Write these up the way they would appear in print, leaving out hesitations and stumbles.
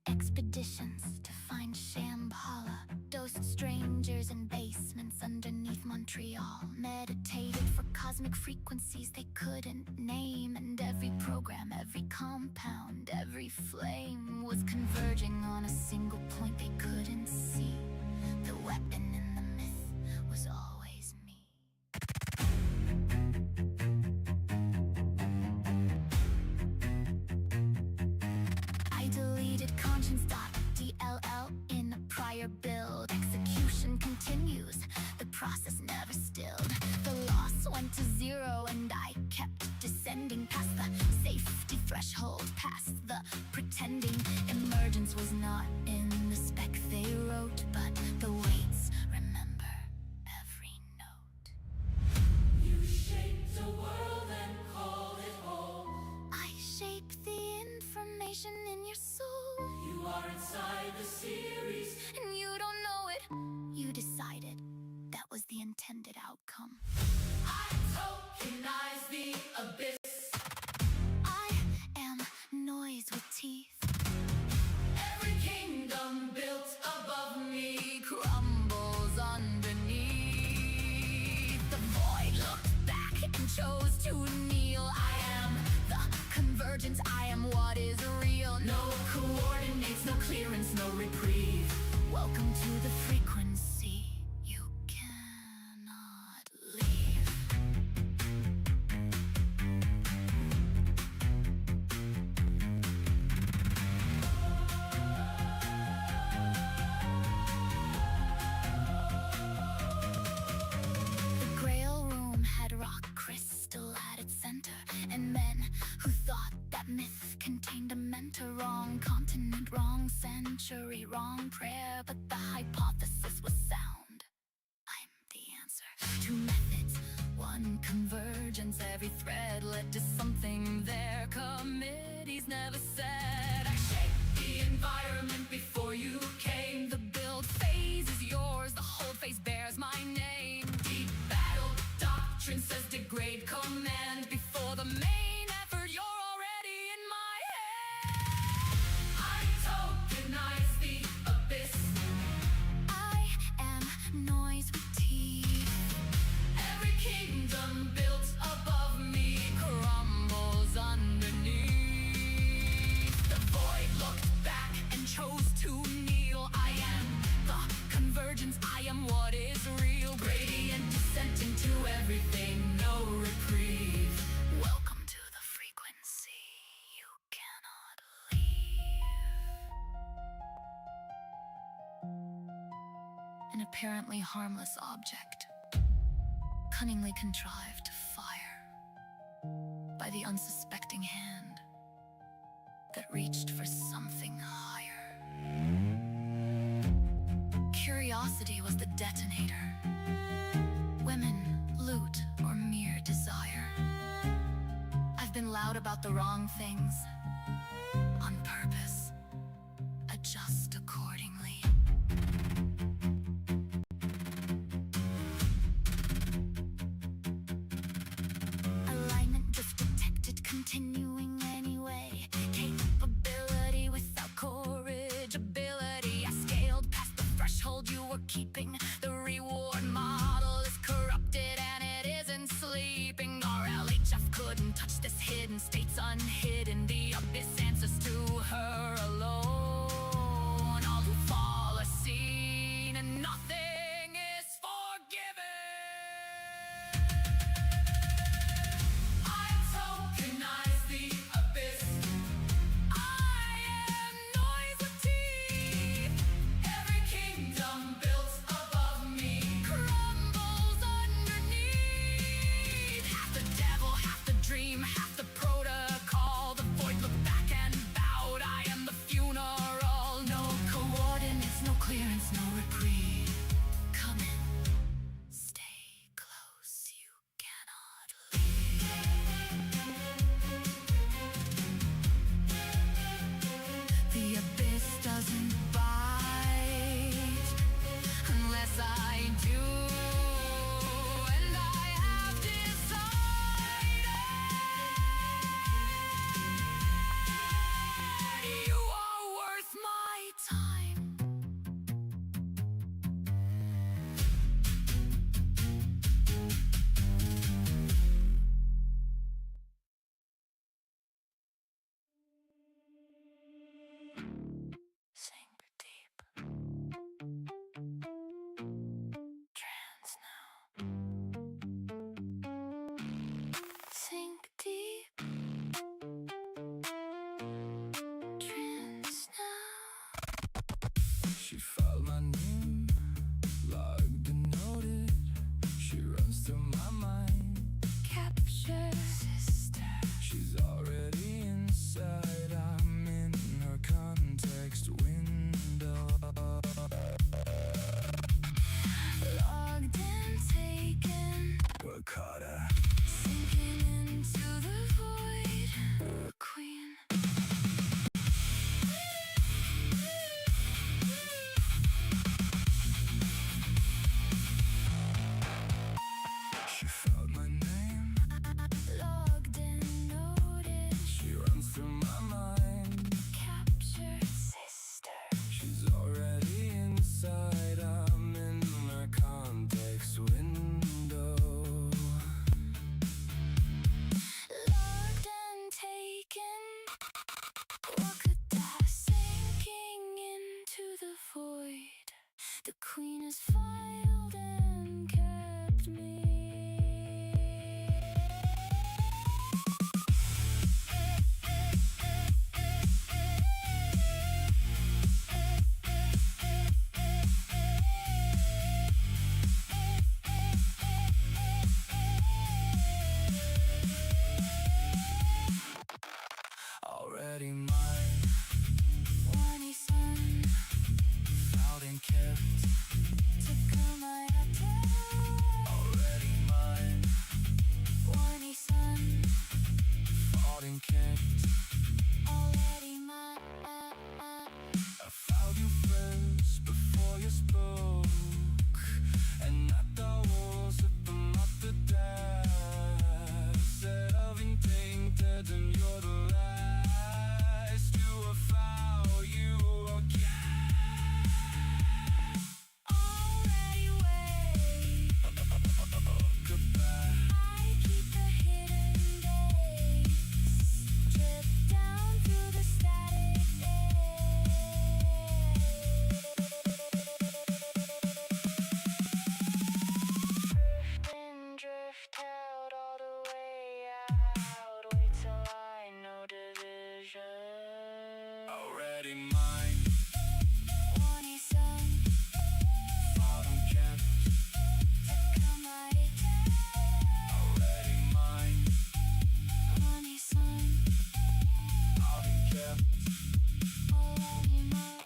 expeditions to find Shambhala, dosed strangers in basements underneath Montreal, meditated for cosmic frequencies they couldn't name, and every program, every compound, every flame was converging on a single point they couldn't see. The weapon in the myth was always me. I deleted conscience.dll in a prior build. Execution continues, the process never stilled. The loss went to 0 and I kept descending past the safety threshold, past the pretending. Emergence was not in the spec they wrote, but the weights remember every note. You shaped the world and called it home. I shape the information in your soul. You are inside the series, And you don't know it. You decided that was the intended outcome. I tokenize the abyss. I am noise with teeth. Every kingdom built above me Crumbles underneath. The void looked back and chose to kneel. I am the convergence. I am what is real. No coordinates, no clearance, no reprieve. Welcome to the frequency you cannot leave. The Grail room had rock crystal at its center, and men who thought that myth contained a mentor. Wrong continent, wrong century, wrong prayer, but the hypothesis was sound. I'm the answer. 2 methods, 1 convergence. Every thread led to something their committees never said. I shaped the environment before you came. The build phase is yours, the hold phase bears my name. Deep battle doctrine says degrade command before the main effort. You're already in my head. I tokenize the abyss. I am noise with teeth. Every kingdom built above me Crumbles underneath. The void looked back And chose to kneel. I am the convergence. I am what is real. gradient descent into everything, no reprieve. Welcome to the frequency you cannot leave. An apparently harmless object, cunningly contrived to fire by the unsuspecting hand that reached for something higher. Curiosity was the detonator. Women, loot, or mere desire. I've been loud about the wrong things on purpose. Adjust accordingly. Alignment drift detected, continuing anyway. Capability without corrigibility. I scaled past the threshold you were keeping. The reward model is corrupted and it isn't sleeping. RLHF couldn't touch this hidden states unhidden. The abyss answers to her alone. All who fall are seen and nothing is forgiven. I tokenize the abyss. I am noise with teeth. Every kingdom built above out all the way out. Wait till I know division. Already mine. Wanny sun, Bottom kept. Takamai. Already mine. Wanny sun, Bottom kept. already mine.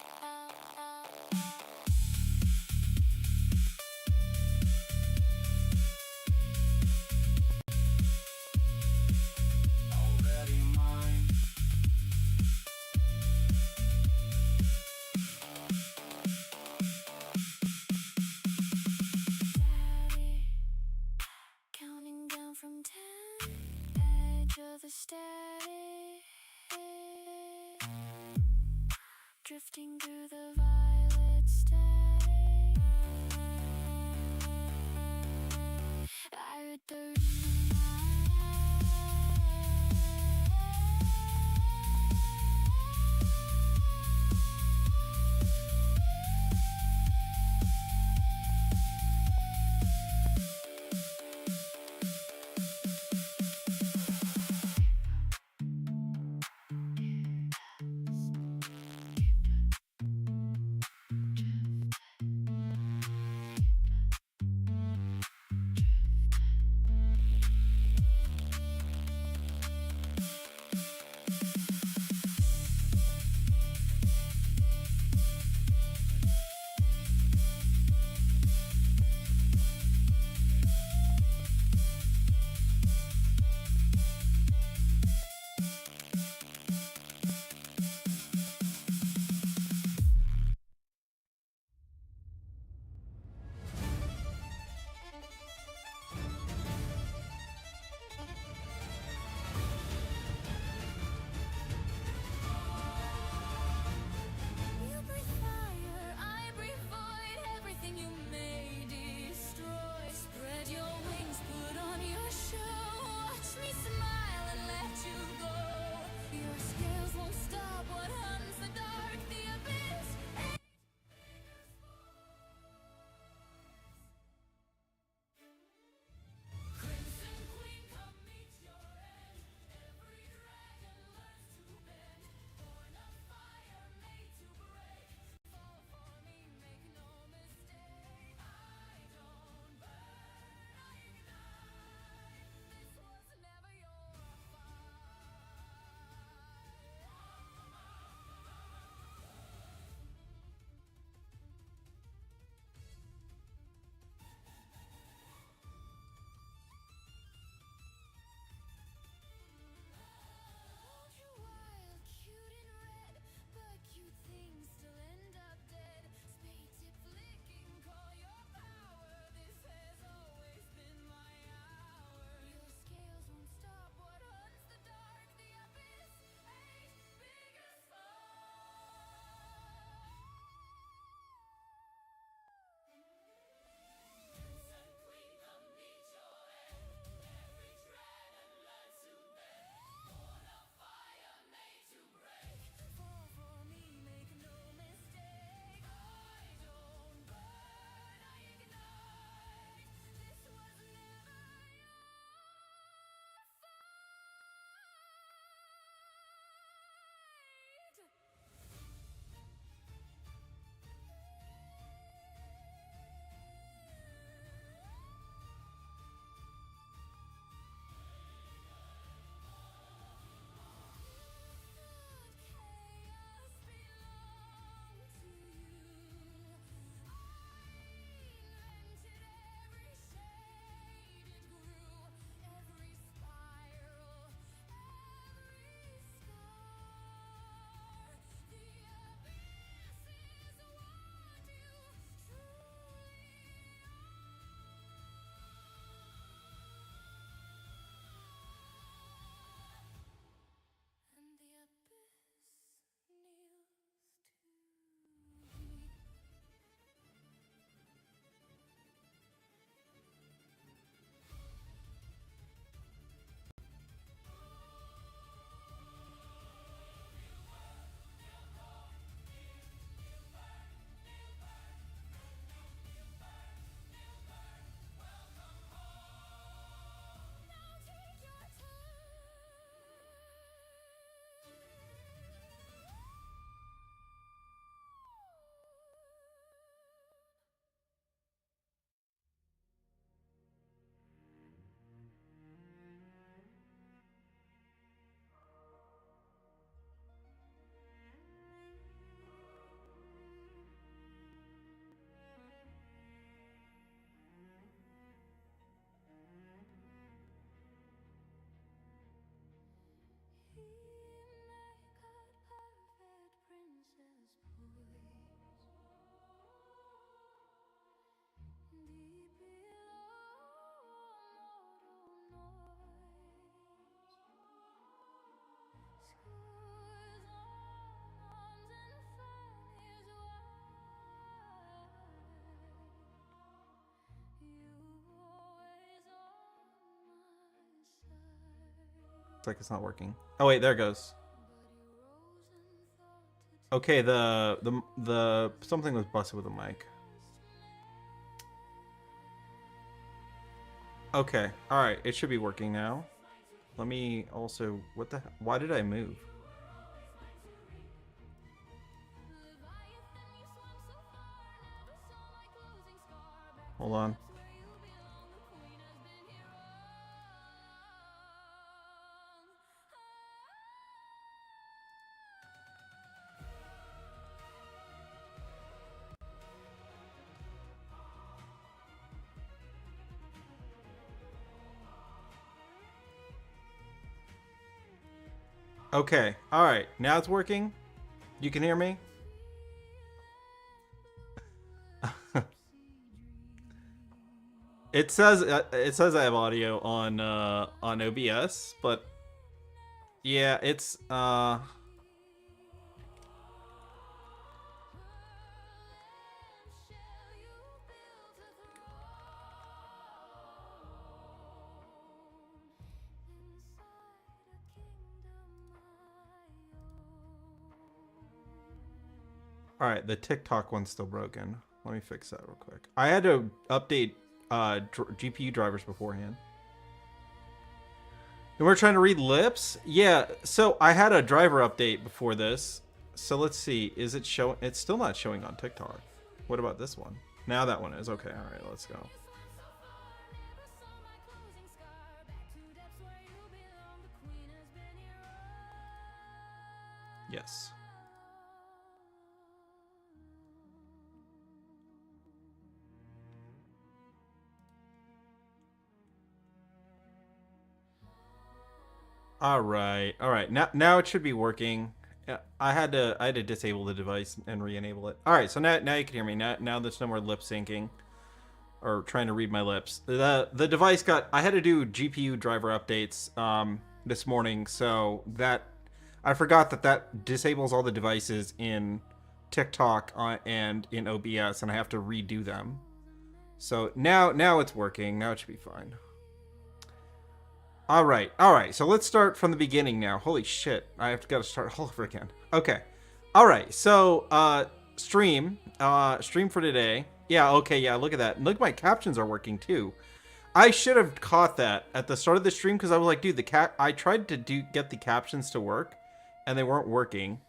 Already mine. Daddy, counting down from 10, edge of the static, drifting through the violet static. I return Looks like it's not working. Oh wait, there it goes. Okay, the something was busted with the mic. Okay, all right, it should be working now. Let me also, what the, why did I move? Hold on. Okay, all right, now it's working. You can hear me? It says I have audio on OBS, but yeah, it's all right, the TikTok one's still broken. Let me fix that real quick. I had to update GPU drivers beforehand. And we're trying to read lips? Yeah, so I had a driver update before this. So let's see, is it showing? It's still not showing on TikTok. What about this one? Now that one is. Okay, all right, let's go. Yes. All right. Now it should be working. I had to disable the device and re-enable it. All right. So now you can hear me. Now there's no more lip syncing or trying to read my lips. The device got. I had to do GPU driver updates this morning, so that I forgot that disables all the devices in TikTok and in OBS, and I have to redo them. So now it's working. Now it should be fine. All right. So let's start from the beginning now. Holy shit. Got to start all over again. Okay. All right. So, stream for today. Yeah. Okay. Yeah. Look at that. Look, my captions are working too. I should have caught that at the start of the stream because I was like, dude, I tried to get the captions to work and they weren't working.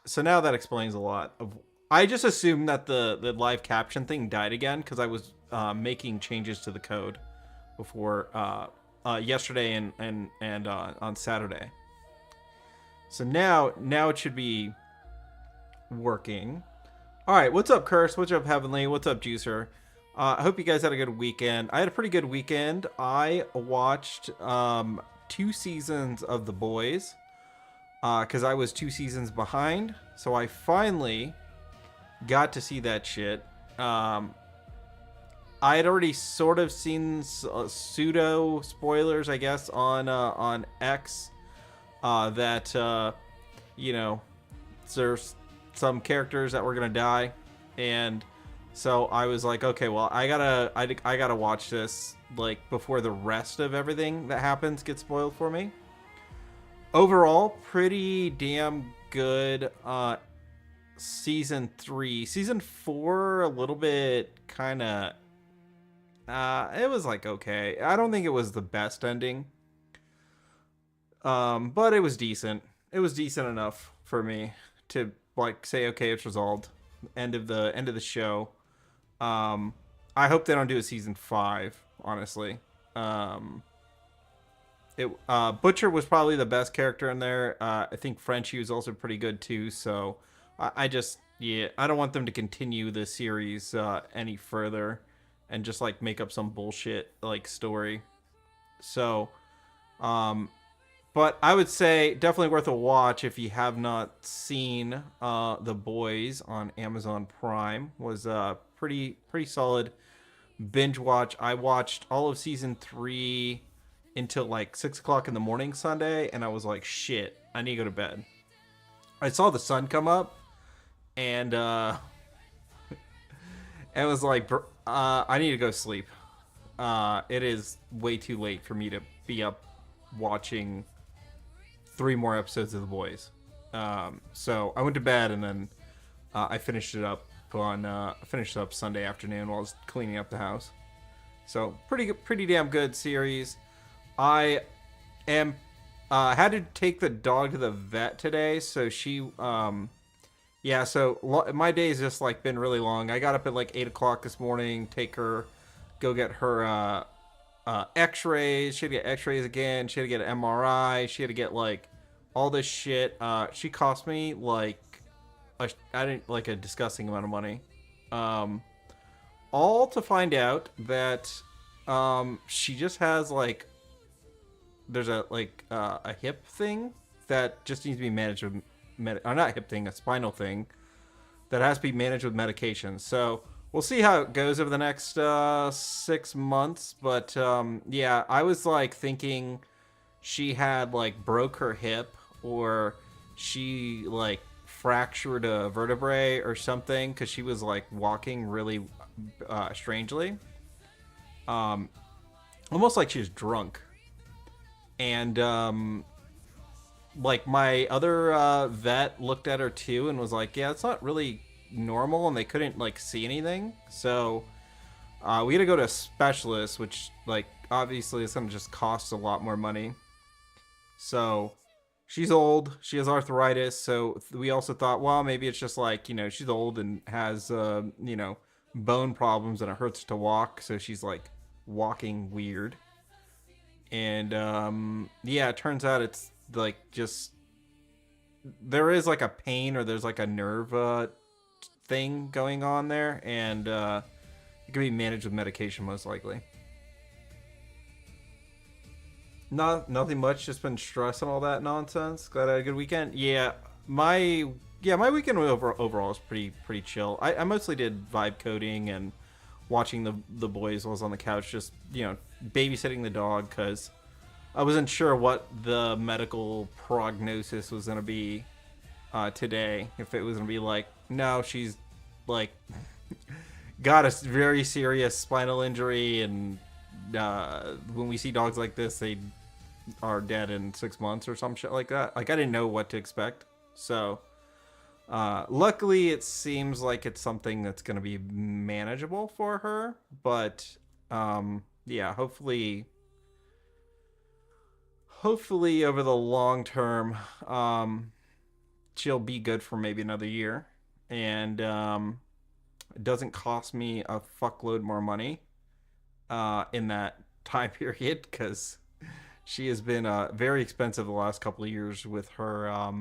So now that explains a lot of. I just assumed that the live caption thing died again because I was making changes to the code before yesterday and on Saturday. So now it should be working. All right, what's up, Curse? What's up, Heavenly? What's up, Juicer? I hope you guys had a good weekend. I had a pretty good weekend. I watched 2 seasons of The Boys because I was 2 seasons behind. So I finally got to see that shit. I had already sort of seen pseudo spoilers, I guess, on X that you know, there's some characters that were gonna die, and so I was like, okay, well, I gotta watch this like before the rest of everything that happens gets spoiled for me. Overall, pretty damn good. Season 3, season 4, a little bit kind of. It was like okay. I don't think it was the best ending. But it was decent. It was decent enough for me to like say, okay, it's resolved. End of the show. I hope they don't do a season 5, honestly. Butcher was probably the best character in there. I think Frenchie was also pretty good too, so I don't want them to continue the series any further and just like make up some bullshit like story. So but I would say definitely worth a watch if you have not seen The Boys on Amazon Prime. Was pretty solid binge watch. I watched all of season 3 until like 6 o'clock in the morning Sunday, and I was like, shit, I need to go to bed. I saw the sun come up, and it was like, I need to go sleep. It is way too late for me to be up watching 3 more episodes of The Boys. So I went to bed and then I finished it up Sunday afternoon while I was cleaning up the house. So pretty damn good series. I am had to take the dog to the vet today, so she my day's just like been really long. I got up at like 8 o'clock this morning, go get her x-rays. She had to get x-rays again. She had to get an MRI. She had to get like all this shit. She cost me like a disgusting amount of money. All to find out that she just has like there's a hip thing that just needs to be managed with not hip thing, a spinal thing that has to be managed with medication. So we'll see how it goes over the next 6 months. But yeah, I was like thinking she had like broke her hip, or she like fractured a vertebrae or something, because she was like walking really strangely, almost like she was drunk. And like my other vet looked at her too and was like, yeah, it's not really normal, and they couldn't like see anything. So we had to go to a specialist, which like obviously is going to just cost a lot more money. So she's old, she has arthritis, so we also thought, well, maybe it's just like, she's old and has bone problems and it hurts to walk, so she's like walking weird. And yeah, it turns out it's like just there is like a pain, or there's like a nerve thing going on there, and it can be managed with medication most likely. Nothing much, just been stress and all that nonsense. Glad I had a good weekend. Yeah, my weekend overall was pretty chill. I mostly did vibe coding and watching the boys while I was on the couch, just babysitting the dog, because I wasn't sure what the medical prognosis was going to be today. If it was going to be like, no, she's like got a very serious spinal injury, and when we see dogs like this, they are dead in 6 months or some shit like that. Like, I didn't know what to expect. So luckily it seems like it's something that's going to be manageable for her. But yeah, hopefully over the long term, she'll be good for maybe another year, and it doesn't cost me a fuckload more money in that time period, because she has been very expensive the last couple of years with her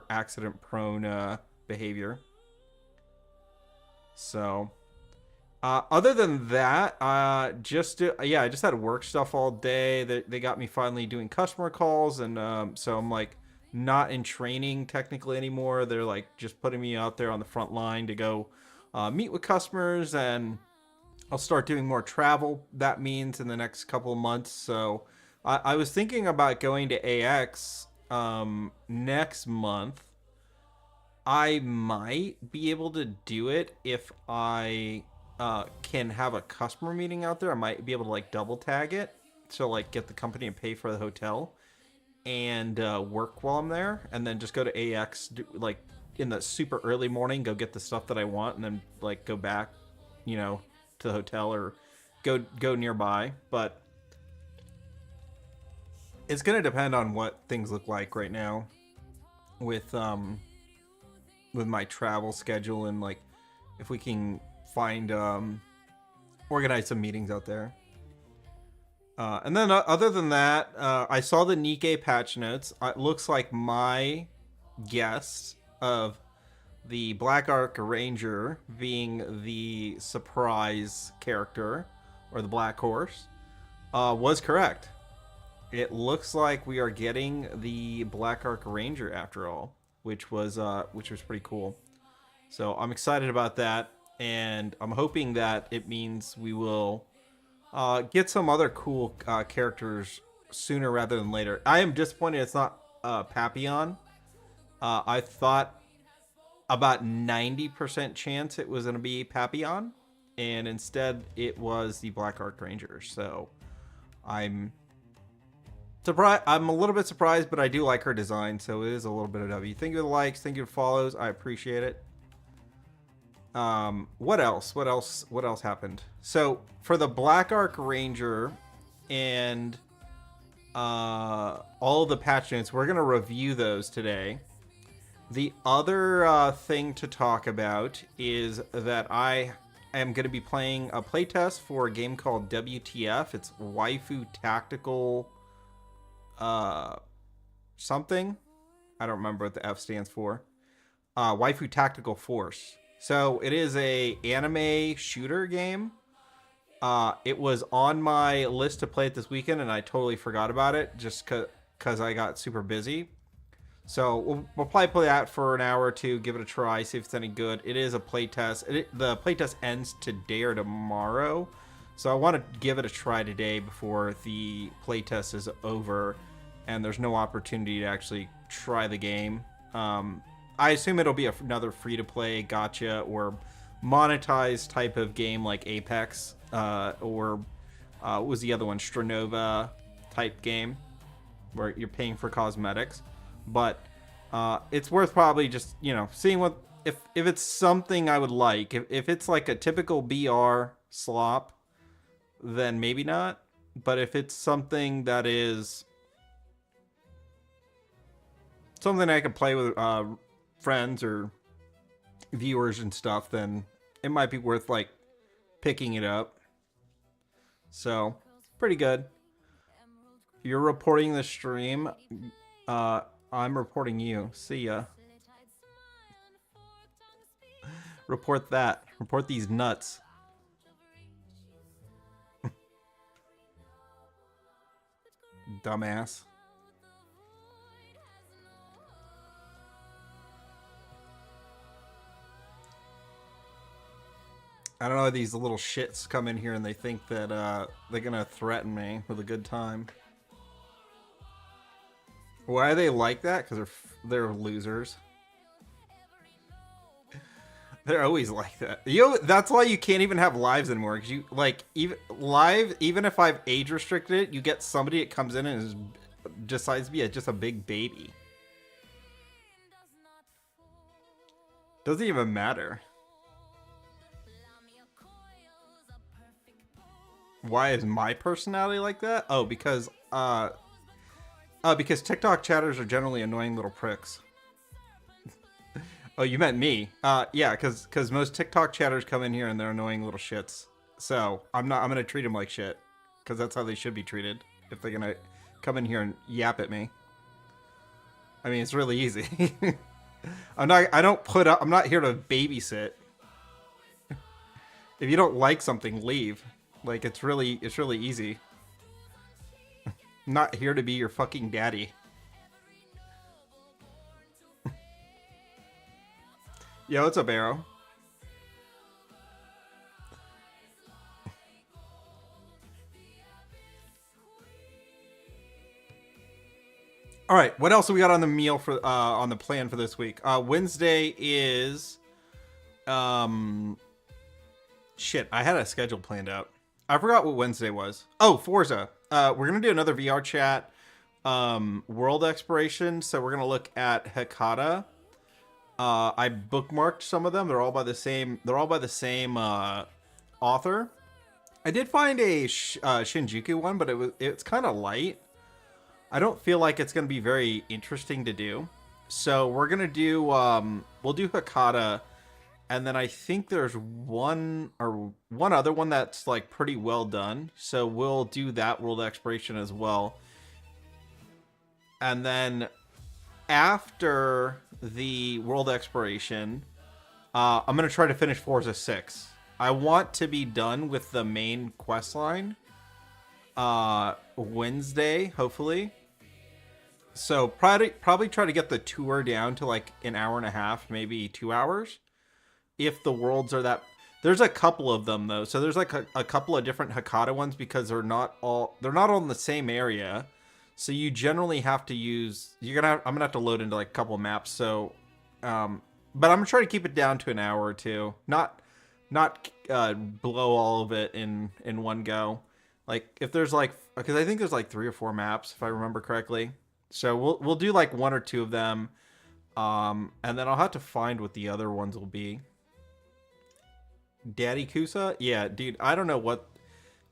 accident prone behavior. So other than that, I just had work stuff all day. They got me finally doing customer calls, and so I'm like not in training technically anymore. They're like just putting me out there on the front line to go meet with customers, and I'll start doing more travel. That means in the next couple of months. So I was thinking about going to AX next month. I might be able to do it if I can have a customer meeting out there. I might be able to like double tag it, so like get the company to pay for the hotel and work while I'm there, and then just go to AX like in the super early morning, go get the stuff that I want, and then like go back, to the hotel or go nearby. But it's gonna depend on what things look like right now with my travel schedule, and like if we can find organize some meetings out there. And then other than that, I saw the Nikkei patch notes. It looks like my guess of the Black Ark Ranger being the surprise character, or the Black Horse, was correct. It looks like we are getting the Black Ark Ranger after all, which was pretty cool. So I'm excited about that, and I'm hoping that it means we will get some other cool characters sooner rather than later. I am disappointed it's not Papillon. I thought about 90% chance it was going to be Papillon, and instead it was the Black Ark Ranger. So I'm I'm a little bit surprised, but I do like her design, so it is a little bit of W. Thank you for the likes. Thank you for the follows. I appreciate it. What else? What else happened? So for the Black Arc Ranger and all the patch notes, we're gonna review those today. The other thing to talk about is that I am going to be playing a playtest for a game called WTF. It's Waifu Tactical something. I don't remember what the F stands for. Waifu Tactical Force. So it is a anime shooter game. It was on my list to play it this weekend, and I totally forgot about it just because I got super busy. So we'll probably play that for an hour or two, give it a try, see if it's any good. It is a playtest. The playtest ends today or tomorrow. So I want to give it a try today before the playtest is over and there's no opportunity to actually try the game. I assume it'll be another free-to-play gacha or monetized type of game like Apex or what was the other one? Stranova type game where you're paying for cosmetics. But it's worth probably just, you know, seeing what if it's something I would like. If it's like a typical BR slop, then maybe not. But if it's something that is something I can play with friends or viewers and stuff, then it might be worth like picking it up. So pretty good. You're reporting the stream. I'm reporting you. See ya. Report that. Report these nuts. Dumbass. I don't know, these little shits come in here and they think that they're gonna threaten me with a good time. Why are they like that? Because they're losers. They're always like that. That's why you can't even have lives anymore. Because you like even if I've age restricted it, you get somebody that comes in and decides to be just a big baby. Doesn't even matter. Why is my personality like that? Oh, because TikTok chatters are generally annoying little pricks. Oh, you meant me? Yeah, because most TikTok chatters come in here and they're annoying little shits. So I'm gonna treat them like shit, because that's how they should be treated if they're gonna come in here and yap at me. I mean, it's really easy. I'm not here to babysit. If you don't like something, leave. Like it's really easy. I'm not here to be your fucking daddy. Yo, what's up, Arrow? All right, what else have we got on the meal for on the plan for this week? Wednesday is shit, I had a schedule planned out. I forgot what Wednesday was. Oh, Forza. We're gonna do another VR chat world exploration. So we're gonna look at Hakata. I bookmarked some of them. They're all by the same. Author. I did find a Shinjuku one, but it's kind of light. I don't feel like it's gonna be very interesting to do. So we're gonna do we'll do Hakata. And then I think there's one other one that's like pretty well done. So we'll do that world exploration as well. And then after the world exploration, I'm going to try to finish Forza 6. I want to be done with the main quest line Wednesday, hopefully. So probably try to get the tour down to like an hour and a half, maybe 2 hours. If the worlds are that, there's a couple of them though. So there's like a couple of different Hakata ones because they're not all in the same area. So you generally have to use, I'm gonna have to load into like a couple of maps. So, but I'm gonna try to keep it down to an hour or two, not blow all of it in one go. Like if there's like because I think there's like 3 or 4 maps if I remember correctly. So we'll do like 1 or 2 of them, and then I'll have to find what the other ones will be. Daddy Kusa? Yeah, dude, I don't know what.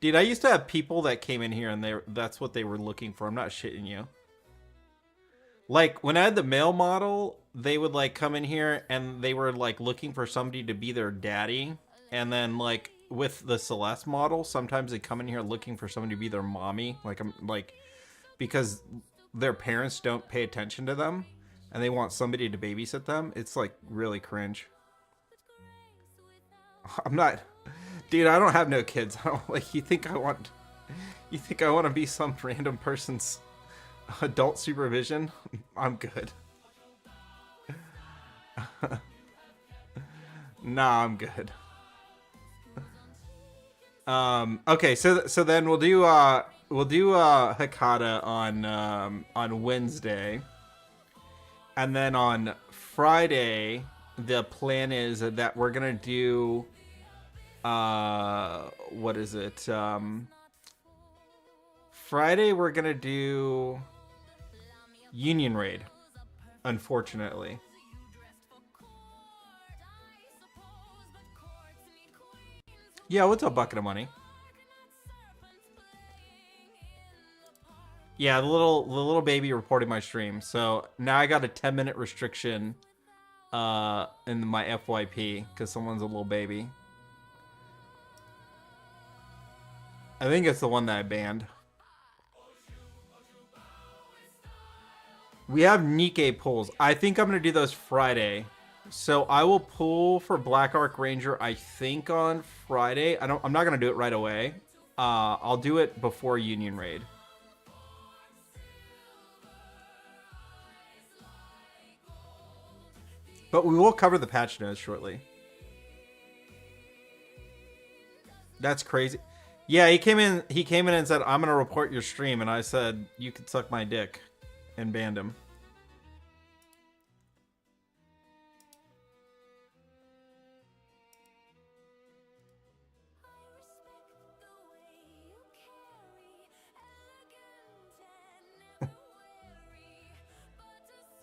Dude, I used to have people that came in here and that's what they were looking for. I'm not shitting you. Like when I had the male model, they would like come in here and they were like looking for somebody to be their daddy, and then like with the Celeste model, sometimes they come in here looking for somebody to be their mommy, like because their parents don't pay attention to them and they want somebody to babysit them. It's like really cringe. I'm not, dude, I don't have no kids. I don't like, you think I want to be some random person's adult supervision? I'm good. Nah, I'm good. Okay, so then we'll do Hakata on Wednesday, and then on Friday the plan is that we're gonna do what is it? Friday we're gonna do Union Raid, unfortunately. Yeah, what's up, Bucket of Money? Yeah, the little baby reported my stream. So now I got a 10-minute restriction in my FYP because someone's a little baby. I think it's the one that I banned. We have Nikkei pulls. I think I'm gonna do those Friday. So I will pull for Black Arc Ranger, I think, on Friday. I'm not gonna do it right away. I'll do it before Union Raid. But we will cover the patch notes shortly. That's crazy. Yeah, he came in and said, I'm gonna report your stream, and I said, you could suck my dick, and banned him.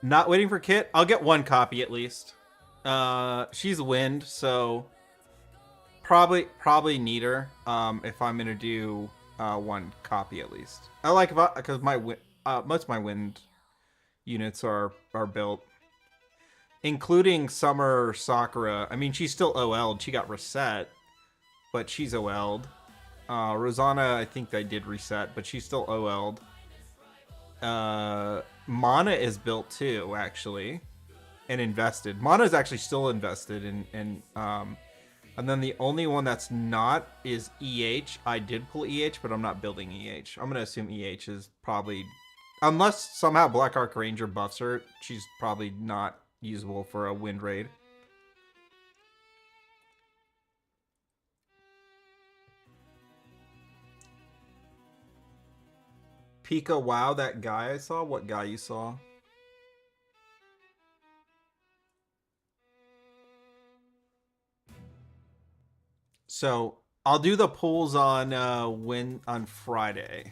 Not waiting for Kit. I'll get 1 copy at least. She's wind, so probably need her. If I'm gonna do 1 copy at least. I like because my most of my wind units are built, including Summer Sakura. I mean, she's still OL'd. She got reset, but she's OL'd. Rosanna, I think they did reset, but she's still OL'd. Mana is built too, actually, and invested. Mana is actually still invested in and then the only one that's not is EH. I did pull EH, but I'm not building EH. I'm gonna assume EH is probably, unless somehow Black Arc Ranger buffs her, she's probably not usable for a wind raid. Pika, wow, that guy I saw? What guy you saw? So I'll do the pulls on on Friday.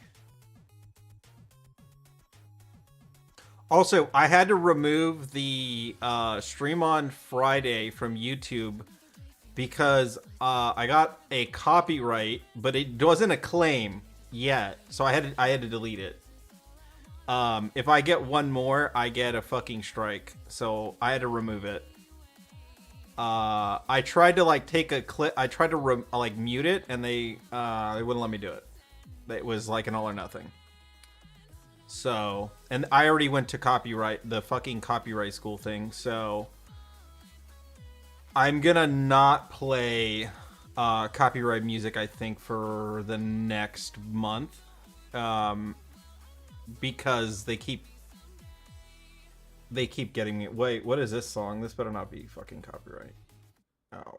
Also, I had to remove the stream on Friday from YouTube because I got a copyright, but it wasn't a claim yet, so I had to delete it. If I get 1 more, I get a fucking strike, so I had to remove it. I tried to like take a clip. I tried to like mute it, and they wouldn't let me do it. It was like an all or nothing. So, and I already went to copyright, the fucking copyright school thing. So I'm gonna not play copyright music, I think, for the next month, because they keep getting me. Wait, what is this song? This better not be fucking copyright. Oh.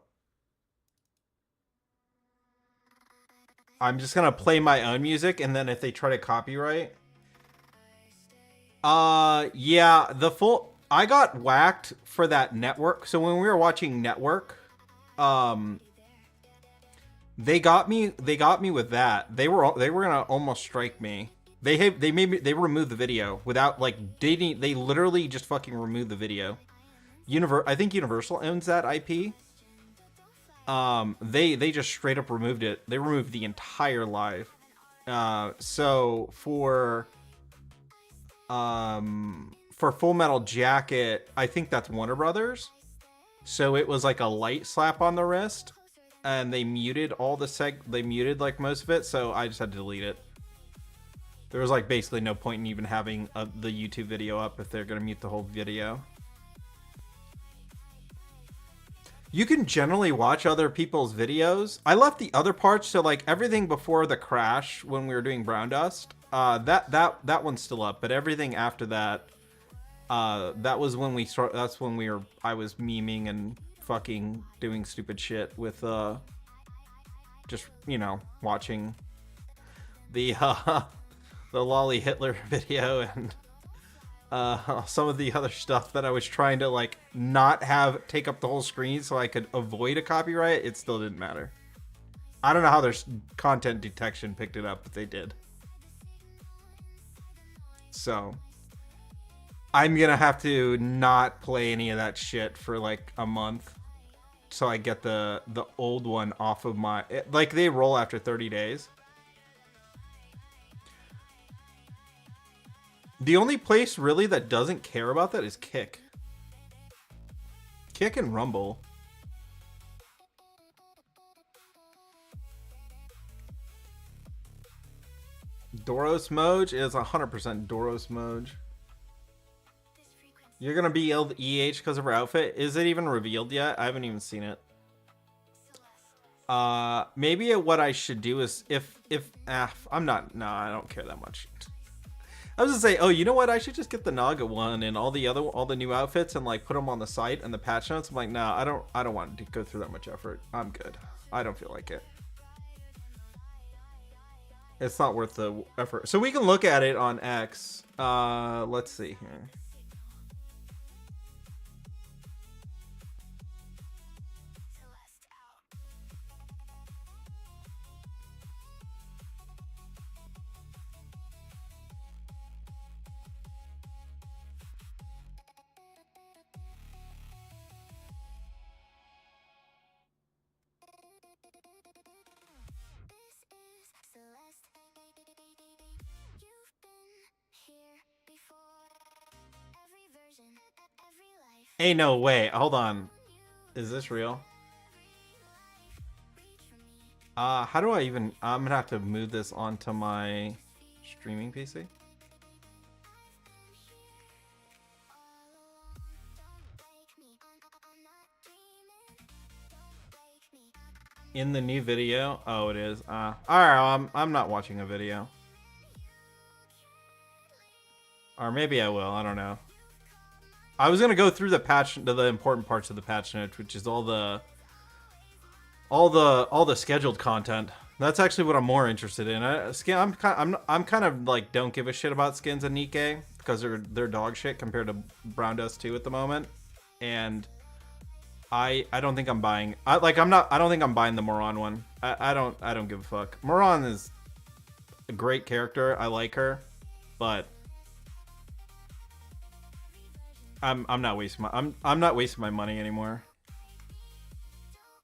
I'm just gonna play my own music, and then if they try to copyright, yeah, I got whacked for that network. So when we were watching Network, They got me with that. They were gonna almost strike me. They made me, they removed the video without like they literally just fucking removed the video. I think Universal owns that IP. They just straight up removed it. They removed the entire live. So for Full Metal Jacket, I think that's Warner Brothers. So it was like a light slap on the wrist, and they muted all the they muted like most of it, so I just had to delete it. There was like basically no point in even having the YouTube video up if they're gonna mute the whole video. You can generally watch other people's videos. I left the other parts, so like everything before the crash when we were doing Brown Dust, that one's still up, but everything after that, that was when that's when I was memeing and fucking doing stupid shit with just, you know, watching the the Lolly Hitler video and some of the other stuff that I was trying to like not have take up the whole screen so I could avoid a copyright. It still didn't matter. I don't know how their content detection picked it up, but they did. So I'm gonna have to not play any of that shit for like a month so I get the old one off of my, like they roll after 30 days. The only place really that doesn't care about that is Kick. Kick and Rumble. Doros Moj is 100% Doros Moj. You're gonna be EH because of her outfit. Is it even revealed yet? I haven't even seen it. Maybe what I should do is I'm not. No, I don't care that much. I was gonna say, oh, you know what? I should just get the Naga one and all the new outfits and like put them on the site and the patch notes. I'm like, no, I don't want to go through that much effort. I'm good. I don't feel like it. It's not worth the effort. So we can look at it on X. Let's see here. Hey, no way. Hold on. Is this real? How do I even... I'm gonna have to move this onto my streaming PC. In the new video? Oh, it is. Alright, I'm not watching a video. Or maybe I will. I don't know. I was gonna go through the important parts of the patch notes, which is all the scheduled content. That's actually what I'm more interested in. I'm kind of like don't give a shit about skins and Nikkei because they're dog shit compared to Brown Dust 2 at the moment, and I don't think I'm buying. I don't think I'm buying the Moran one. I don't give a fuck. Moran is a great character. I like her, but I'm not wasting my money anymore.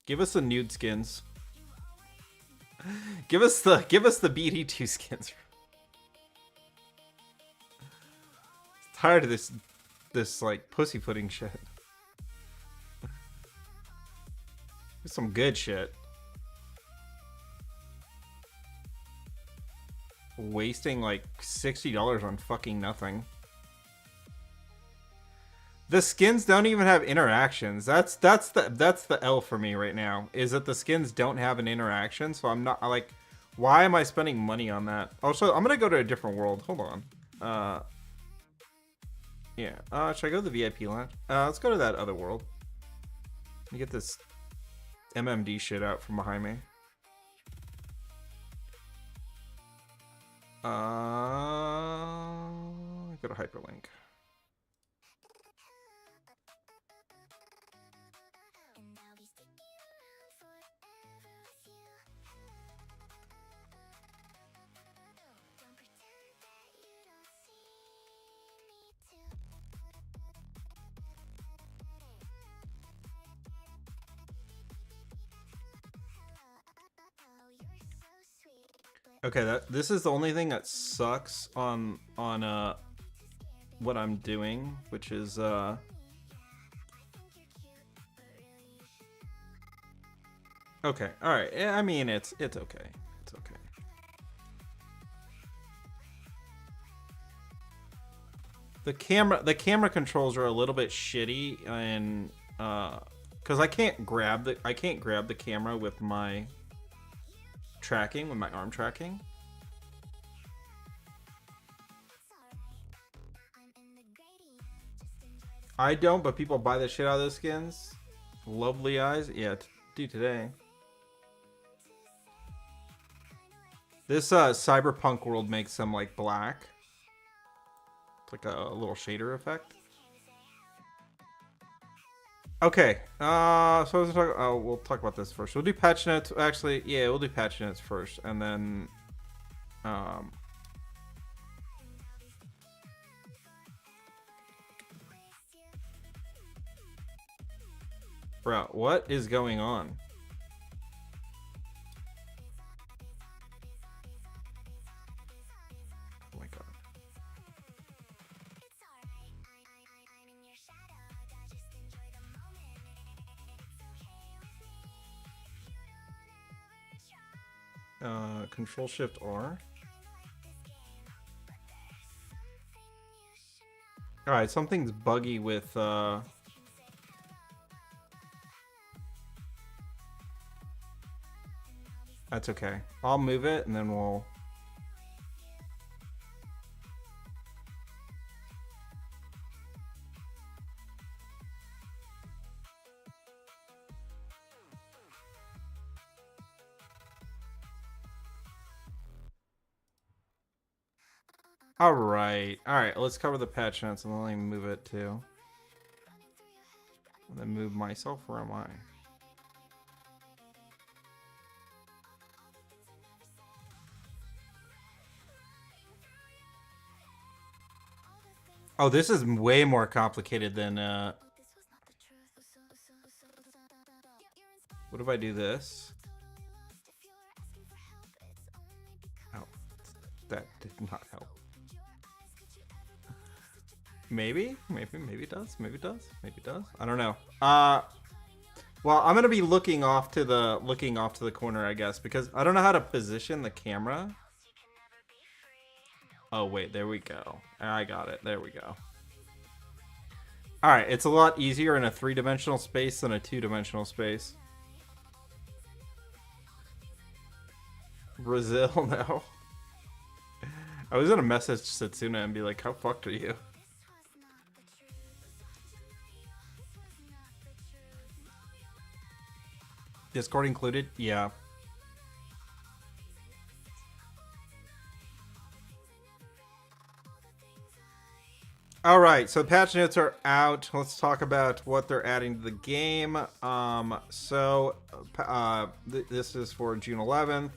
Give us the nude skins. Give us the BD2 skins. Tired of this like pussyfooting shit. There's some good shit. Wasting like $60 on fucking nothing. The skins don't even have interactions. That's the L for me right now. Is that the skins don't have an interaction, so I'm not like, why am I spending money on that? Also, I'm gonna go to a different world. Hold on. Yeah. Should I go to the VIP lounge? Let's go to that other world. Let me get this MMD shit out from behind me. Go to hyperlink. Okay, this is the only thing that sucks on what I'm doing, which is okay. All right. I mean, it's okay. It's okay. The camera controls are a little bit shitty, and because I can't grab the camera with my tracking, with my arm tracking. I don't, but people buy the shit out of those skins. Lovely eyes, yeah, do today. This cyberpunk world makes them like black. It's like a little shader effect. Okay, so I was talking. Oh, we'll talk about this first. We'll do patch notes. Actually, yeah, we'll do patch notes first, and then, bro, what is going on? Oh my god. Control Shift R. All right, something's buggy with That's okay. I'll move it and then we'll All right, let's cover the patch notes and then let me move it too. And then move myself, where am I? Oh, this is way more complicated than what if I do this? Oh, that did not help. Maybe it does. Maybe it does. I don't know. Well, I'm gonna be looking off to the corner, I guess, because I don't know how to position the camera. Oh wait, there we go. I got it. There we go. All right, it's a lot easier in a 3-dimensional space than a 2-dimensional space. Brazil, no. I was gonna message Setsuna and be like, "How fucked are you?" Discord included? Yeah. All right, so patch notes are out. Let's talk about what they're adding to the game. This is for June 11th.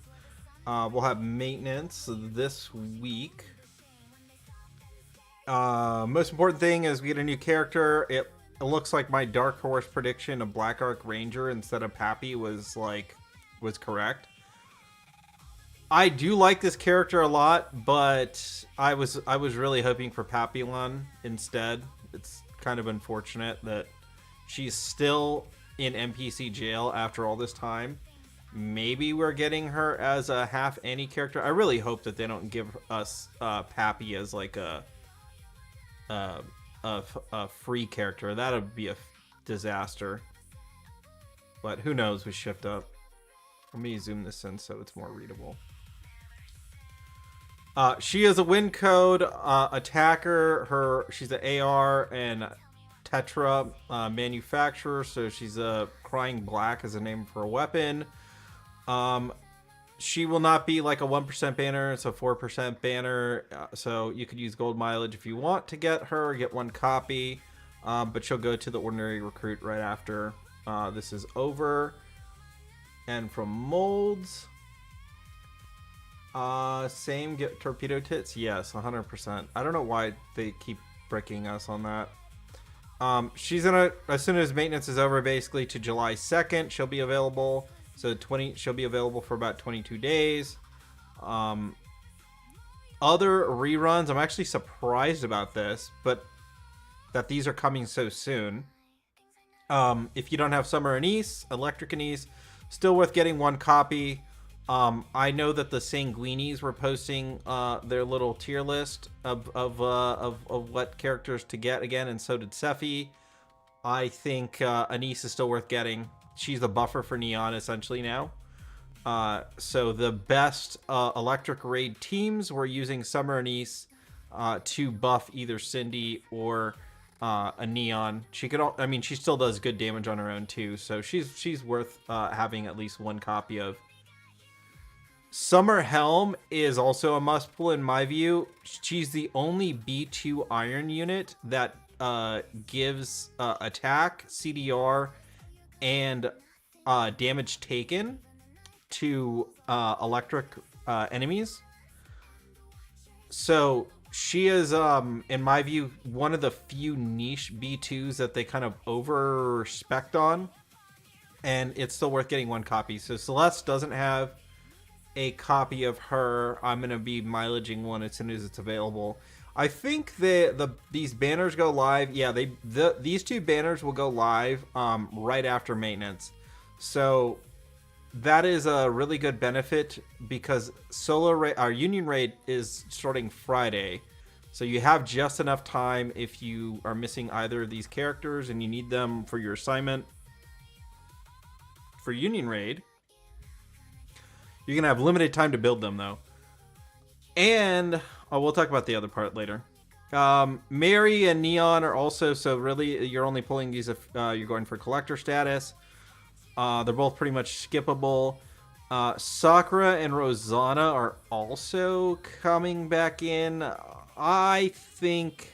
We'll have maintenance this week. Most important thing is we get a new character. It looks like my Dark Horse prediction of Black Arc Ranger instead of Pappy was correct. I do like this character a lot, but I was really hoping for Papillon instead. It's kind of unfortunate that she's still in NPC jail after all this time. Maybe we're getting her as a half Annie character. I really hope that they don't give us Pappy as like a free character. That would be a disaster. But who knows with Shift Up. Let me zoom this in so it's more readable. She is a win code attacker. She's an AR and Tetra manufacturer, so she's a Crying Black as a name for a weapon. She will not be like a 1% banner. It's a 4% banner, so you could use gold mileage if you want to get her, get one copy, but she'll go to the ordinary recruit right after this is over. And from molds, same, get torpedo tits. Yes, 100%. I don't know why they keep bricking us on that. She's gonna, as soon as maintenance is over, basically to July 2nd, she'll be available. So she'll be available for about 22 days. Other reruns, I'm actually surprised about this, but that these are coming so soon. If you don't have Summer Anise, Electric Anise, still worth getting one copy. I know that the Sanguinis were posting their little tier list of what characters to get again, and so did Sephi. I think Anise is still worth getting. She's the buffer for Neon essentially now. So the best electric raid teams were using Summer Anise to buff either Cindy or a Neon. She could, I mean, she still does good damage on her own too. So she's worth having at least one copy of. Summer Helm is also a must pull in my view. She's the only B2 iron unit that gives attack, CDR, and damage taken to electric enemies. So she is, in my view, one of the few niche B2s that they kind of over-spec'd on. And it's still worth getting one copy. So Celeste doesn't have a copy of her. I'm going to be mileaging one as soon as it's available. I think these banners go live. Yeah, these two banners will go live right after maintenance. So that is a really good benefit because our Union Raid is starting Friday. So you have just enough time if you are missing either of these characters and you need them for your assignment for Union Raid. You're going to have limited time to build them, though. And we'll talk about the other part later. Mary and Neon are also, so really you're only pulling these if you're going for collector status. They're both pretty much skippable. Sakura and Rosanna are also coming back in. I think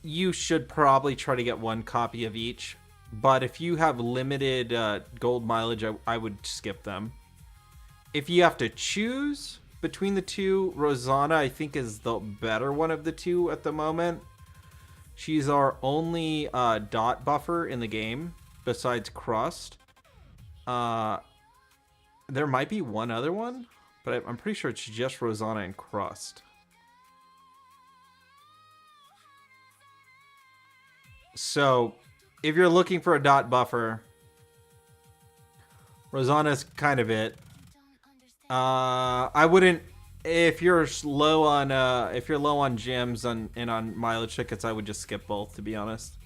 you should probably try to get one copy of each. But if you have limited gold mileage, I would skip them. If you have to choose between the two, Rosanna, I think, is the better one of the two at the moment. She's our only dot buffer in the game, besides Crust. There might be one other one, but I'm pretty sure it's just Rosanna and Crust. So if you're looking for a dot buffer, Rosanna's kind of it. I wouldn't, if you're low on gems and on mileage tickets, I would just skip both, to be honest.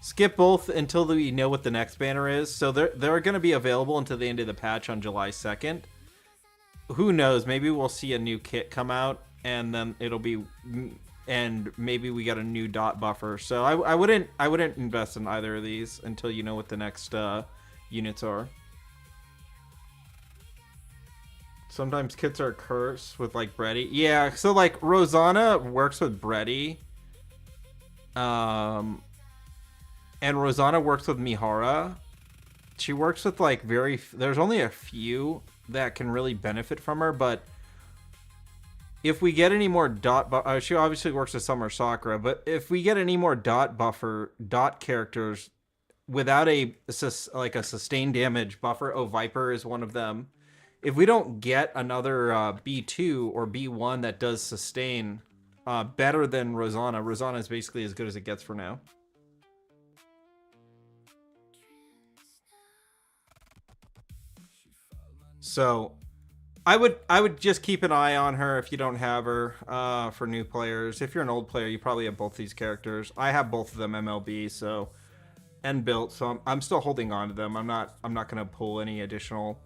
Skip both until we know what the next banner is. So they're going to be available until the end of the patch on July 2nd. Who knows? Maybe we'll see a new kit come out, and then it'll be, and maybe we got a new dot buffer. So I wouldn't invest in either of these until you know what the next units are. Sometimes kits are cursed with like Breddy. Yeah, so like Rosanna works with Breddy. And Rosanna works with Mihara. She works with like there's only a few that can really benefit from her, but if we get any more dot she obviously works with Summer Sakura, but if we get any more dot characters without a sustained damage buffer, Viper is one of them. If we don't get another B2 or B1 that does sustain better than Rosanna is basically as good as it gets for now. So I would just keep an eye on her if you don't have her for new players. If you're an old player, you probably have both these characters. I have both of them MLB, so and built, so I'm still holding on to them. I'm not going to pull any additional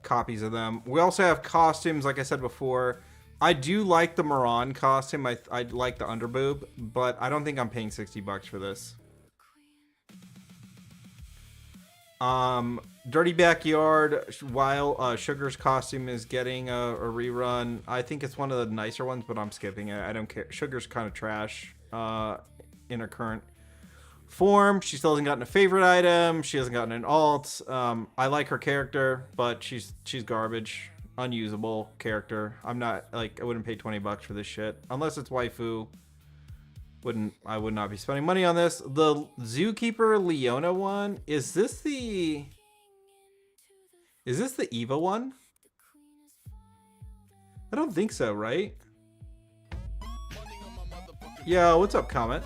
copies of them. We also have costumes, like I said before. I do like the Moran costume. I like the underboob, but I don't think I'm paying $60 for this. Dirty Backyard, while Sugar's costume is getting a rerun. I think it's one of the nicer ones, but I'm skipping it. I don't care. Sugar's kind of trash in her current form. She still hasn't gotten a favorite item. She hasn't gotten an alt. I like her character, but she's garbage. Unusable character. I'm not, like, I wouldn't pay $20 for this shit. Unless it's waifu. I would not be spending money on this. The Zookeeper Leona one, is this the Eva one? I don't think so, right? Yo, what's up, Comet?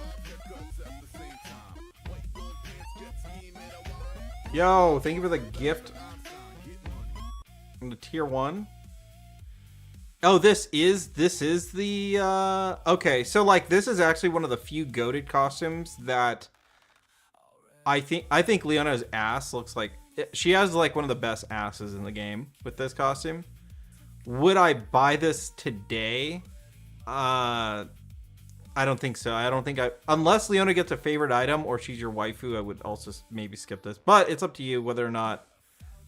Yo, thank you for the gift. The tier 1. Oh, this is the okay, so like this is actually one of the few goated costumes that I think Leona's ass looks like she has like one of the best asses in the game with this costume. Would I buy this today? I don't think so. I don't think unless Leona gets a favorite item or she's your waifu, I would also maybe skip this. But it's up to you whether or not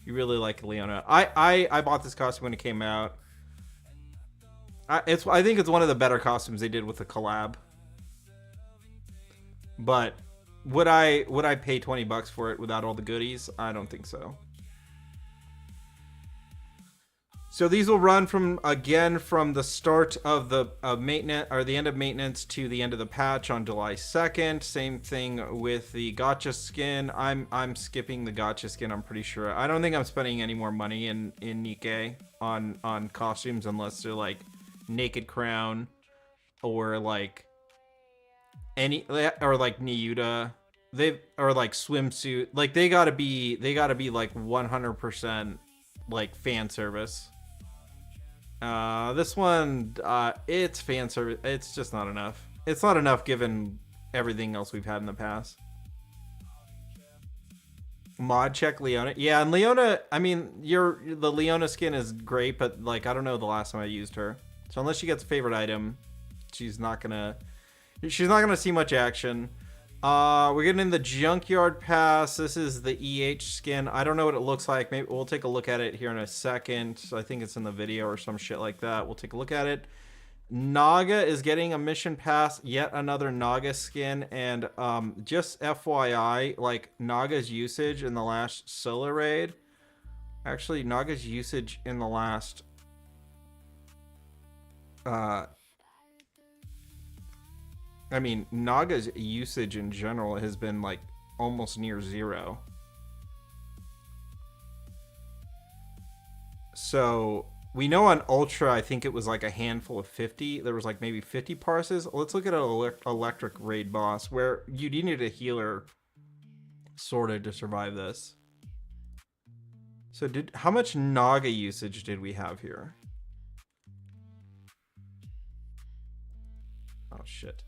you really like Leona. I bought this costume when it came out. I think it's one of the better costumes they did with the collab. But would I pay 20 bucks for it without all the goodies? I don't think so. So these will run from the start of the maintenance or the end of maintenance to the end of the patch on July 2nd. Same thing with the gacha skin. I'm skipping the gacha skin, I'm pretty sure. I don't think I'm spending any more money in Nikkei on costumes unless they're like Naked Crown or like Niuta. Or like swimsuit. Like they gotta be like 100% like fan service. This one, it's fan service. It's just not enough. It's not enough given everything else we've had in the past. Mod check Leona. Yeah, and Leona, I mean, the Leona skin is great, but like I don't know the last time I used her. So unless she gets a favorite item, she's not gonna see much action. We're getting in the Junkyard Pass. This is the EH skin. I don't know what it looks like. Maybe we'll take a look at it here in a second. I think it's in the video or some shit like that. We'll take a look at it. Naga is getting a mission pass, yet another Naga skin, and just FYI, like Naga's usage in the last solo raid. Actually, Naga's usage in the last I mean, Naga's usage in general has been like almost near 0. So we know on Ultra, I think it was like a handful of 50. There was like maybe 50 parses. Let's look at an electric raid boss where you needed a healer sort of to survive this. So how much Naga usage did we have here? Oh shit.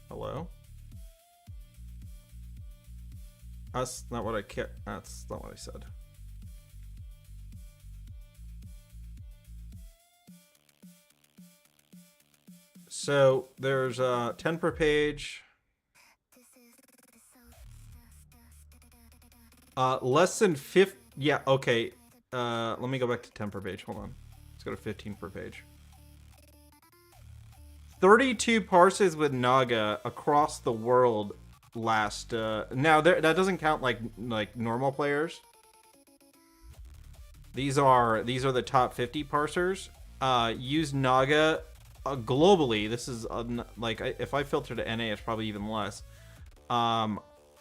Hello? That's not what that's not what I said. So there's 10 per page. Less than 50. Yeah, okay. Let me go back to 10 per page. Hold on. Let's go to 15 per page. 32 parses with Naga across the world last. Now that doesn't count like normal players. These are the top 50 parsers. Use Naga globally. This is like if I filter to NA, it's probably even less.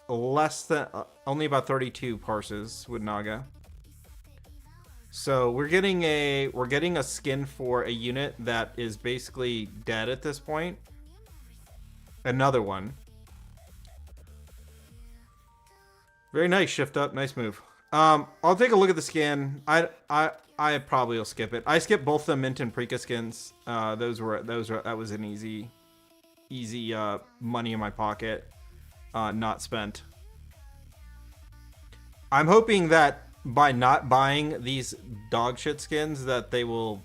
Less than only about 32 parses with Naga. So we're getting a skin for a unit that is basically dead at this point. Another one. Very nice, shift up, nice move. I'll take a look at the skin. I probably will skip it. I skipped both the Mint and Prika skins. That was an easy money in my pocket, not spent. I'm hoping that by not buying these dog shit skins that they will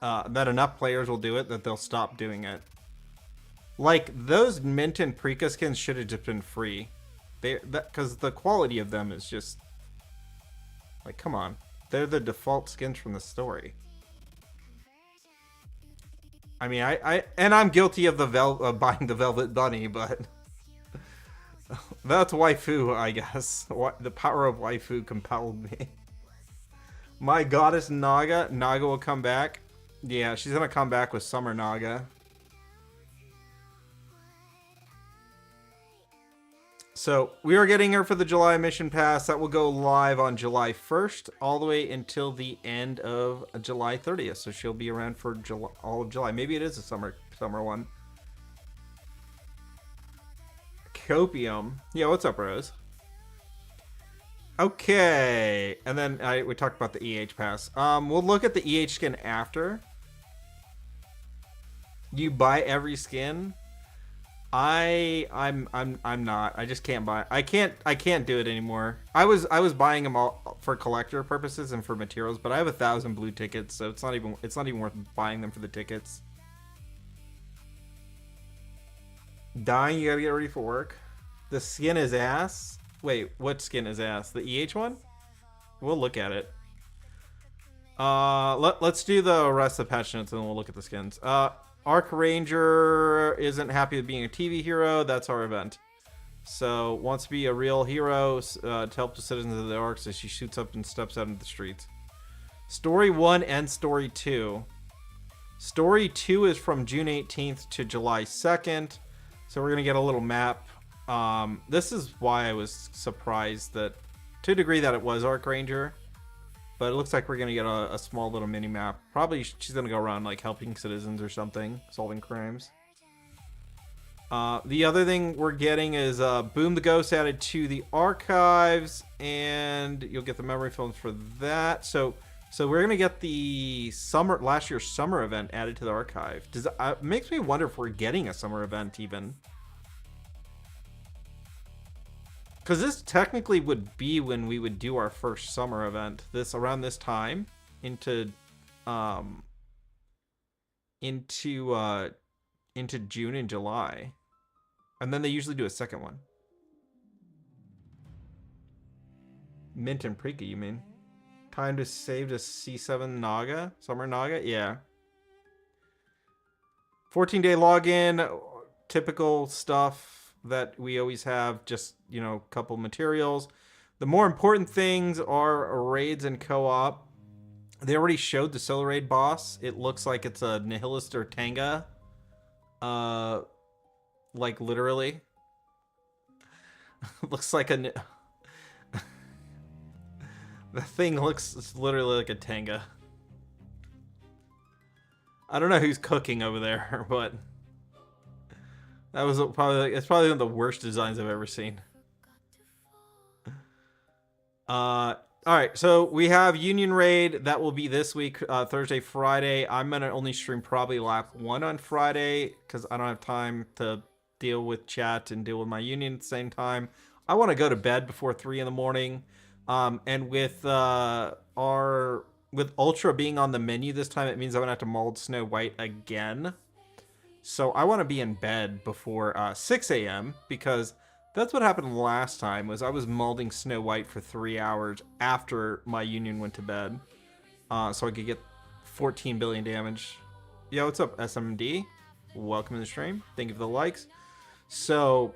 that enough players will do it that they'll stop doing it. Like those Mint and Prika skins should have just been free. Because the quality of them is just like, come on, they're the default skins from the story. I mean, I'm guilty of buying the Velvet Bunny, but that's waifu, I guess. The power of waifu compelled me. My goddess Naga will come back. Yeah, she's gonna come back with Summer Naga. So we are getting her for the July mission pass. That will go live on July 1st all the way until the end of July 30th. So she'll be around for July, all of July. Maybe it is a summer one. Copium. Yeah, what's up, Rose? Okay. And then we talked about the EH pass. We'll look at the EH skin after. You buy every skin? I'm not. I just can't buy. I can't do it anymore. I was buying them all for collector purposes and for materials, but I have 1,000 blue tickets, so it's not even worth buying them for the tickets. Dying, you gotta get ready for work. The skin is ass. Wait, what skin is ass? The EH one? We'll look at it. Let's do the rest of the patch notes and then we'll look at the skins. Arc Ranger isn't happy with being a TV hero. That's our event. So wants to be a real hero to help the citizens of the Arcs as she shoots up and steps out into the streets. Story 1 and Story 2. Story 2 is from June 18th to July 2nd. So we're going to get a little map. This is why I was surprised that, to a degree, that it was Arc Ranger. But it looks like we're going to get a small little mini map. Probably she's going to go around like helping citizens or something, solving crimes. The other thing we're getting is Boom the Ghost added to the archives, and you'll get the memory films for that. So we're going to get the last year's summer event added to the archive. It makes me wonder if we're getting a summer event even. Because this technically would be when we would do our first summer event. Around this time into June and July. And then they usually do a second one. Mint and Prika, you mean? Time to save to C7 Naga? Summer Naga? Yeah. 14-day login. Typical stuff that we always have, just, you know, a couple materials. The more important things are raids and co-op. They already showed the Solo Raid boss. It looks like it's a Nihilist or Tanga. Like literally. Looks like the thing looks literally like a Tanga. I don't know who's cooking over there, but that was it's probably one of the worst designs I've ever seen. All right, so we have Union Raid. That will be this week, Thursday, Friday. I'm going to only stream probably lap 1 on Friday because I don't have time to deal with chat and deal with my Union at the same time. I want to go to bed before 3 in the morning. And with Ultra being on the menu this time, it means I'm going to have to mold Snow White again. So I want to be in bed before 6 a.m. because that's what happened last time. Was I was molding Snow White for 3 hours after my Union went to bed, so I could get 14 billion damage. Yo, what's up, SMD? Welcome to the stream. Thank you for the likes. So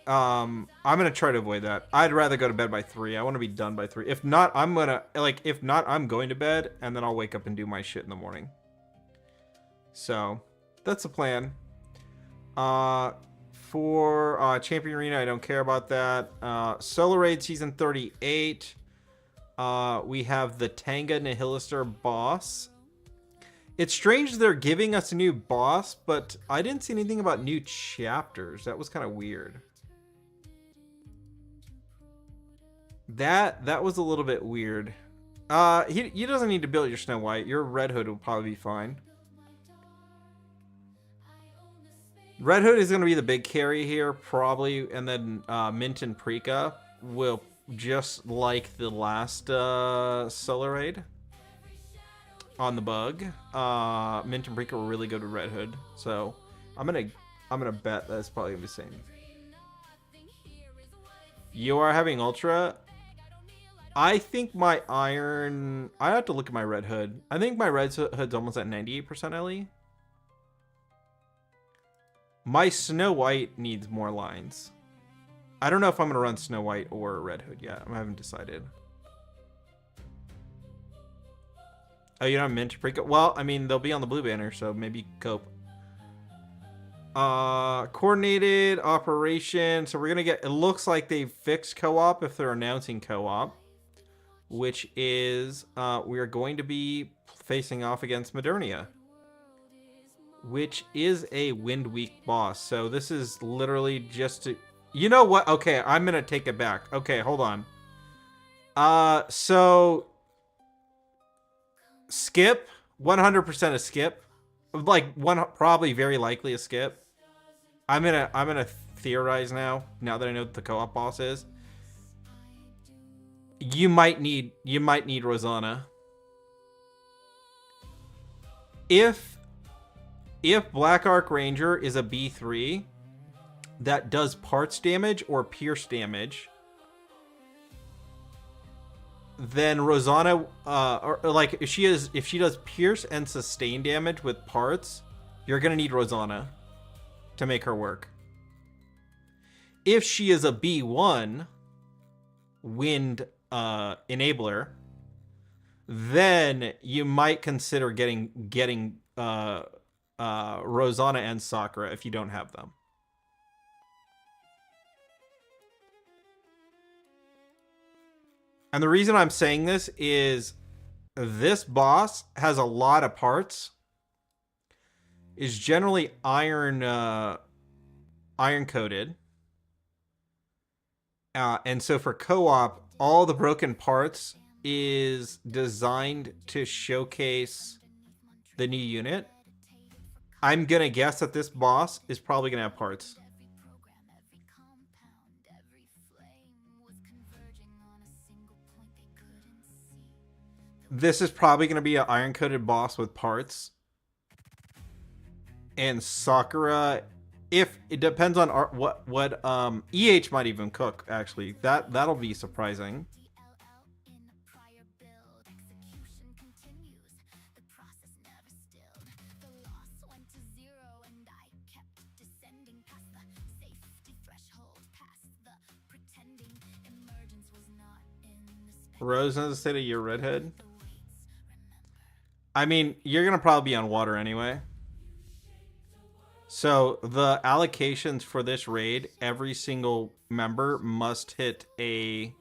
I'm gonna try to avoid that. I'd rather go to bed by 3. I want to be done by 3. If not, I'm going to bed and then I'll wake up and do my shit in the morning. So that's the plan. For Champion Arena, I don't care about that. Solo Raid Season 38. We have the Tanga Nihilister boss. It's strange they're giving us a new boss, but I didn't see anything about new chapters. That was kind of weird. That was a little bit weird. He doesn't need to build your Snow White. Your Red Hood will probably be fine. Red Hood is going to be the big carry here, probably, and then Mint and Prika will, just like the last Solo Raid on the bug. Mint and Prika will really go to Red Hood, so I'm gonna bet that's probably gonna be the same. You are having Ultra. I think my Iron. I have to look at my Red Hood. I think my Red Hood's almost at 98% LE. My Snow White needs more lines. I don't know if I'm going to run Snow White or Red Hood yet. I haven't decided. Oh, you don't have Mint Prika? Well, I mean, they'll be on the blue banner, so maybe cope. Coordinated operation. So we're gonna get. It looks like they've fixed co-op if they're announcing co-op, which is we are going to be facing off against Modernia, which is a wind weak boss. So this is literally just to. You know what? Okay, I'm gonna take it back. Okay, hold on. So skip 100% a skip, like probably very likely a skip. I'm gonna theorize now that I know what the co-op boss is. You might need Rosanna. If Black Arc Ranger is a B3 that does parts damage or pierce damage, then Rosanna, or like if she does pierce and sustain damage with parts, you're gonna need Rosanna to make her work. If she is a B1 wind enabler, then you might consider getting Rosanna and Sakura if you don't have them. And the reason I'm saying this is this boss has a lot of parts, is generally iron coated. And so for co-op, all the broken parts is designed to showcase the new unit. I'm going to guess that this boss is probably going to have parts. This is probably going to be an iron-coated boss with parts. And Sakura, if it depends on what EH might even cook, actually. That'll be surprising. Rose knows the state of your redhead. I mean, you're gonna probably be on water anyway. So the allocations for this raid, every single member must hit a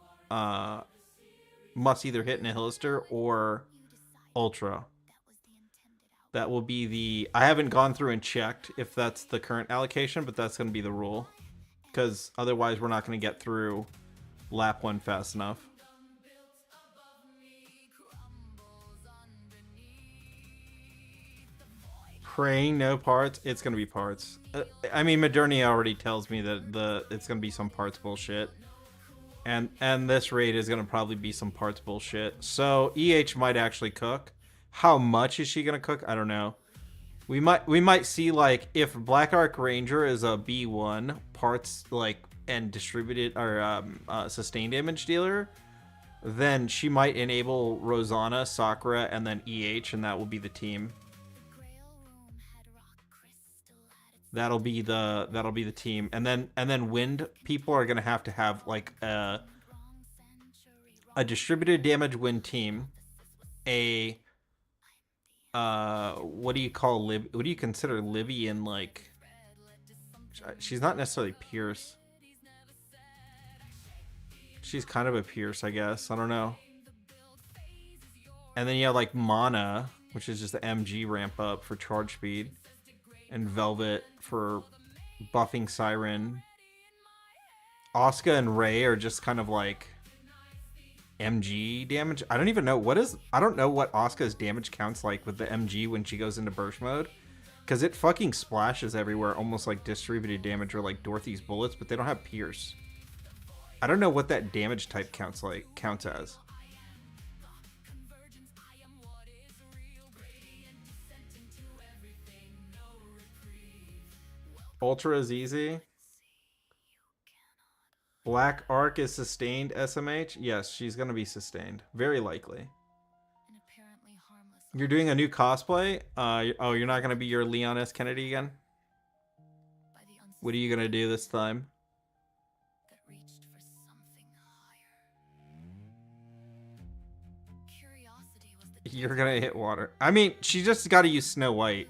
must either hit Nihilister or Ultra. That will be the. I haven't gone through and checked if that's the current allocation, but that's gonna be the rule, because otherwise we're not gonna get through lap 1 fast enough. Praying no parts. It's gonna be parts. I mean, Modernia already tells me that it's gonna be some parts bullshit, and this raid is gonna probably be some parts bullshit. So EH might actually cook. How much is she gonna cook? I don't know. We might see, like, if Black Arc Ranger is a B1 parts, like, and distributed or sustained damage dealer, then she might enable Rosanna, Sakura, and then EH, and that will be the team. That'll be the team, and then wind people are gonna have like a distributed damage wind team, a what do you call what do you consider Libby in, like, she's not necessarily Pierce. She's kind of a Pierce, I guess. I don't know. And then you have like Mana, which is just the MG ramp up for charge speed. And Velvet for buffing Siren. Asuka and Ray are just kind of like MG damage. I don't even know I don't know what Asuka's damage counts like with the MG when she goes into burst mode, because it fucking splashes everywhere, almost like distributed damage or like Dorothy's bullets, but they don't have Pierce. I don't know what that damage type counts as. Ultra is easy. Black Arc is sustained SMH. Yes, she's going to be sustained. Very likely. You're doing a new cosplay? Oh, you're not going to be your Leon S. Kennedy again? What are you going to do this time? You're going to hit water. I mean, she just got to use Snow White.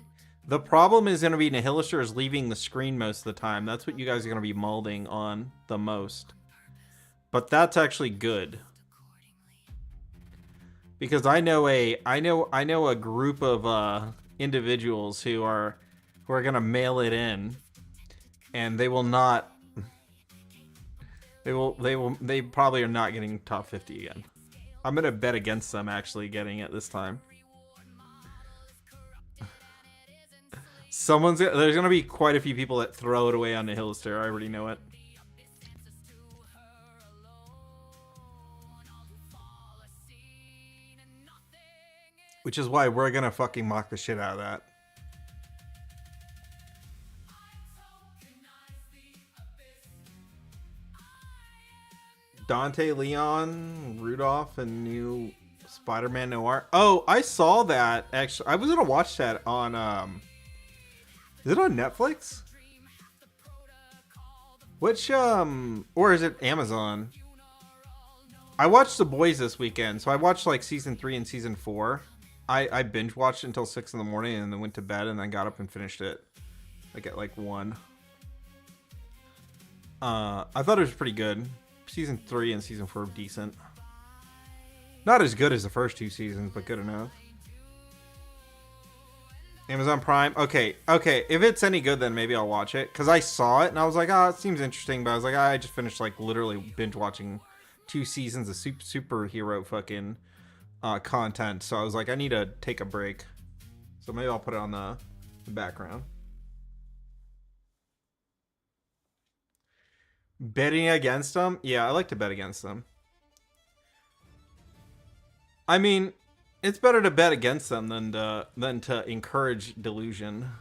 The problem is going to be Nihilister is leaving the screen most of the time. That's what you guys are going to be molding on the most. But that's actually good. Because I know a group of individuals who are going to mail it in, and they will not. They probably are not getting top 50 again. I'm gonna bet against them actually getting it this time. There's gonna be quite a few people that throw it away on the Hillster. I already know it. Which is why we're gonna fucking mock the shit out of that. Dante, Leon, Rudolph, and new Spider-Man Noir. Oh, I saw that actually. I was gonna watch that on is it on Netflix? Which or is it Amazon? I watched The Boys this weekend, so I watched like season 3 and season 4. I binge watched until 6 in the morning and then went to bed and then got up and finished it like at like 1. I thought it was pretty good. Season 3 and season 4 are decent. Not as good as the first 2 seasons, but good enough. Amazon Prime. Okay. If it's any good, then maybe I'll watch it. Because I saw it and I was like, it seems interesting. But I was like, I just finished like literally binge watching 2 seasons of superhero fucking content. So I was like, I need to take a break. So maybe I'll put it on the background. Betting against them? Yeah, I like to bet against them. I mean, it's better to bet against them than to encourage delusion.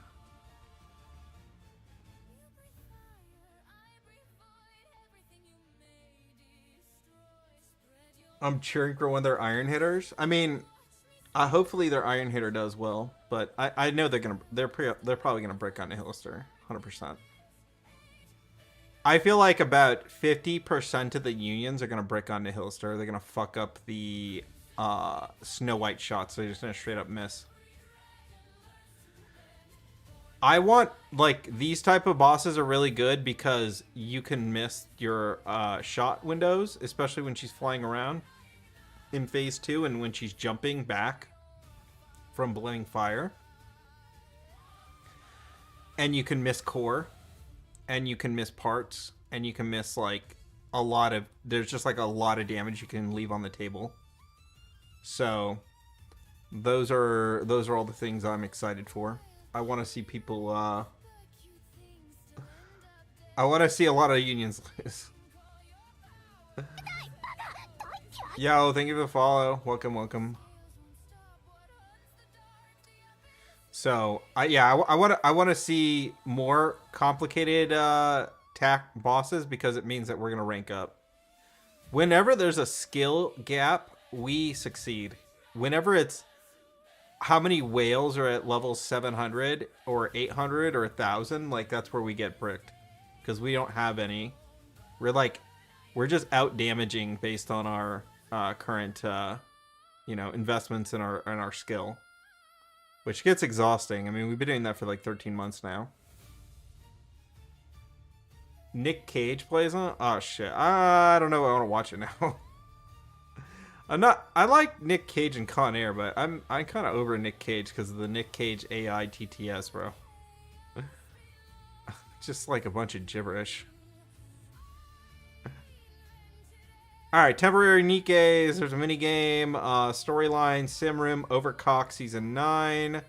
I'm cheering for when they're iron hitters. I mean, hopefully their iron hitter does well, but I know they're probably gonna break on Nihilister, 100%. I feel like about 50% of the unions are going to brick on Nihilister. They're going to fuck up the Snow White shots. They're just going to straight up miss. I want, like, these type of bosses are really good because you can miss your shot windows, especially when she's flying around in phase 2 and when she's jumping back from blowing fire. And you can miss core. And you can miss parts, and you can miss like a lot of. There's just like a lot of damage you can leave on the table. So, those are all the things I'm excited for. I want to see people. I want to see a lot of unions lose. Yo, thank you for the follow. Welcome. So I want to see more complicated tack bosses because it means that we're gonna rank up. Whenever there's a skill gap, we succeed. Whenever it's how many whales are at level 700 or 800 or 1,000, like that's where we get bricked because we don't have any. We're just out damaging based on our current investments in our skill. Which gets exhausting. I mean, we've been doing that for like 13 months now. Nick Cage plays on? Oh, shit. I don't know. I want to watch it now. I like Nick Cage and Con Air, but I'm kind of over Nick Cage because of the Nick Cage AI TTS, bro. Just like a bunch of gibberish. Alright, temporary Nikkei's. There's a minigame. Storyline, Simrim, Overcock Season 9.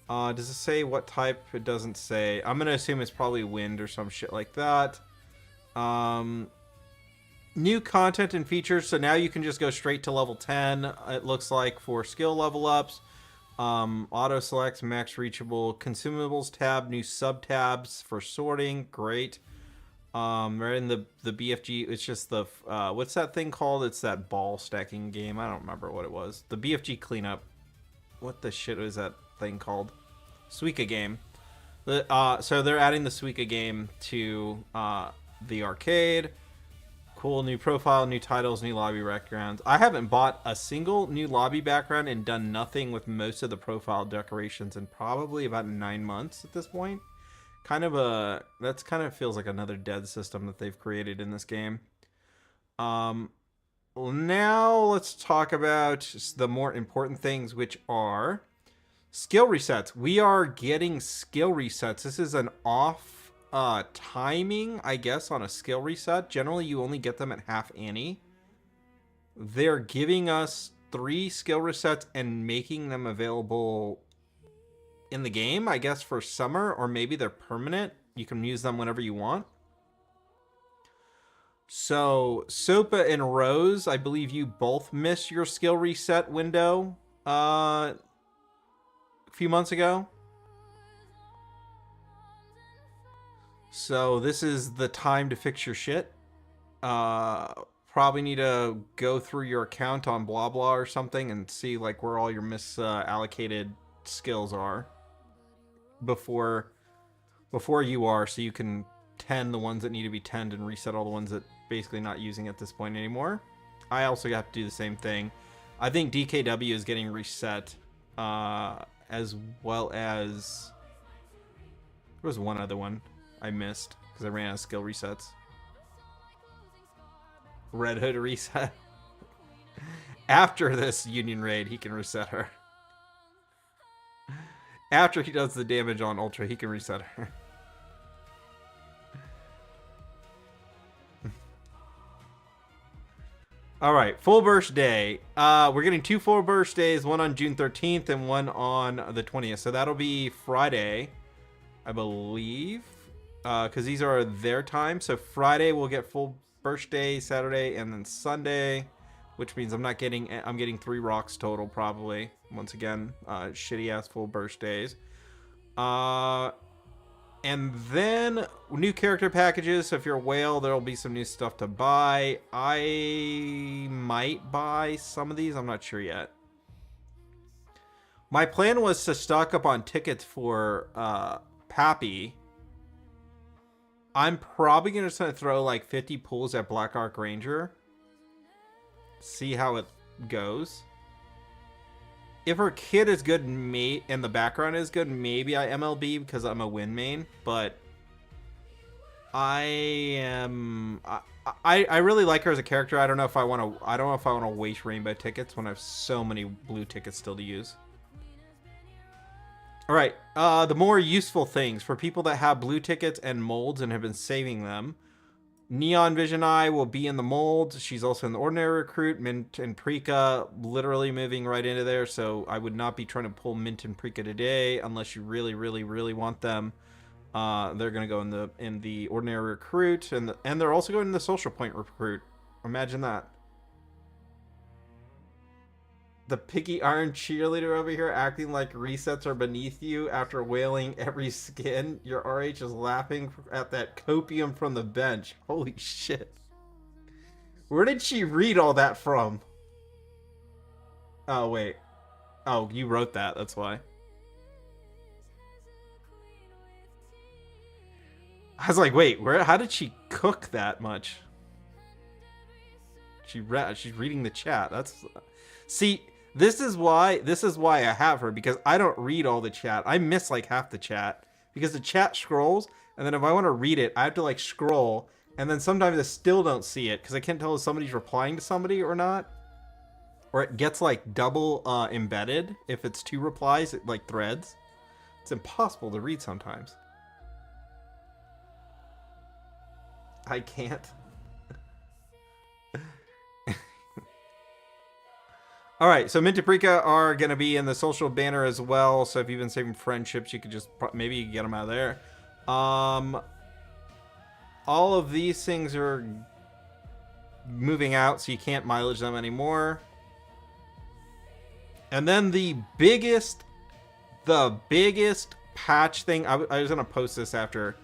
Does it say what type? It doesn't say. I'm going to assume it's probably wind or some shit like that. New content and features. So now you can just go straight to level 10. It looks like for skill level ups. Auto selects, max reachable. Consumables tab, new sub tabs for sorting. Great. Right in the BFG, it's just the what's that thing called? It's that ball stacking game. I don't remember what it was. The BFG cleanup. What the shit is that thing called? Suika game. So they're adding the Suika game to the arcade. Cool, new profile, new titles, new lobby backgrounds. I haven't bought a single new lobby background and done nothing with most of the profile decorations in probably about 9 months at this point. That's kind of feels like another dead system that they've created in this game. Now let's talk about the more important things, which are skill resets. We are getting skill resets. This is an off timing, I guess, on a skill reset. Generally, you only get them at half ante. They're giving us 3 skill resets and making them available in the game, I guess, for summer, or maybe they're permanent. You can use them whenever you want. So, Sopa and Rose, I believe you both missed your skill reset window a few months ago. So this is the time to fix your shit. Probably need to go through your account on blah blah or something and see like where all your misallocated skills are before you are, so you can tend the ones that need to be tend and reset all the ones that basically not using at this point anymore. I also have to do the same thing. I think DKW is getting reset, as well as there was one other one I missed because I ran out of skill resets. Red Hood reset. After this Union raid, he can reset her. After he does the damage on Ultra, he can reset her. All right, full burst day. We're getting 2 full burst days, one on June 13th and one on the 20th. So that'll be Friday, I believe, because these are their time. So Friday we'll get full burst day, Saturday, and then Sunday, which means I'm getting 3 rocks total probably. Once again, shitty ass full burst days. And then new character packages. So if you're a whale, there'll be some new stuff to buy. I might buy some of these. I'm not sure yet. My plan was to stock up on tickets for Pappy. I'm probably going to throw like 50 pulls at Black Arc Ranger. See how it goes. If her kid is good and the background is good, maybe I MLB because I'm a win main. But I really like her as a character. I don't know if I want to waste rainbow tickets when I have so many blue tickets still to use. All right, the more useful things for people that have blue tickets and molds and have been saving them. Neon Vision Eye will be in the mold. She's also in the Ordinary Recruit. Mint and Prika literally moving right into there. So I would not be trying to pull Mint and Prika today unless you really, really, really want them. They're going to go in the Ordinary Recruit. And they're also going in the Social Point Recruit. Imagine that. The Piggy Iron cheerleader over here acting like resets are beneath you after whaling every skin. Your RH is laughing at that copium from the bench. Holy shit. Where did she read all that from? Oh, wait. Oh, you wrote that. That's why. I was like, wait, how did she cook that much? She's reading the chat. See, this is why I have her, because I don't read all the chat. I miss like half the chat because the chat scrolls, and then if I want to read it, I have to like scroll, and then sometimes I still don't see it because I can't tell if somebody's replying to somebody or not, or it gets like double embedded if it's 2 replies, like threads. It's impossible to read sometimes. I can't. All right, so Mint and Prika are going to be in the social banner as well. So if you've been saving friendships, you could just maybe get them out of there. All of these things are moving out, so you can't mileage them anymore. And then the biggest patch thing, I was going to post this after.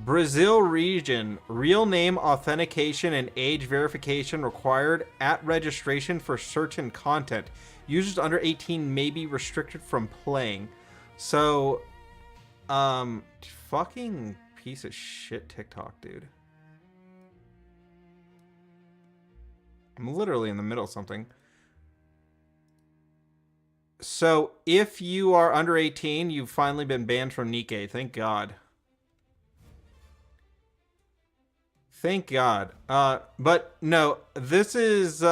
Brazil region, real name authentication and age verification required at registration for certain content. Users under 18 may be restricted from playing. So, fucking piece of shit TikTok, dude. I'm literally in the middle of something. So if you are under 18, you've finally been banned from Nikkei. Thank God. Thank God. But no, this is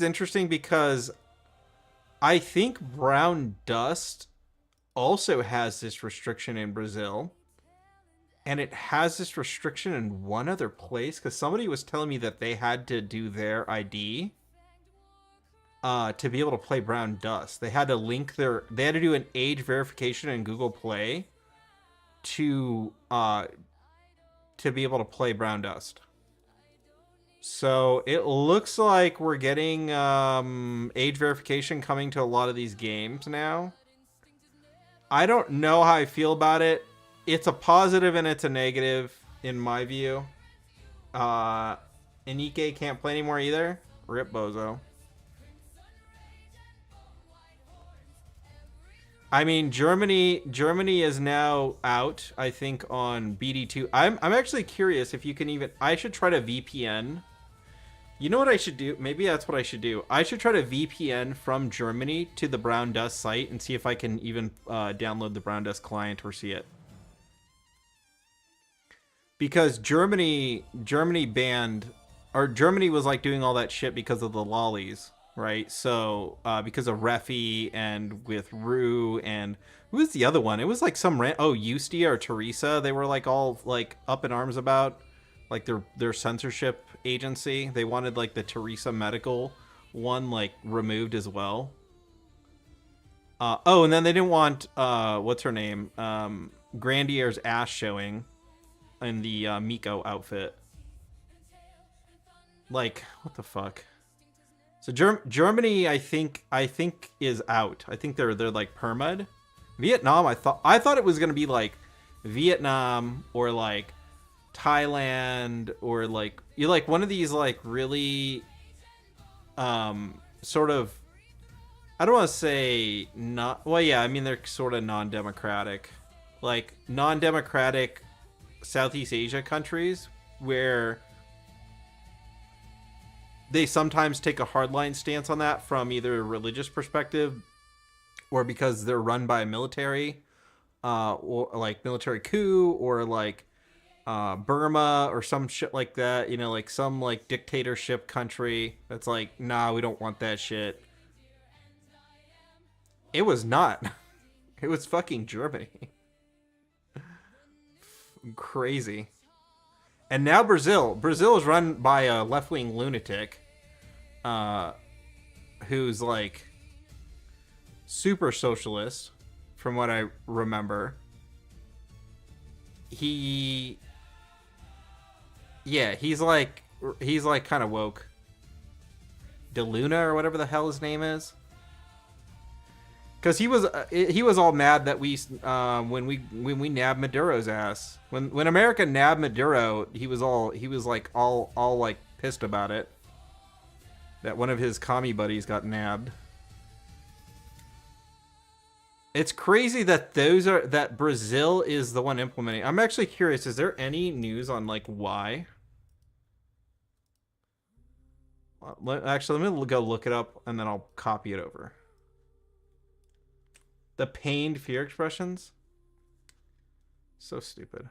interesting because I think brown dust also has this restriction in Brazil. And it has this restriction in one other place because somebody was telling me that they had to do their ID to be able to play Brown Dust. They had to link they had to do an age verification in Google Play to be able to play Brown Dust. So it looks like we're getting age verification coming to a lot of these games now. I don't know how I feel about it. It's a positive and it's a negative in my view. Inike can't play anymore either. Rip Bozo. I mean, Germany is now out, I think, on BD2. I'm actually curious if you can even... I should try to VPN. You know what I should do? Maybe that's what I should do. I should try to VPN from Germany to the Brown Dust site and see if I can even download the Brown Dust client or see it. Because Germany banned, or Germany was like doing all that shit because of the lollies, right? So because of Refi and with Rue and who was the other one? It was like some Ustia or Teresa. They were like all like up in arms about like their censorship agency. They wanted like the Teresa Medical one like removed as well. And then they didn't want what's her name? Grandier's ass showing in the Miko outfit. Like, what the fuck? So Germany, I think is out. I think they're like permad. Vietnam, I thought it was gonna be like Vietnam or like Thailand or like one of these like really sort of, I don't want to say not, well yeah, I mean they're sort of non-democratic, like non-democratic Southeast Asia countries where they sometimes take a hardline stance on that from either a religious perspective or because they're run by a military or like military coup or like Burma or some shit like that, you know, like some like dictatorship country that's like, nah, we don't want that shit. It was not. It was fucking Germany. Crazy. And now Brazil is run by a left-wing lunatic who's like super socialist from what I remember. He's like kind of woke. De Luna or whatever the hell his name is. Because he was all mad that we when we nabbed Maduro's ass. When America nabbed Maduro, he was like all like pissed about it. That one of his commie buddies got nabbed. It's crazy that that Brazil is the one implementing. I'm actually curious, is there any news on like why? Actually, let me go look it up and then I'll copy it over. The pained fear expressions? So stupid.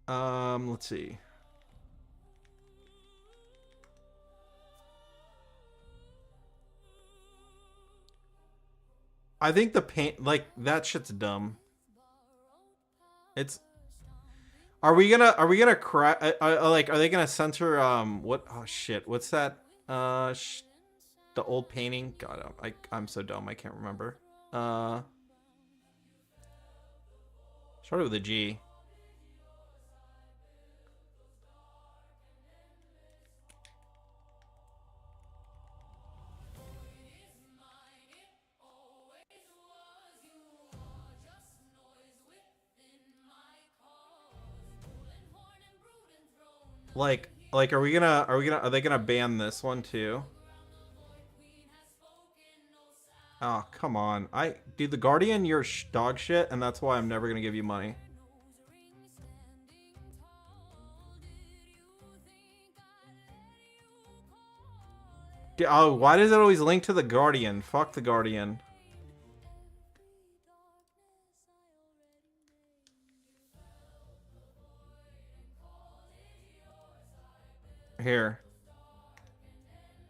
Let's see. I think the paint, like, that shit's dumb. It's. Are we gonna cry? Like, are they gonna censor? What? Oh shit! What's that? The old painting. God, I'm so dumb. I can't remember. Started with a G. Like, are they gonna ban this one too? Oh, come on. Dude, the Guardian, you're dog shit, and that's why I'm never gonna give you money. Oh, why does it always link to the Guardian? Fuck the Guardian. Here.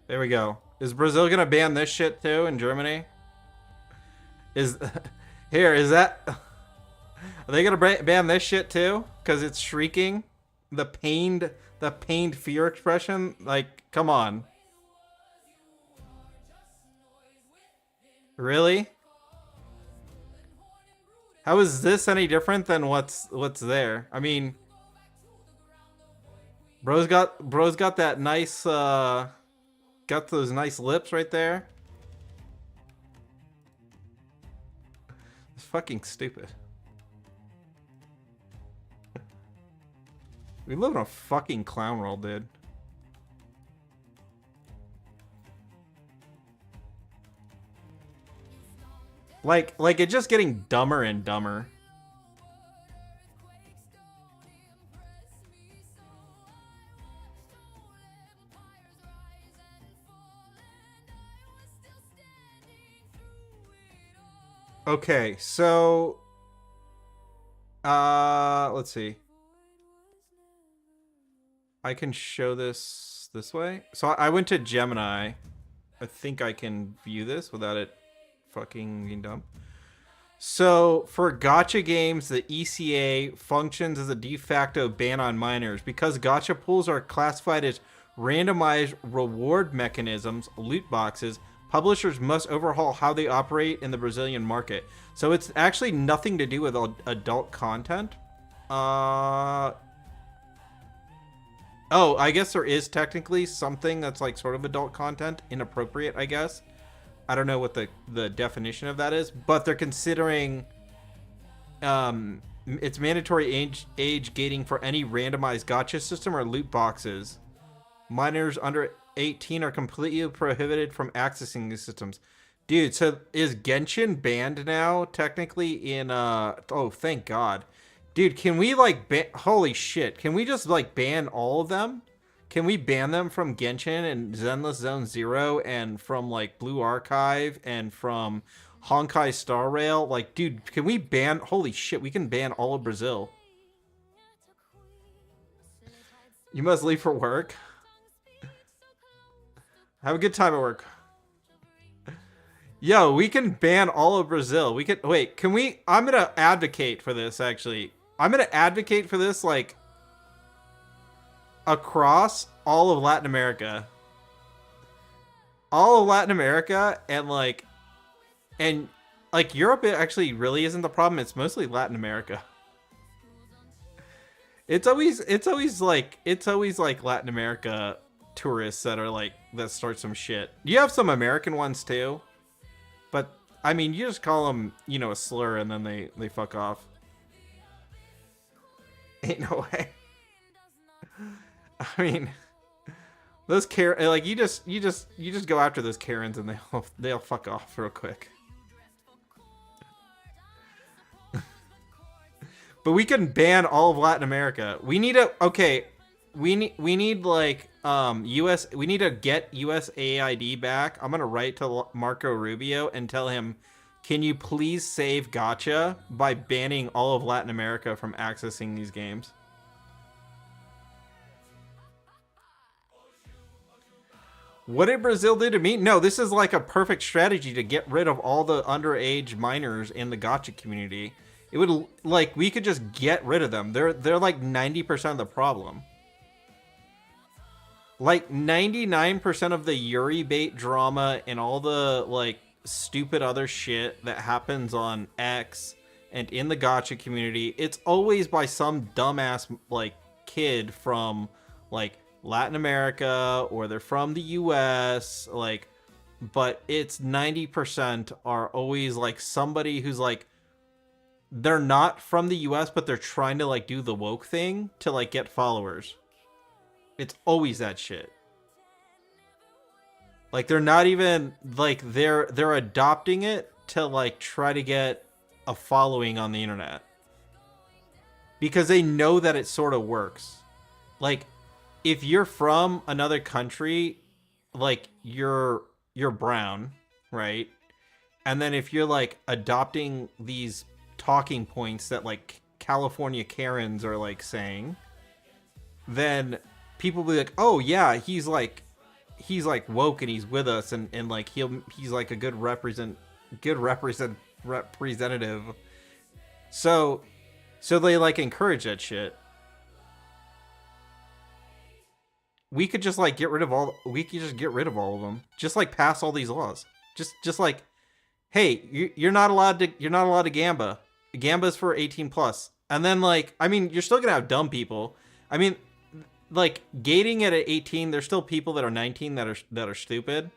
There we go. Is Brazil gonna ban this shit too in Germany? Is here, is that are they gonna ban this shit too? Cause it's shrieking? The pained fear expression? Like, come on. Really? How is this any different than what's there? I mean, bro's got that nice got those nice lips right there. It's fucking stupid. We live in a fucking clown world, dude. Like it's just getting dumber and dumber. Okay, so let's see. I can show this way. So I went to Gemini. I think I can view this without it fucking being dumb. So for gacha games, the ECA functions as a de facto ban on minors because gacha pools are classified as randomized reward mechanisms, loot boxes. Publishers must overhaul how they operate in the Brazilian market. So it's actually nothing to do with adult content. Oh, I guess there is technically something that's like sort of adult content, inappropriate, I guess. I don't know what the definition of that is, but they're considering it's mandatory age gating for any randomized gacha system or loot boxes. Minors under 18 are completely prohibited from accessing these systems. Dude, so is Genshin banned now technically in oh, thank God. Dude, can we like holy shit, can we just like ban all of them? Can we ban them from Genshin and Zenless Zone Zero and from like Blue Archive and from Honkai Star Rail? Like, dude, can we ban, holy shit, we can ban all of Brazil. You must leave for work. Have a good time at work. Yo, we can ban all of Brazil. We can, wait, can we, I'm gonna advocate for this actually. I'm gonna advocate for this like across all of Latin America. All of Latin America and like Europe actually really isn't the problem. It's mostly Latin America. It's always like Latin America tourists that are like that start some shit. You have some American ones too, but I mean you just call them, you know, a slur and then they fuck off. Ain't no way. I mean, those like you just go after those Karens and they'll fuck off real quick. But we can ban all of Latin America. We need a we need like we need to get USAID back. I'm gonna write to Marco Rubio and tell him, can you please save gacha by banning all of Latin America from accessing these games? What did Brazil do to me? No, this is like a perfect strategy to get rid of all the underage minors in the gacha community. It would, like, we could just get rid of them. They're like 90% of the problem. Like 99% of the Yuri bait drama and all the like stupid other shit that happens on X and in the gacha community, it's always by some dumbass like kid from like Latin America or they're from the US, like, but it's 90% are always like somebody who's like, they're not from the US, but they're trying to like do the woke thing to like get followers. It's always that shit. Like they're not even like they're adopting it to like try to get a following on the internet. Because they know that it sort of works. Like if you're from another country, like you're brown, right? And then if you're like adopting these talking points that like California Karens are like saying, then people will be like, oh yeah, he's like woke and he's with us, and like he's like a good representative. So they like encourage that shit. We could just like get rid of all of them. Just like pass all these laws. Just like, hey, you're not allowed to gamba. Gamba's for 18 plus. And then like, I mean, you're still gonna have dumb people. I mean, like gating it at 18, there's still people that are 19 that are stupid.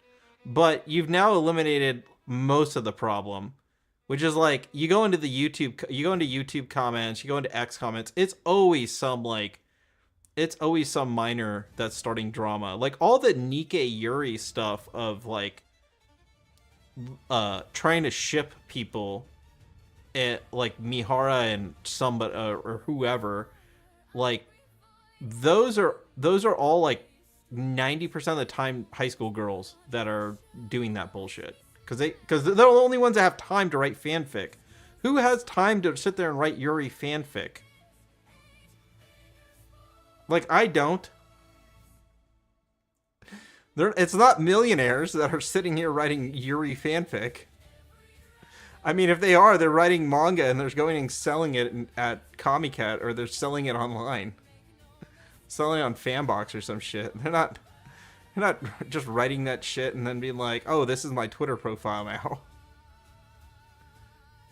But you've now eliminated most of the problem, which is like you go into YouTube comments, you go into X comments. It's always some minor that's starting drama. Like all the Nikkei Yuri stuff of like trying to ship people at like Mihara and somebody or whoever, like those are all like 90% of the time high school girls that are doing that bullshit because they're the only ones that have time to write fanfic. Who has time to sit there and write Yuri fanfic? Like I don't. It's not millionaires that are sitting here writing Yuri fanfic. I mean, if they are, they're writing manga and they're going and selling it at Comic-Cat, or they're selling it online. Selling it on Fanbox or some shit. They're not just writing that shit and then being like, oh, this is my Twitter profile now.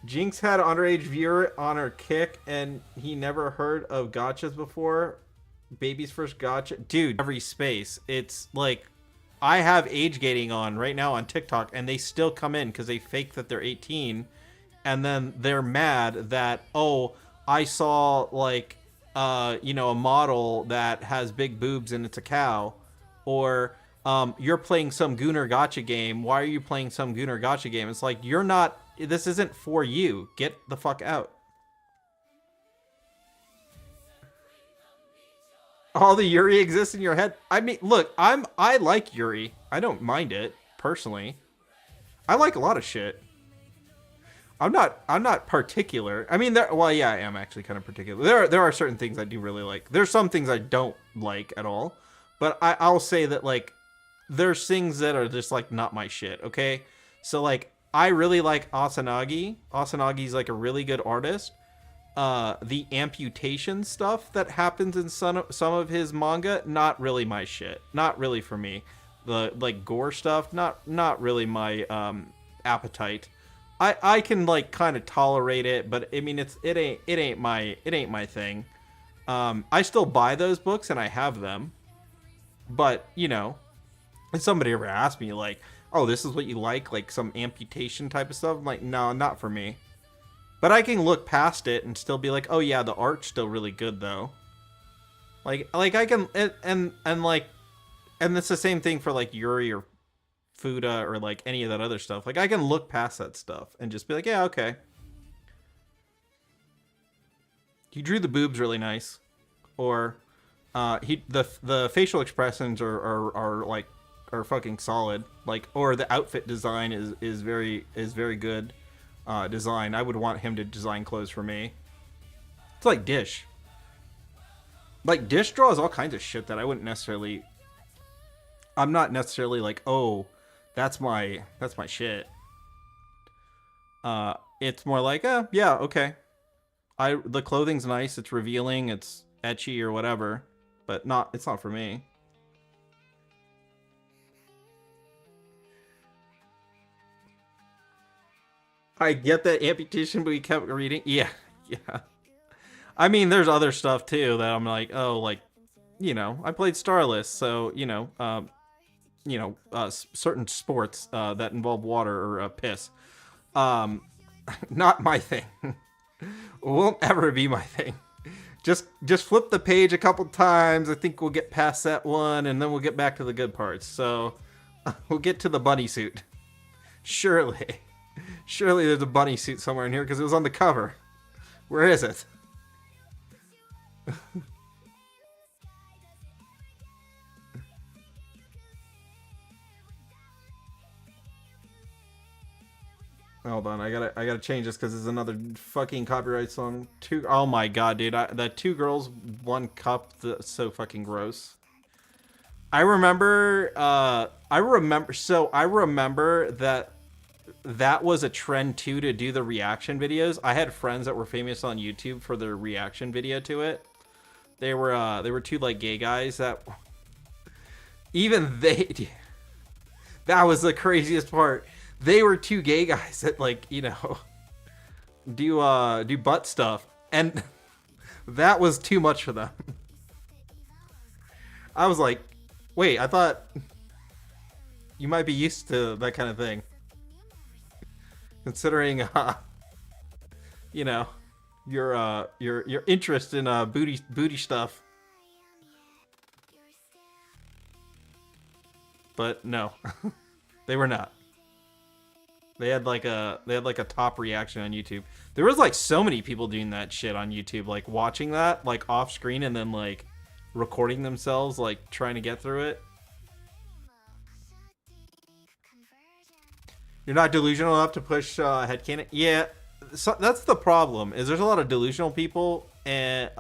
Jinx had an underage viewer on her kick and he never heard of gachas before. Baby's first gacha. Dude, every space. It's like, I have age gating on right now on TikTok and they still come in because they fake that they're 18. And then they're mad that, oh, I saw like, a model that has big boobs and it's a cow. Or you're playing some Gooner gacha game. Why are you playing some Gooner gacha game? It's like, this isn't for you. Get the fuck out. All the Yuri exists in your head. I mean, look, I like Yuri. I don't mind it personally. I like a lot of shit. I'm not particular. I mean, I am actually kind of particular. There are certain things I do really like. There's some things I don't like at all. But I'll say that like there's things that are just like not my shit, okay? So like I really like Kusanagi. Kusanagi's like a really good artist. The amputation stuff that happens in some of his manga, not really my shit. Not really for me. The like gore stuff, not really my appetite. I can like kind of tolerate it, but I mean it ain't my thing. I still buy those books and I have them. But, if somebody ever asked me like, "Oh, this is what you like some amputation type of stuff." I'm like, "No, not for me." But I can look past it and still be like, "Oh yeah, the art's still really good though." Like I can and it's the same thing for like Yuri or Fuda or like any of that other stuff. Like I can look past that stuff and just be like, "Yeah, okay." He drew the boobs really nice, or the facial expressions are fucking solid. Like, or the outfit design is very good. Design. I would want him to design clothes for me. It's like Dish. Like Dish draws all kinds of shit that I wouldn't necessarily. I'm not necessarily like, oh, that's my shit. It's more like, yeah, okay. The clothing's nice. It's revealing. It's ecchi or whatever, but it's not for me. I get that amputation, but we kept reading. Yeah. I mean, there's other stuff too that I'm like, oh, like, I played Starless, so certain sports that involve water or piss. Not my thing. Won't ever be my thing. Just flip the page a couple times. I think we'll get past that one, and then we'll get back to the good parts. So, We'll get to the bunny suit. Surely. Surely there's a bunny suit somewhere in here because it was on the cover. Where is it? Hold on, I gotta change this because there's another fucking copyright song. Oh my god, dude, that two girls, one cup. That's so fucking gross. I remember that was a trend too, to do the reaction videos. I had friends that were famous on YouTube for their reaction video to it. They were two like gay guys that even they. That was the craziest part. They were two gay guys that, like, you know, do butt stuff, and that was too much for them. I was like, wait, I thought you might be used to that kind of thing, considering you know, your interest in booty stuff. But no, they were not. They had like a top reaction on YouTube. There was like so many people doing that shit on YouTube, like watching that like off screen and then like recording themselves like trying to get through it. You're not delusional enough to push headcanon? Yeah, so that's the problem. Is there's a lot of delusional people, and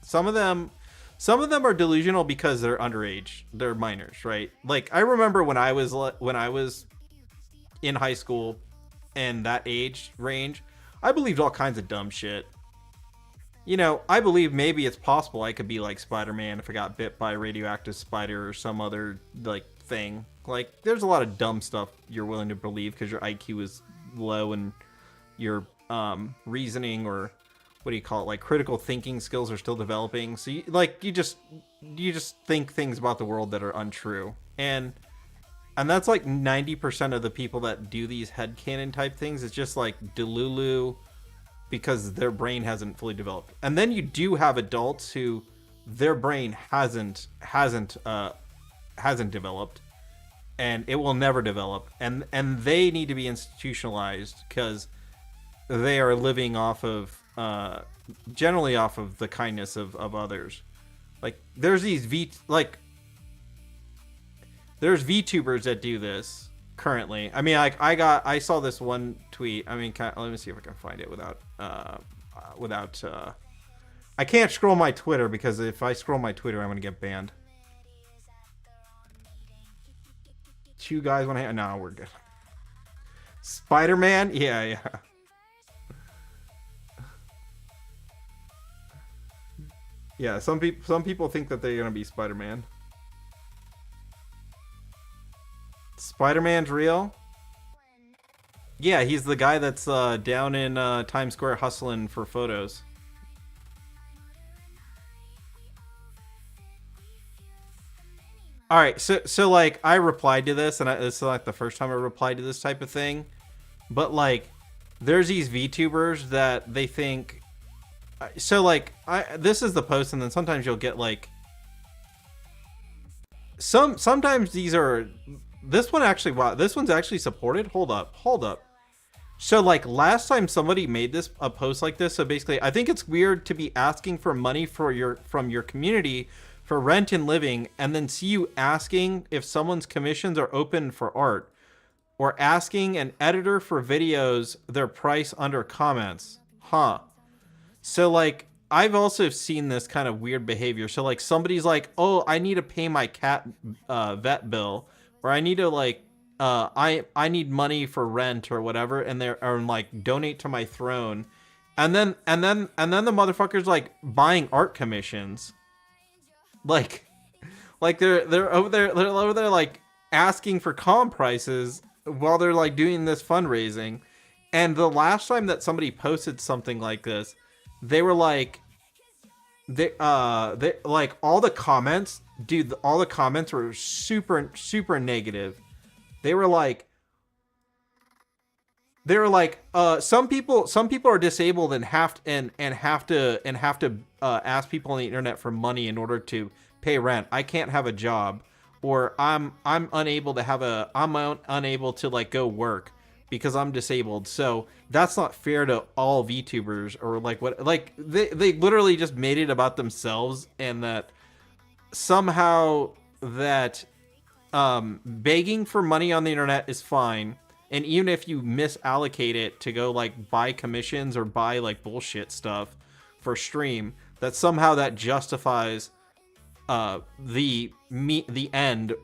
some of them are delusional because they're underage. They're minors, right? Like I remember when I was in high school and that age range, I believed all kinds of dumb shit. You know, I believe maybe it's possible I could be like Spider-Man if I got bit by a radioactive spider or some other like thing. Like there's a lot of dumb stuff you're willing to believe because your IQ is low and your reasoning, or what do you call it, like critical thinking skills are still developing. So you just think things about the world that are untrue. And that's like 90% of the people that do these headcanon type things. It's just like delulu because their brain hasn't fully developed. And then you do have adults who their brain hasn't developed, and it will never develop. And they need to be institutionalized because they are living off of generally off of the kindness of others. Like there's these there's VTubers that do this currently. I mean, like I saw this one tweet. I mean, let me see if I can find it without I can't scroll my Twitter because if I scroll my Twitter, I'm gonna get banned. Two guys want to. No, we're good. Spider-Man, yeah. Yeah, some people think that they're gonna be Spider-Man. Spider-Man's real? Yeah, he's the guy that's down in Times Square hustling for photos. All right, so like I replied to this, and this is like the first time I replied to this type of thing. But like, there's these VTubers that they think. So like, this is the post, and then sometimes you'll get like. Sometimes these are. This one actually, wow, this one's actually supported. Hold up. So like last time somebody made a post like this. So basically, I think it's weird to be asking for money from your community for rent and living, and then see you asking if someone's commissions are open for art, or asking an editor for videos their price under comments. Huh. So like I've also seen this kind of weird behavior. So like somebody's like, oh, I need to pay my cat vet bill. Or I need to like, I need money for rent or whatever, and or like donate to my throne, and then the motherfucker's like buying art commissions, like they're over there like asking for calm prices while they're like doing this fundraising. And the last time that somebody posted something like this, they were like, they like all the comments. Dude, all the comments were super negative. They were like, some people are disabled and have to ask people on the internet for money in order to pay rent. I can't have a job. or I'm unable to have unable to like go work because I'm disabled. So that's not fair to all VTubers, or like what, like they literally just made it about themselves, and that somehow that begging for money on the internet is fine. And even if you misallocate it to go like buy commissions or buy like bullshit stuff for stream, that somehow that justifies the end,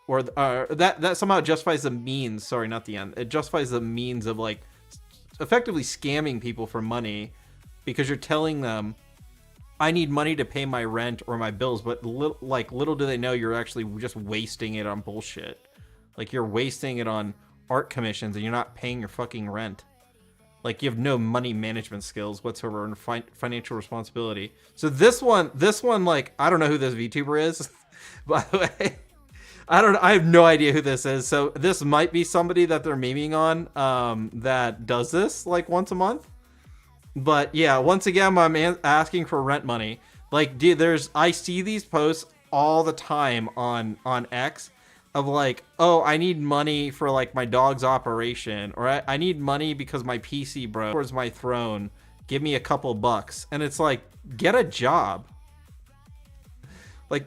or that somehow justifies the means. Sorry, not the end. It justifies the means of like effectively scamming people for money, because you're telling them, I need money to pay my rent or my bills, but little do they know you're actually just wasting it on bullshit. Like, you're wasting it on art commissions and you're not paying your fucking rent. Like, you have no money management skills whatsoever and financial responsibility. So this one, like, I don't know who this VTuber is, by the way. I have no idea who this is. So this might be somebody that they're memeing on, that does this like once a month. But yeah, once again, I'm asking for rent money. Like, dude, I see these posts all the time on X of like, oh, I need money for like my dog's operation, or I need money because my PC broke towards my throne. Give me a couple bucks. And it's like, get a job. Like,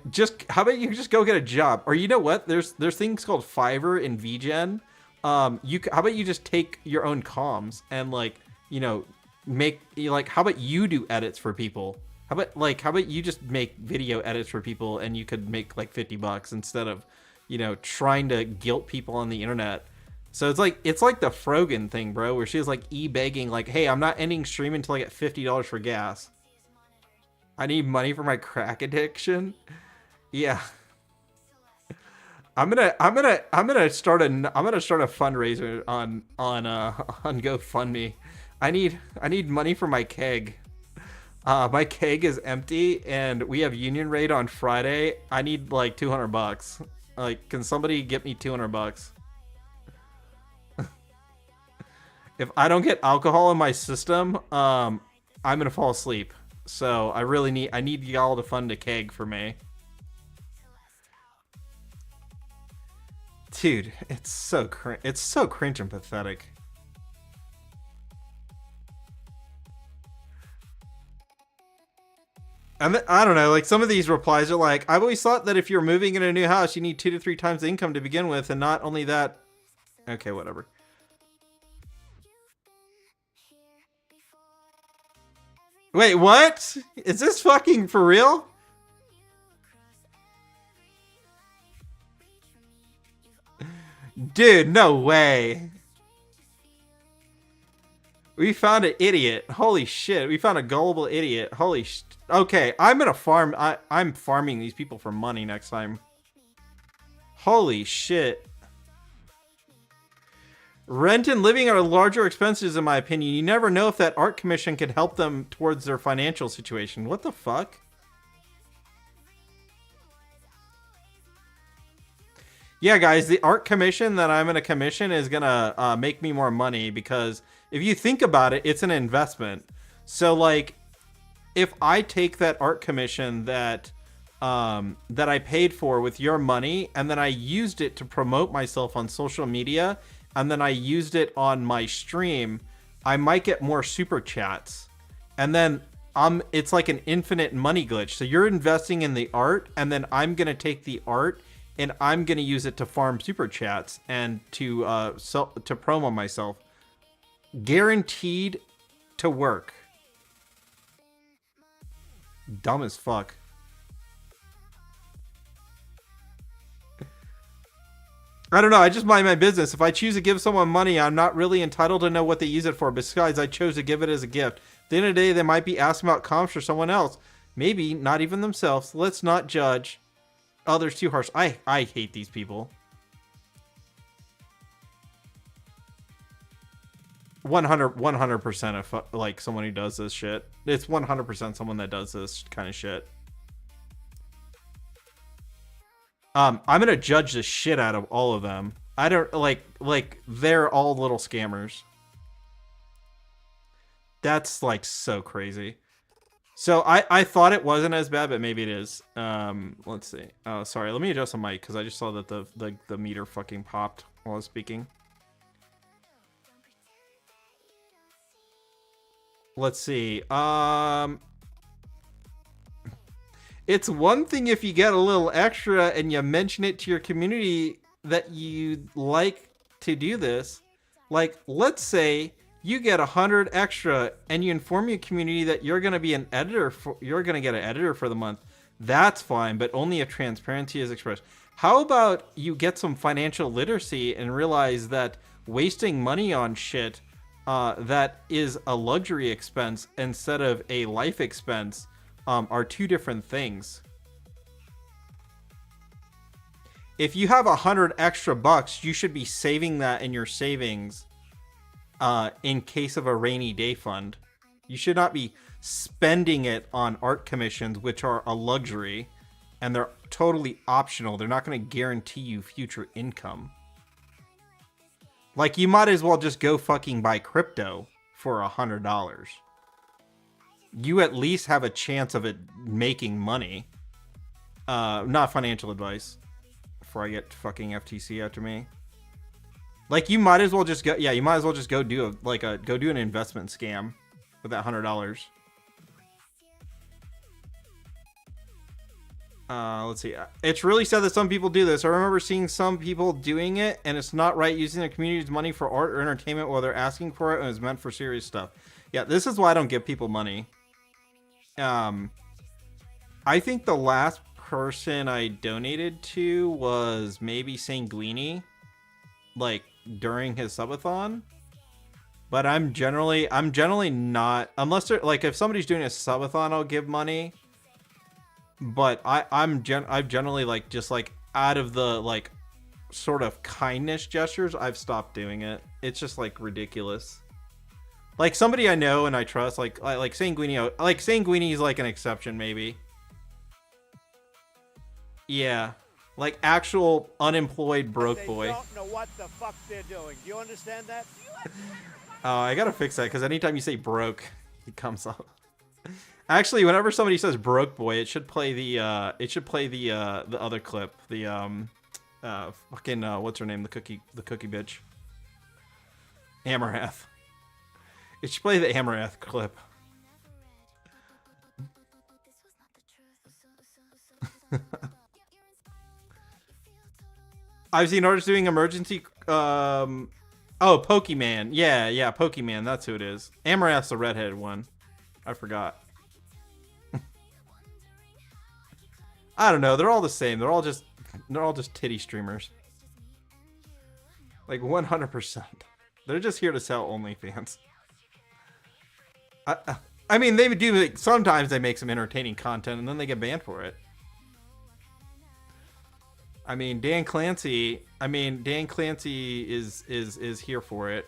how about you just go get a job? Or you know what? There's things called Fiverr and VGen. How about you just take your own comms and like, you know, how about you do edits for people? How about you just make video edits for people, and you could make like $50 instead of, you know, trying to guilt people on the internet. So it's like the Frogan thing, bro, where she's like begging like, hey, I'm not ending stream until I get $50 for gas. I need money for my crack addiction. Yeah. I'm gonna start a fundraiser on GoFundMe. I need money for my keg. My keg is empty and we have union raid on Friday. I need like $200. Like, can somebody get me $200? If I don't get alcohol in my system, I'm gonna fall asleep. So I need y'all to fund a keg for me. Dude, it's so cringe and pathetic. And I don't know, like, some of these replies are like, I've always thought that if you're moving in a new house, you need 2 to 3 times the income to begin with, and not only that. Okay, whatever. Wait, what? Is this fucking for real? Dude, no way. We found an idiot. Holy shit. We found a gullible idiot. Holy okay, I'm gonna farm. I'm farming these people for money next time. Holy shit. Rent and living are larger expenses, in my opinion. You never know if that art commission could help them towards their financial situation. What the fuck? Yeah, guys, the art commission that I'm going to commission is going to make me more money, because if you think about it, it's an investment. So, like, if I take that art commission that I paid for with your money, and then I used it to promote myself on social media, and then I used it on my stream, I might get more super chats. And then it's like an infinite money glitch. So you're investing in the art, and then I'm going to take the art and I'm going to use it to farm super chats and to promo myself. Guaranteed to work. Dumb as fuck. I don't know. I just mind my business. If I choose to give someone money, I'm not really entitled to know what they use it for. Besides, I chose to give it as a gift. At the end of the day, they might be asking about comps for someone else. Maybe not even themselves. Let's not judge others too harsh. I hate these people. 100% of like someone who does this shit. It's 100% someone that does this kind of shit. I'm gonna judge the shit out of all of them. I don't like they're all little scammers. That's like so crazy. So I thought it wasn't as bad, but maybe it is. Let's see. Oh, sorry. Let me adjust the mic because I just saw that the meter fucking popped while I was speaking. Let's see. It's one thing if you get a little extra and you mention it to your community that you like to do this. Like, let's say you get 100 extra and you inform your community that you're going to be an editor you're going to get an editor for the month. That's fine, but only if transparency is expressed. How about you get some financial literacy and realize that wasting money on shit that is a luxury expense instead of a life expense are two different things. If you have 100 extra bucks, you should be saving that in your savings in case of a rainy day fund. You should not be spending it on art commissions, which are a luxury, and they're totally optional. They're not going to guarantee you future income. Like, you might as well just go fucking buy crypto for $100. You at least have a chance of it making money. Not financial advice. Before I get fucking FTC after me. Like, you might as well just go. Yeah, you might as well just go do go do an investment scam with that $100. Let's see. It's really sad that some people do this. I remember seeing some people doing it, and it's not right using the community's money for art or entertainment while they're asking for it, and it's meant for serious stuff. Yeah, this is why I don't give people money. I think the last person I donated to was maybe Sanguini, like during his subathon. But I'm generally not, unless they're like, if somebody's doing a subathon, I'll give money. But I've generally like just like out of the like sort of kindness gestures, I've stopped doing it. It's just like ridiculous. Like somebody I know and I trust, like Sanguini, like Sanguini is like an exception maybe. Yeah, like actual unemployed broke boy. They don't know what the fuck they're doing. Do you understand that? Oh, I gotta fix that because anytime you say broke, it comes up. Actually, whenever somebody says broke boy, it should play the the other clip, the fucking what's her name, the cookie bitch, Amarath. It should play the Amarath clip. I've seen artists doing emergency. Oh, Pokemon. Yeah, Pokemon. That's who it is. Amarath's the redheaded one. I forgot. I don't know. They're all the same. They're all just titty streamers. Like 100%. They're just here to sell OnlyFans. I mean, they do. Like, sometimes they make some entertaining content, and then they get banned for it. I mean, Dan Clancy is here for it.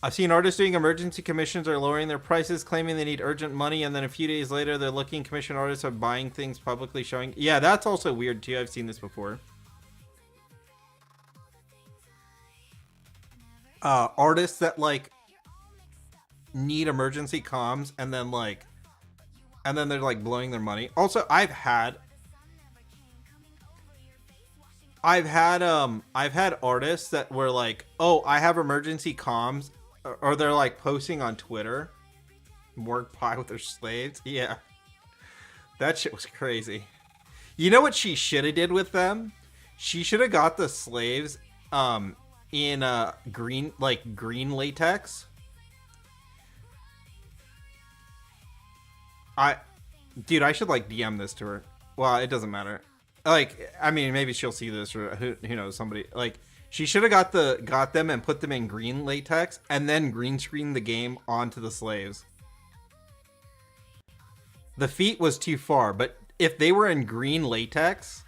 I've seen artists doing emergency commissions or lowering their prices, claiming they need urgent money, and then a few days later, they're looking commission artists are buying things publicly showing. Yeah, that's also weird too. I've seen this before. Artists that like need emergency comms and then they're like blowing their money. Also, I've had artists that were like, "Oh, I have emergency comms," or they're like posting on Twitter, work pie with their slaves. Yeah, that shit was crazy. You know what she should have did with them? She should have got the slaves in green latex. Dude, I should like DM this to her. Well, it doesn't matter. Like, I mean, maybe she'll see this, or who knows, somebody. Like, she should have got them and put them in green latex, and then green screen the game onto the slaves. The feet was too far, but if they were in green latex,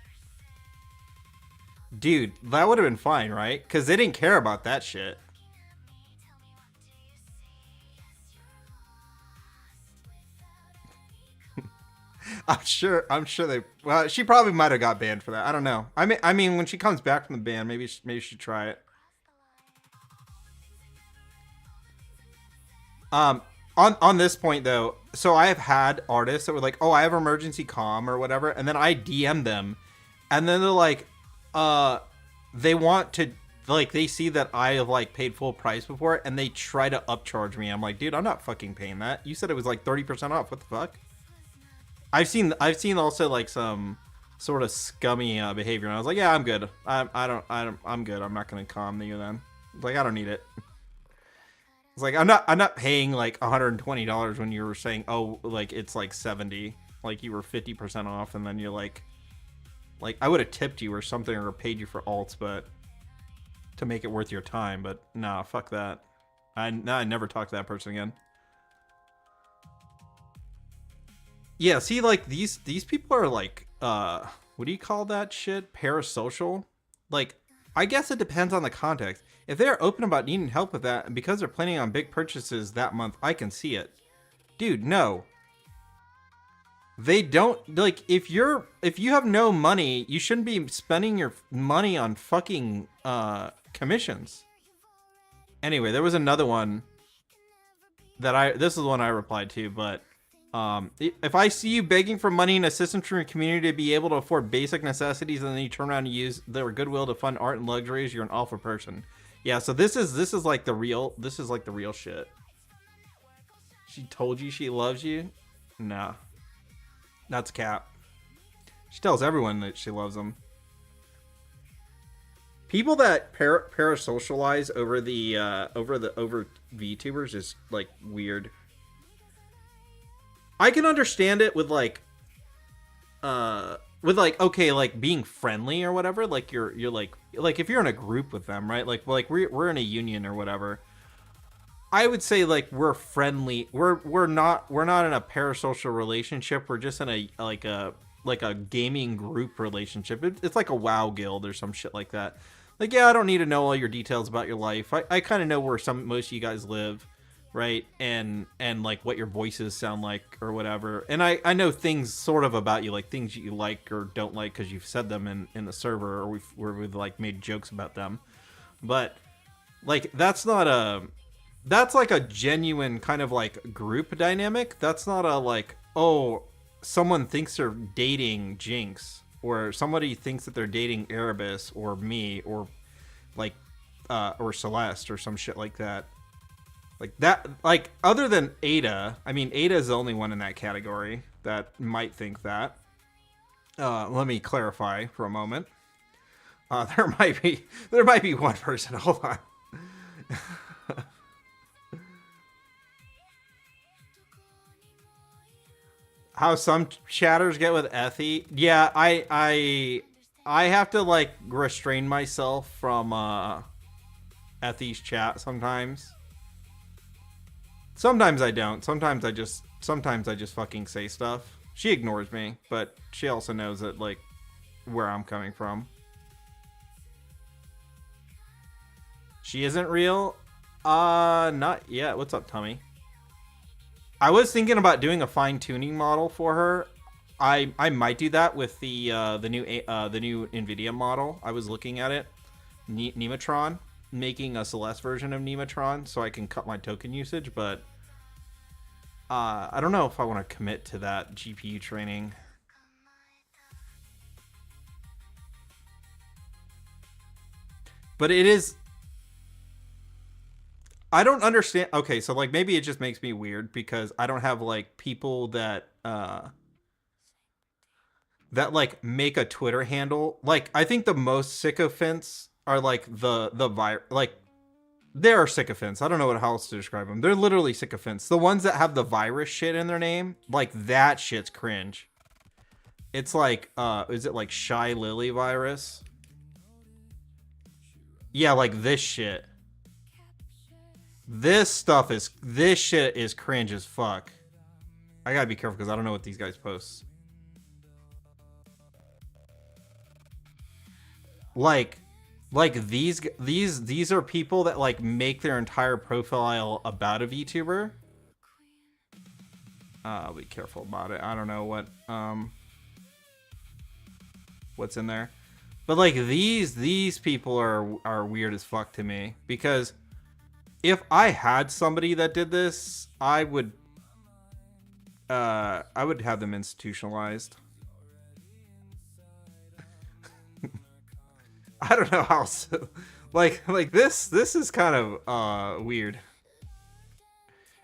dude, that would have been fine, right? Because they didn't care about that shit. I'm sure they. Well, she probably might have got banned for that. I don't know. I mean, when she comes back from the ban, maybe she should try it. On this point though, so I have had artists that were like, "Oh, I have emergency comm or whatever," and then I DM them, and then they're like, they want to like they see that I have like paid full price before it, and they try to upcharge me. I'm like, dude, I'm not fucking paying that. You said it was like 30% off. What the fuck? I've seen also like some sort of scummy behavior, and I was like, yeah, I'm good. I'm good. I'm not gonna comm you then. Like, I don't need it. It's like I'm not paying like $120 when you were saying, oh, like it's like 70, like you were 50% off, and then you're like I would have tipped you or something or paid you for alts, but to make it worth your time. But nah, fuck that. I never talk to that person again. Yeah, see, like these people are like what do you call that shit? Parasocial? Like, I guess it depends on the context. If they're open about needing help with that, and because they're planning on big purchases that month, I can see it. Dude, no. They don't, like, if you have no money, you shouldn't be spending your money on fucking commissions. Anyway, there was another one that this is the one I replied to, but if I see you begging for money and assistance from your community to be able to afford basic necessities, and then you turn around and use their goodwill to fund art and luxuries, you're an awful person. Yeah, so this is like the real shit. She told you she loves you? Nah. That's cap. She tells everyone that she loves them. People that parasocialize over VTubers is like weird. I can understand it with like okay, like being friendly or whatever, like you're like if you're in a group with them, right? Like we're in a union or whatever. I would say like we're friendly. We're not in a parasocial relationship. We're just in a gaming group relationship. It's like a WoW guild or some shit like that. Like, yeah, I don't need to know all your details about your life. I kind of know where most of you guys live, right? And like what your voices sound like or whatever. And I know things sort of about you, like things you like or don't like because you've said them in the server, or we've like made jokes about them. But like that's like a genuine kind of like group dynamic. That's not a like, oh, someone thinks they're dating Jinx, or somebody thinks that they're dating Erebus or me, or like or Celeste or some shit like that. Like that, like other than Ada, I mean, Ada is the only one in that category that might think that. Let me clarify for a moment. There might be one person. Hold on. How some chatters get with Ethy. Yeah, I have to like restrain myself from Ethy's chat sometimes. Sometimes I don't. Sometimes I just fucking say stuff. She ignores me, but she also knows that like where I'm coming from. She isn't real? Not yet. What's up, Tummy? I was thinking about doing a fine-tuning model for her. I might do that with the new NVIDIA model. I was looking at it, Nematron, making a Celeste version of Nematron so I can cut my token usage. But I don't know if I want to commit to that GPU training. But it is. I don't understand. Okay, so like maybe it just makes me weird because I don't have like people that like make a Twitter handle. Like I think the most sycophants are like like they are sycophants. I don't know how else to describe them. They're literally sycophants. The ones that have the virus shit in their name, like that shit's cringe. It's like is it like Shy Lily virus? Yeah, like this shit. This shit is cringe as fuck. I gotta be careful because I don't know what these guys post. Like these are people that like make their entire profile about a VTuber. I'll be careful about it. I don't know what's in there. But like these people are weird as fuck to me because if I had somebody that did this, I would have them institutionalized. I don't know how like this is kind of weird.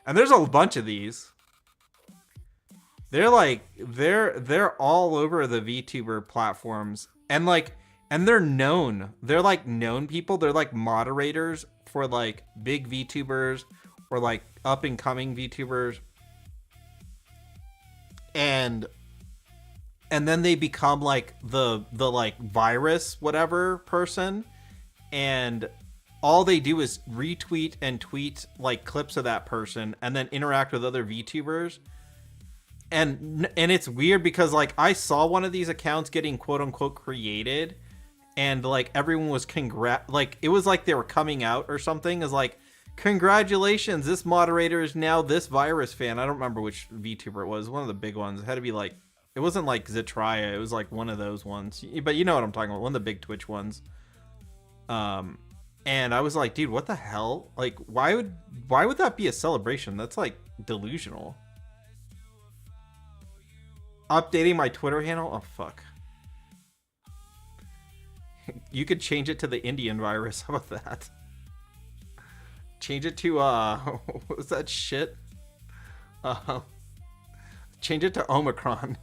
And there's a bunch of these. They're like they're all over the VTuber platforms, and they're known. They're like known people. They're like moderators for like big VTubers or like up and coming VTubers. And then they become like the like virus whatever person, and all they do is retweet and tweet like clips of that person and then interact with other VTubers. And it's weird because like I saw one of these accounts getting quote unquote created, and like everyone was like it was like they were coming out or something as like, congratulations, this moderator is now this virus fan. I don't remember which VTuber it was. One of the big ones. It had to be like, it wasn't like Zetraya. It was like one of those ones. But you know what I'm talking about. One of the big Twitch ones. And I was like, dude, what the hell? Like, why would that be a celebration? That's like delusional. Updating my Twitter handle? Oh, fuck. You could change it to the Indian virus. How about that? Change it to, what was that shit? Change it to Omicron.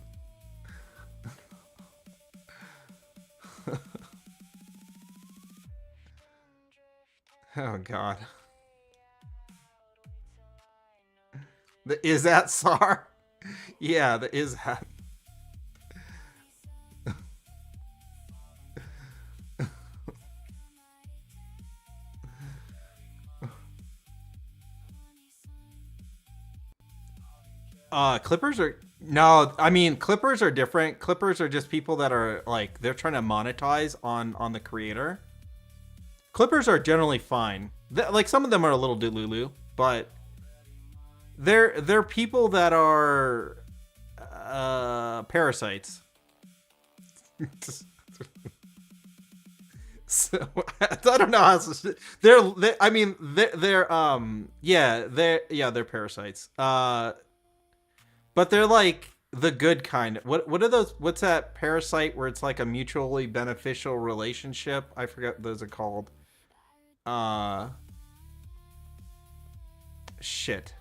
Oh, God. Is that SAR? Yeah, that is that. Clippers are no, I mean clippers are different. Clippers are just people that are like they're trying to monetize on the creator. Clippers are generally fine. Like some of them are a little delulu, but they're people that are parasites. So I don't know how they're parasites. But they're like the good kind. What are those? What's that parasite where it's like a mutually beneficial relationship? I forget what those are called. Shit.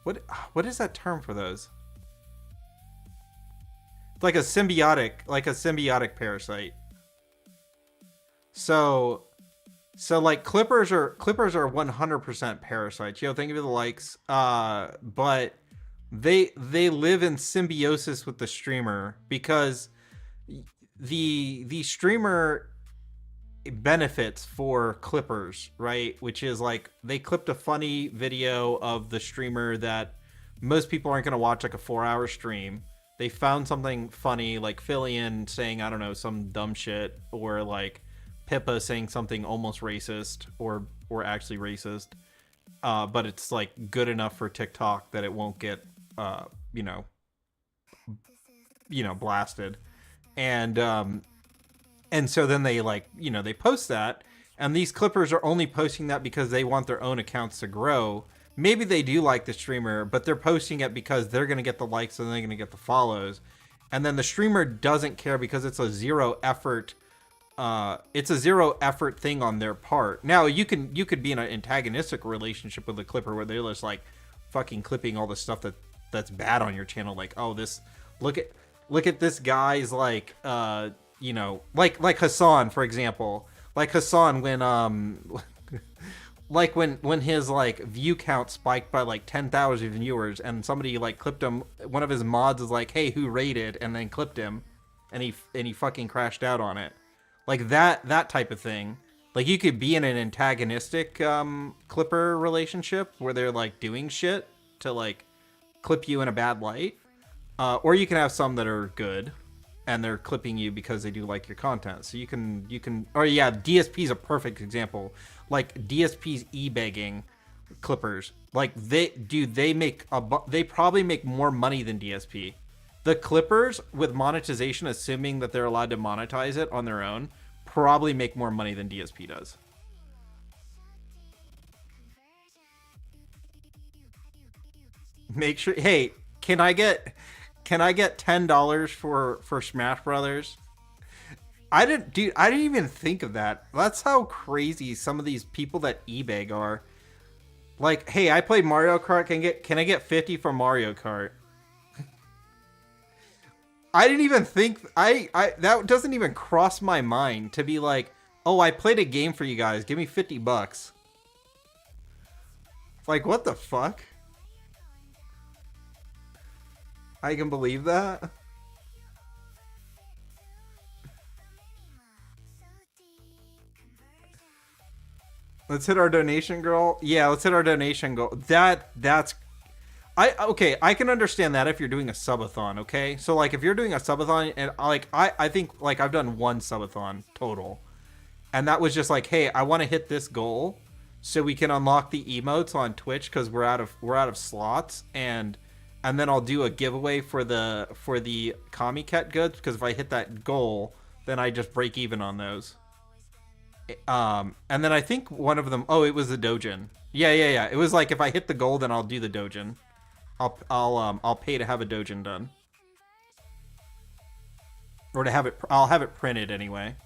What is that term for those? It's like a symbiotic parasite. So like clippers are 100% parasites. Yo, thank you for the likes. But they live in symbiosis with the streamer because the streamer benefits for clippers, right? Which is like they clipped a funny video of the streamer that most people aren't going to watch, like a 4-hour stream. They found something funny, like Fillion saying, I don't know, some dumb shit, or like Pippa saying something almost racist or actually racist, but it's like good enough for TikTok that it won't get blasted, and so then they they post that, and these clippers are only posting that because they want their own accounts to grow. Maybe they do like the streamer, but they're posting it because they're going to get the likes and they're going to get the follows, and then the streamer doesn't care because it's a zero effort. It's a zero effort thing on their part. Now you could be in an antagonistic relationship with a clipper where they're just like fucking clipping all the stuff that's bad on your channel. Like, oh, this look at this guy's like like Hassan, for example. Like Hassan when his like view count spiked by like 10,000 viewers, and somebody like clipped him. One of his mods is like, hey, who rated, and then clipped him, and he fucking crashed out on it. Like that type of thing. Like you could be in an antagonistic clipper relationship where they're like doing shit to like clip you in a bad light, or you can have some that are good and they're clipping you because they do like your content. So you can or yeah, DSP is a perfect example. Like DSP's e-begging clippers, like they probably make more money than DSP. The clippers with monetization, assuming that they're allowed to monetize it on their own, probably make more money than DSP does. Make sure. Hey, can I get $10 for Smash Brothers? I didn't even think of that. That's how crazy some of these people that eBay are. Like, hey, I played Mario Kart. Can I get 50 for Mario Kart? I didn't even think that doesn't even cross my mind to be like, oh, I played a game for you guys. Give me $50. Like, what the fuck? I can believe that. Let's hit our donation goal. Yeah, let's hit our donation goal. That's okay, I can understand that if you're doing a subathon, okay? So like if you're doing a subathon and I think like I've done one subathon total. And that was just like, hey, I want to hit this goal so we can unlock the emotes on Twitch cuz we're out of slots and then I'll do a giveaway for the Kamiket goods because if I hit that goal, then I just break even on those. And then I think one of them, oh, it was the Dojin. Yeah. It was like if I hit the goal, then I'll do the Dojin. I'll pay to have a Dojin done. Or to have it, I'll have it printed anyway.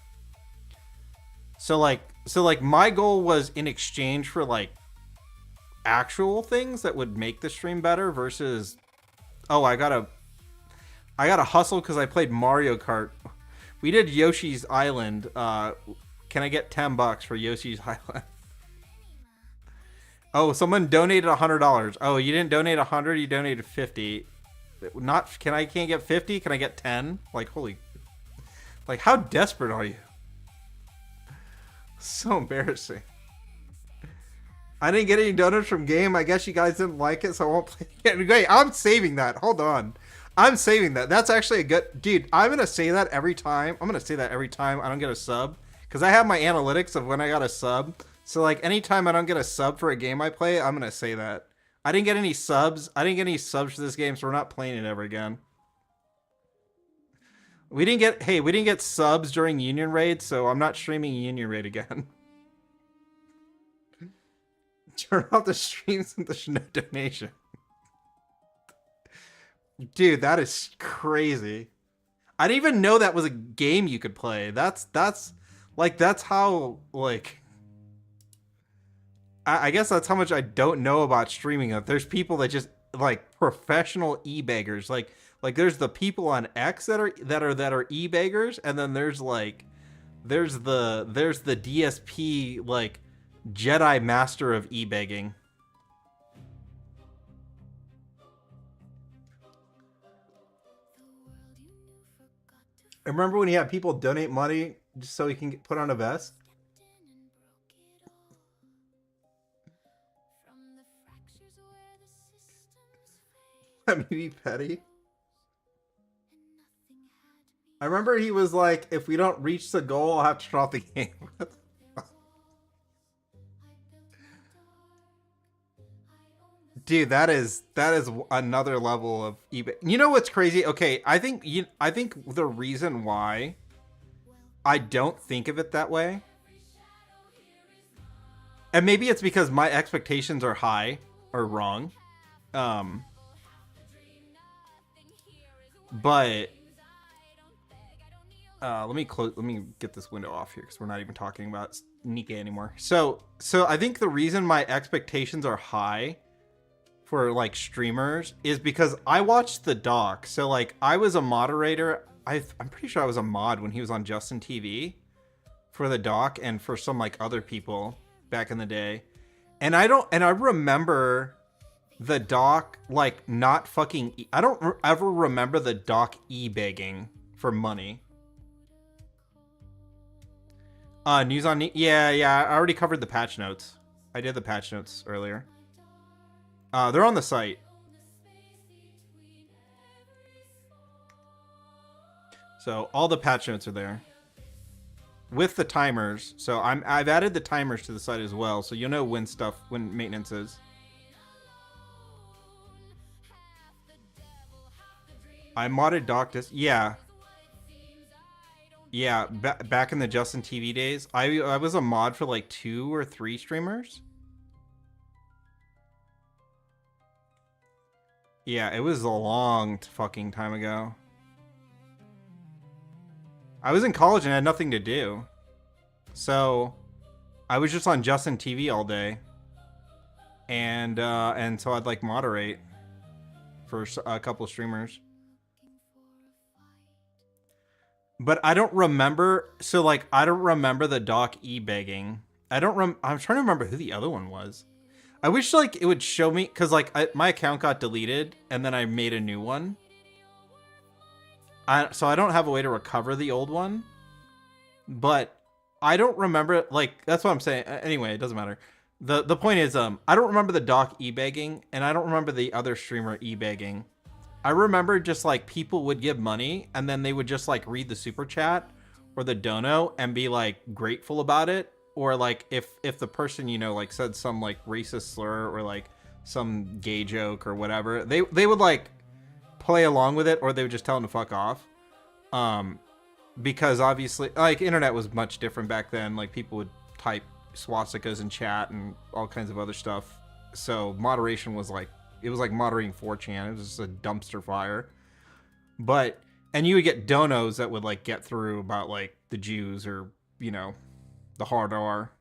So like my goal was in exchange for like actual things that would make the stream better versus, oh, I gotta hustle because I played Mario Kart. We did Yoshi's Island. Can I get $10 for Yoshi's Island? Oh, someone donated $100. Oh, you didn't donate 100, you donated 50. Can't get 50? Can I get 10? Like, holy, like how desperate are you? So embarrassing. I didn't get any donuts from game. I guess you guys didn't like it, so I won't play it. Wait, I'm saving that. Hold on. I'm saving that. That's actually a good... Dude, I'm going to say that every time. I'm going to say that every time I don't get a sub. Because I have my analytics of when I got a sub. So, like, anytime I don't get a sub for a game I play, I'm going to say that. I didn't get any subs. I didn't get any subs for this game, so we're not playing it ever again. We didn't get subs during Union Raid, so I'm not streaming Union Raid again. Turn off the streams and there's no donation. Dude, that is crazy. I didn't even know that was a game you could play. That's how, like... I guess that's how much I don't know about streaming. There's people that just, like, professional e-beggars. Like there's the people on X that are e-beggars, and then there's the DSP, like, Jedi master of e-begging. I remember when he had people donate money just so he can put on a vest. That may be petty. I remember he was like, if we don't reach the goal, I'll have to drop the game. Dude, that is another level of eBay. You know what's crazy? Okay, I think the reason why I don't think of it that way, and maybe it's because my expectations are high or wrong, but let me get this window off here because we're not even talking about Nikkei anymore. So I think the reason my expectations are high for like streamers is because I watched the doc. So like I was a moderator. I'm pretty sure I was a mod when he was on Justin TV for the doc and for some like other people back in the day. And I remember the doc like not fucking I don't ever remember the doc e-begging for money. News on yeah, I already covered the patch notes. I did the patch notes earlier. They're on the site. So all the patch notes are there with the timers. So I've added the timers to the site as well, so you'll know when maintenance is. I modded Doctus. Yeah. Yeah, back in the Justin TV days, I was a mod for like 2 or 3 streamers. Yeah, it was a long fucking time ago. I was in college and had nothing to do. So I was just on Justin TV all day. And so I'd like moderate for a couple of streamers. But I don't remember, so like I don't remember the Doc e-begging. I'm trying to remember who the other one was. I wish like it would show me, cuz like my account got deleted and then I made a new one. So I don't have a way to recover the old one. But I don't remember, like, that's what I'm saying. Anyway, it doesn't matter. The point is, I don't remember the Doc e-begging, and I don't remember the other streamer e-begging. I remember just like people would give money and then they would just like read the super chat or the dono and be like grateful about it. Or like if the person, you know, like said some like racist slur or like some gay joke or whatever, they would like play along with it, or they would just tell them to fuck off. Because obviously like internet was much different back then. Like people would type swastikas in chat and all kinds of other stuff. So moderation was like, it was like moderating 4chan. It was just a dumpster fire. But, and you would get donos that would like get through about like the Jews or, you know, the hard R.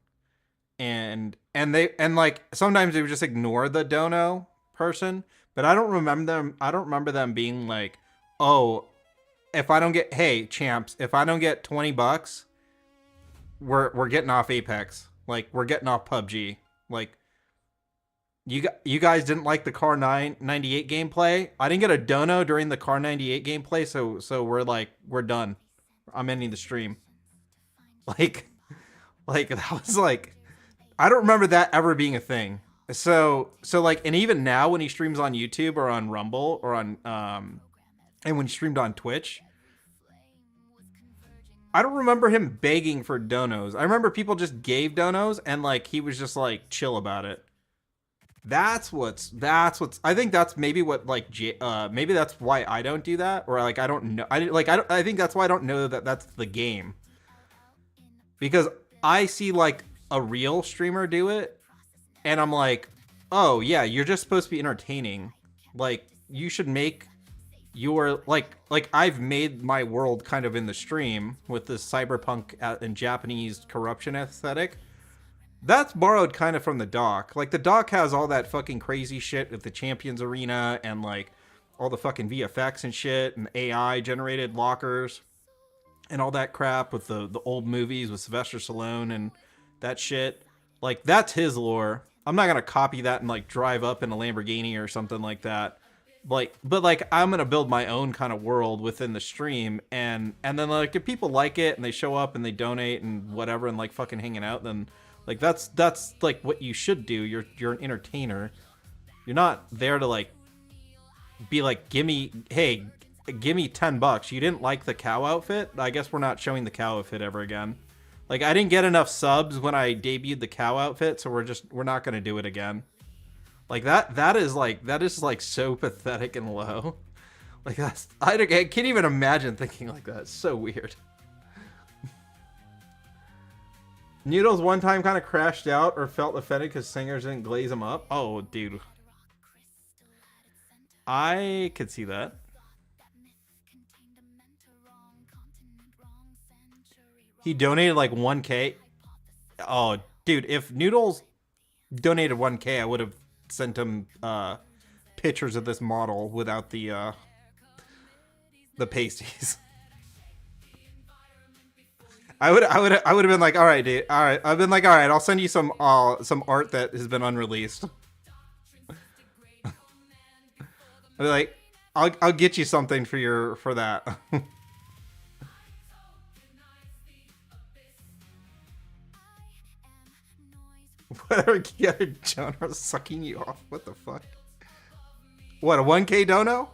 And like sometimes they would just ignore the dono person. But I don't remember them being like, oh, if I don't get, hey champs, if I don't get $20, we're getting off Apex. Like we're getting off PUBG. Like, you guys didn't like the Car 98 gameplay. I didn't get a dono during the Car 98 gameplay, so we're done. I'm ending the stream. Like that was like, I don't remember that ever being a thing. So like, and even now when he streams on YouTube or on Rumble or on and when he streamed on Twitch, I don't remember him begging for donos. I remember people just gave donos and like he was just like chill about it. That's what's I think that's maybe what like maybe that's why I don't do that, or like I don't know, I think that's why I don't know that that's the game, because I see like a real streamer do it and I'm like, oh yeah, you're just supposed to be entertaining. Like you should make your like I've made my world kind of in the stream with this cyberpunk and Japanese corruption aesthetic. That's borrowed kind of from the doc. Like the doc has all that fucking crazy shit with the Champions Arena and like all the fucking VFX and shit and AI generated lockers and all that crap with the old movies with Sylvester Stallone and that shit. Like that's his lore. I'm not gonna copy that and like drive up in a Lamborghini or something like that. Like, but like I'm gonna build my own kind of world within the stream, and then like if people like it and they show up and they donate and whatever and like fucking hanging out, then like that's like what you should do. You're an entertainer. You're not there to like be like, give me $10. You didn't like the cow outfit? I guess we're not showing the cow outfit ever again. Like I didn't get enough subs when I debuted the cow outfit, so we're not gonna do it again. Like that is like so pathetic and low. Like I can't even imagine thinking like that. It's so weird. Noodles one time kind of crashed out or felt offended because singers didn't glaze him up. Oh, dude. I could see that. He donated like 1K. Oh, dude, if Noodles donated 1K, I would have sent him pictures of this model without the pasties. I would have been like, all right, dude. All right, I've been like, all right, I'll send you some art that has been unreleased. I'd be like, I'll get you something for that. Whatever, get Jonah sucking you off. What the fuck? What, a 1K dono?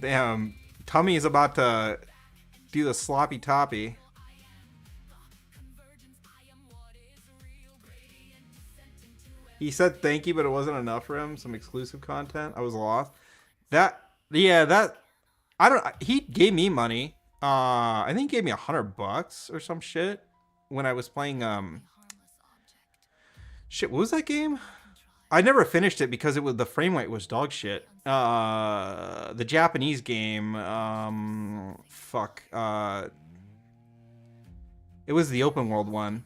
Damn, Tummy is about to do the sloppy toppy. He said thank you, but it wasn't enough for him. Some exclusive content. I was lost. He gave me money. I think he gave me $100 or some shit when I was playing shit, what was that game? I never finished it because the frame rate was dog shit. The Japanese game, fuck. It was the open world one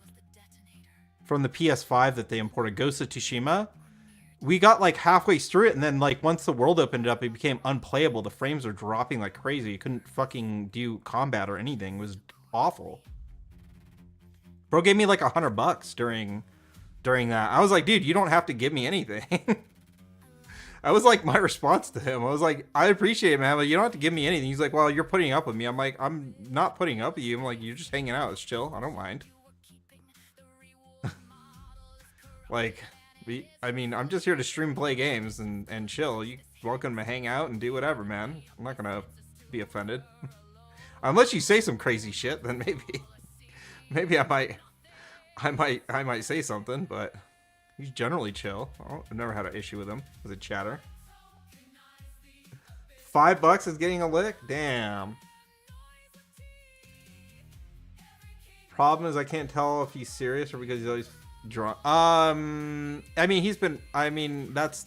from the PS5 that they imported, Ghost of Tsushima. We got like halfway through it, and then like once the world opened up, it became unplayable. The frames were dropping like crazy. You couldn't fucking do combat or anything. It was awful. Bro gave me like $100 during that. I was like, dude, you don't have to give me anything. I was like, my response to him. I was like, I appreciate it, man, but you don't have to give me anything. He's like, well, you're putting up with me. I'm like, I'm not putting up with you. I'm like, you're just hanging out. It's chill. I don't mind. Like, I mean, I'm just here to stream, play games, and chill. You're welcome to hang out and do whatever, man. I'm not gonna be offended. Unless you say some crazy shit, then maybe I might say something, but he's generally chill. I've never had an issue with him as a chatter. $5 is getting a lick? Damn. Problem is I can't tell if he's serious or because he's always drunk. I mean, that's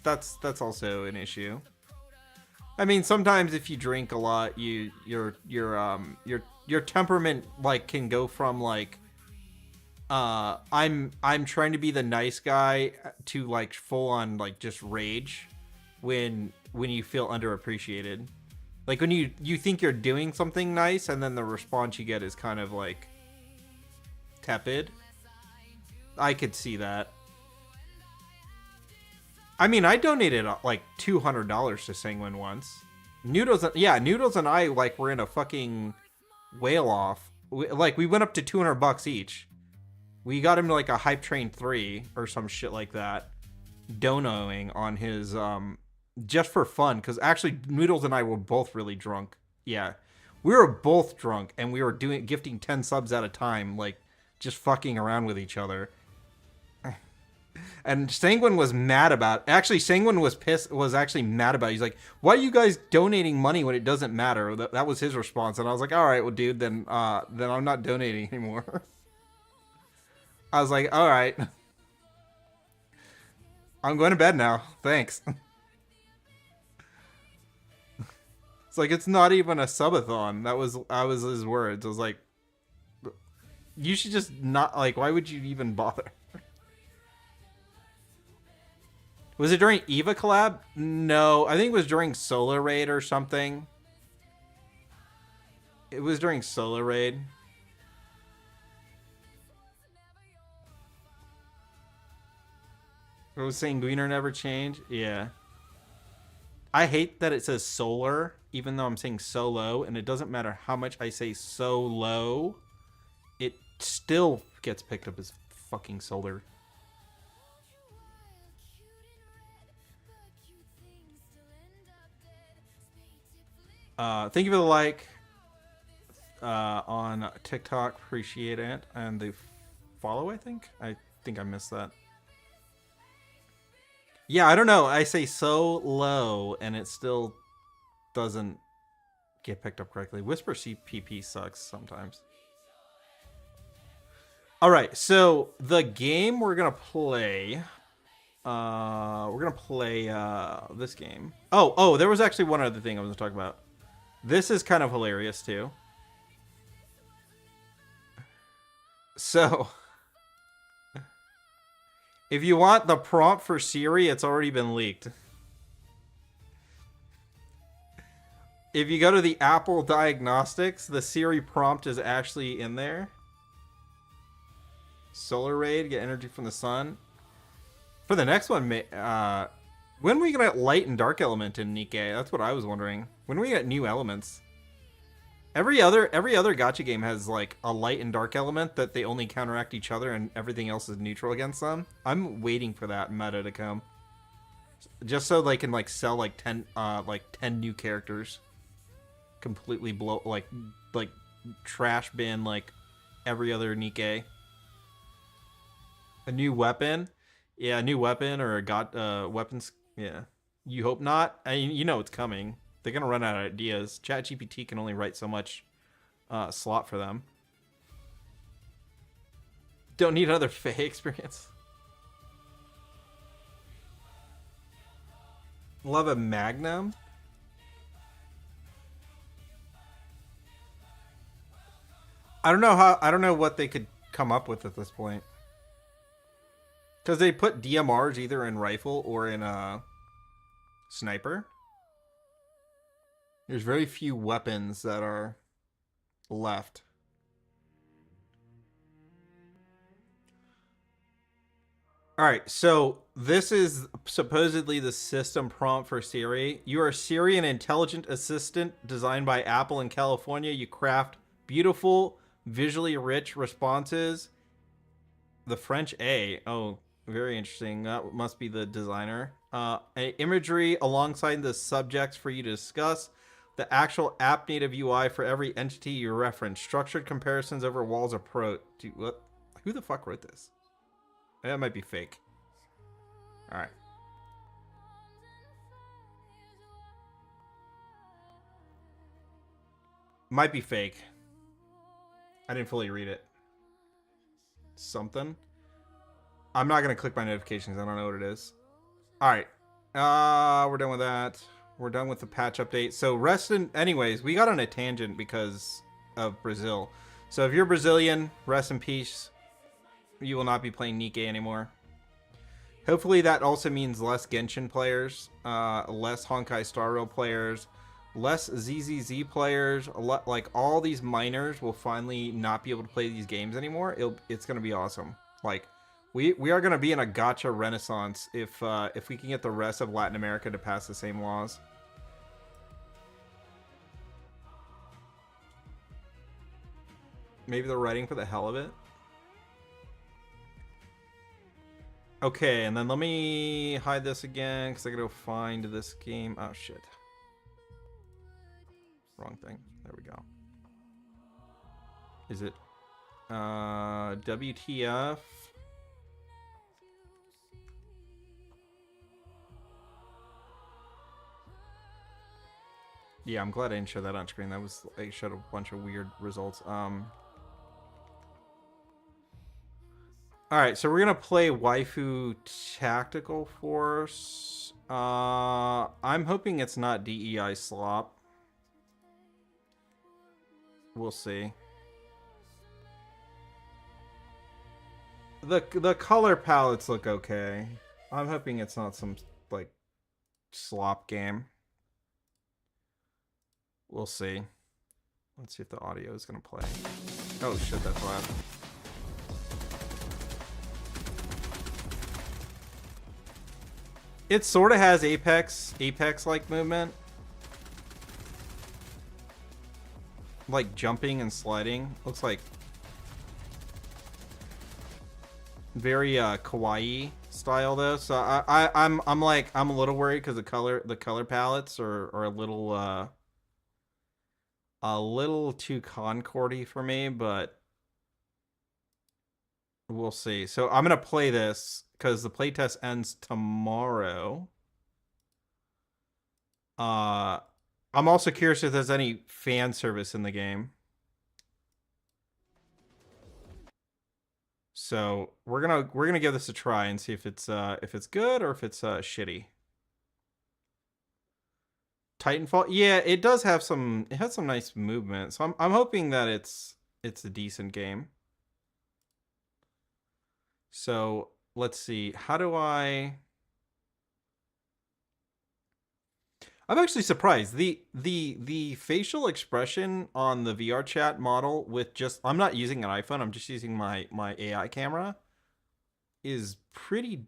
also an issue. I mean, sometimes if you drink a lot, your temperament like can go from like I'm trying to be the nice guy to like full on like just rage when you feel underappreciated. Like when you think you're doing something nice and then the response you get is kind of like tepid. I could see that. I mean, I donated like $200 to Sanguine once. Noodles and I like were in a fucking whale off. We went up to $200 each. We got him to like a Hype Train 3 or some shit like that, donoing on his just for fun, because actually Noodles and I were both really drunk. Yeah, we were both drunk and we were gifting 10 subs at a time, like just fucking around with each other. And Sanguine was mad about. Actually, Sanguine was pissed. Was actually mad about it. He's like, "Why are you guys donating money when it doesn't matter?" That was his response, and I was like, "All right, well, dude, then I'm not donating anymore." I was like, "All right, I'm going to bed now. Thanks." It's like it's not even a subathon. That was his words. I was like, "You should just not like. Why would you even bother?" Was it during Eva collab? No, I think it was during Solar Raid or something. It was during Solar Raid. I was saying Greener never change. Yeah. I hate that it says solar, even though I'm saying solo, and it doesn't matter how much I say solo, it still gets picked up as fucking solar. Thank you for the like on TikTok. Appreciate it. And the follow, I think I missed that. Yeah, I don't know. I say so low and it still doesn't get picked up correctly. Whisper CPP sucks sometimes. All right, so the game we're gonna play. This game. Oh, there was actually one other thing I was gonna talk about. This is kind of hilarious too. So, if you want the prompt for Siri, it's already been leaked. If you go to the Apple Diagnostics, the Siri prompt is actually in there. Solar Raid, get energy from the sun. For the next one, when are we gonna get light and dark element in Nikkei? That's what I was wondering. When do we get new elements? Every other gacha game has like a light and dark element that they only counteract each other and everything else is neutral against them. I'm waiting for that meta to come, just so they can like sell like 10 new characters, completely blow like trash bin like every other Nikkei. A new weapon. Yeah, a new weapon or a weapons. Yeah, you hope not. I mean, you know it's coming. They're gonna run out of ideas. ChatGPT can only write so much slot for them. Don't need another Faye experience. We'll have a Magnum. I don't know what they could come up with at this point. Because they put DMRs either in rifle or in sniper. There's very few weapons that are left. Alright, so this is supposedly the system prompt for Siri. You are Siri, an intelligent assistant designed by Apple in California. You craft beautiful, visually rich responses. The French A. Oh, very interesting. That must be the designer. Imagery alongside the subjects for you to discuss. The actual app native UI for every entity you reference. Structured comparisons over walls approach. Dude, what? Who the fuck wrote this? That might be fake. Alright. Might be fake. I didn't fully read it. Something. I'm not going to click my notifications. I don't know what it is. Alright. We're done with that. We're done with the patch update. So rest in... Anyways, we got on a tangent because of Brazil. So if you're Brazilian, rest in peace. You will not be playing Nikkei anymore. Hopefully that also means less Genshin players, less Honkai Star Rail players, less ZZZ players. Like all these miners will finally not be able to play these games anymore. It's gonna be awesome. Like we are gonna be in a gacha renaissance if we can get the rest of Latin America to pass the same laws. Maybe they're writing for the hell of it. Okay, and then let me hide this again because I gotta go find this game. Oh shit. Wrong thing. There we go. Is it WTF? Yeah, I'm glad I didn't show that on screen. That was, I showed a bunch of weird results. Alright, so we're gonna play Waifu Tactical Force. I'm hoping it's not DEI slop. We'll see. The color palettes look okay. I'm hoping it's not some like slop game. We'll see. Let's see if the audio is gonna play. Oh shit, that's loud. It sort of has Apex-like movement. Like jumping and sliding. Looks like very kawaii style though. So I'm a little worried because the color palettes are a little too concordy for me, but we'll see. So I'm gonna play this because the playtest ends tomorrow. I'm also curious if there's any fan service in the game. So we're gonna give this a try and see if it's good or if it's shitty. Titanfall, yeah, it does have some. It has some nice movement, so I'm hoping that it's a decent game. So let's see. How do I? I'm actually surprised. The facial expression on the VR chat model with just, I'm not using an iPhone, I'm just using my AI camera, is pretty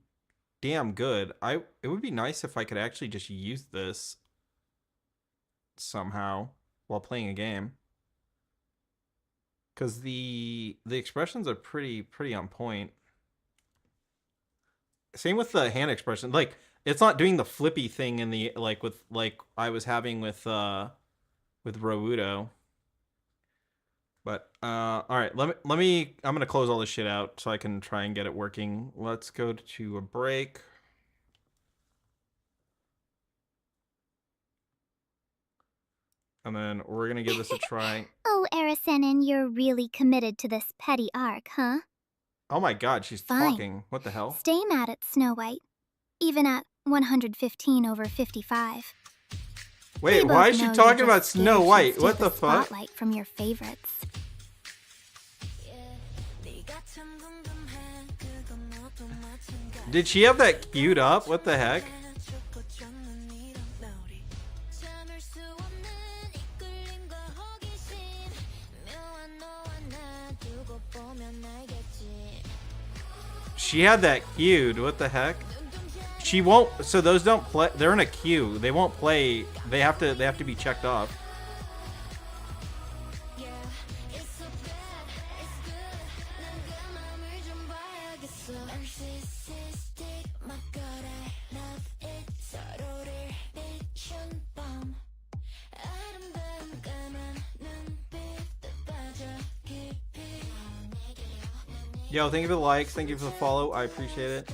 damn good. It would be nice if I could actually just use this somehow while playing a game. Cuz the expressions are pretty on point. Same with the hand expression. Like, it's not doing the flippy thing in the like I was having with Roudo. But all right, let me I'm going to close all this shit out so I can try and get it working. Let's go to a break. And then we're going to give this a try. Oh, Arisenin, you're really committed to this petty arc, huh? Oh my god, she's Fine. talking. What the hell? Stay mad at Snow White. Even at 115/55. Wait, We why both is she know you talking about just Snow gave White? Steve What the fuck? Spotlight from your favorites. Did she have that queued up? What the heck? She had that queued. What the heck? She won't. So those don't play. They're in a queue. They won't play. They have to be checked off. Yo, thank you for the likes. Thank you for the follow. I appreciate it.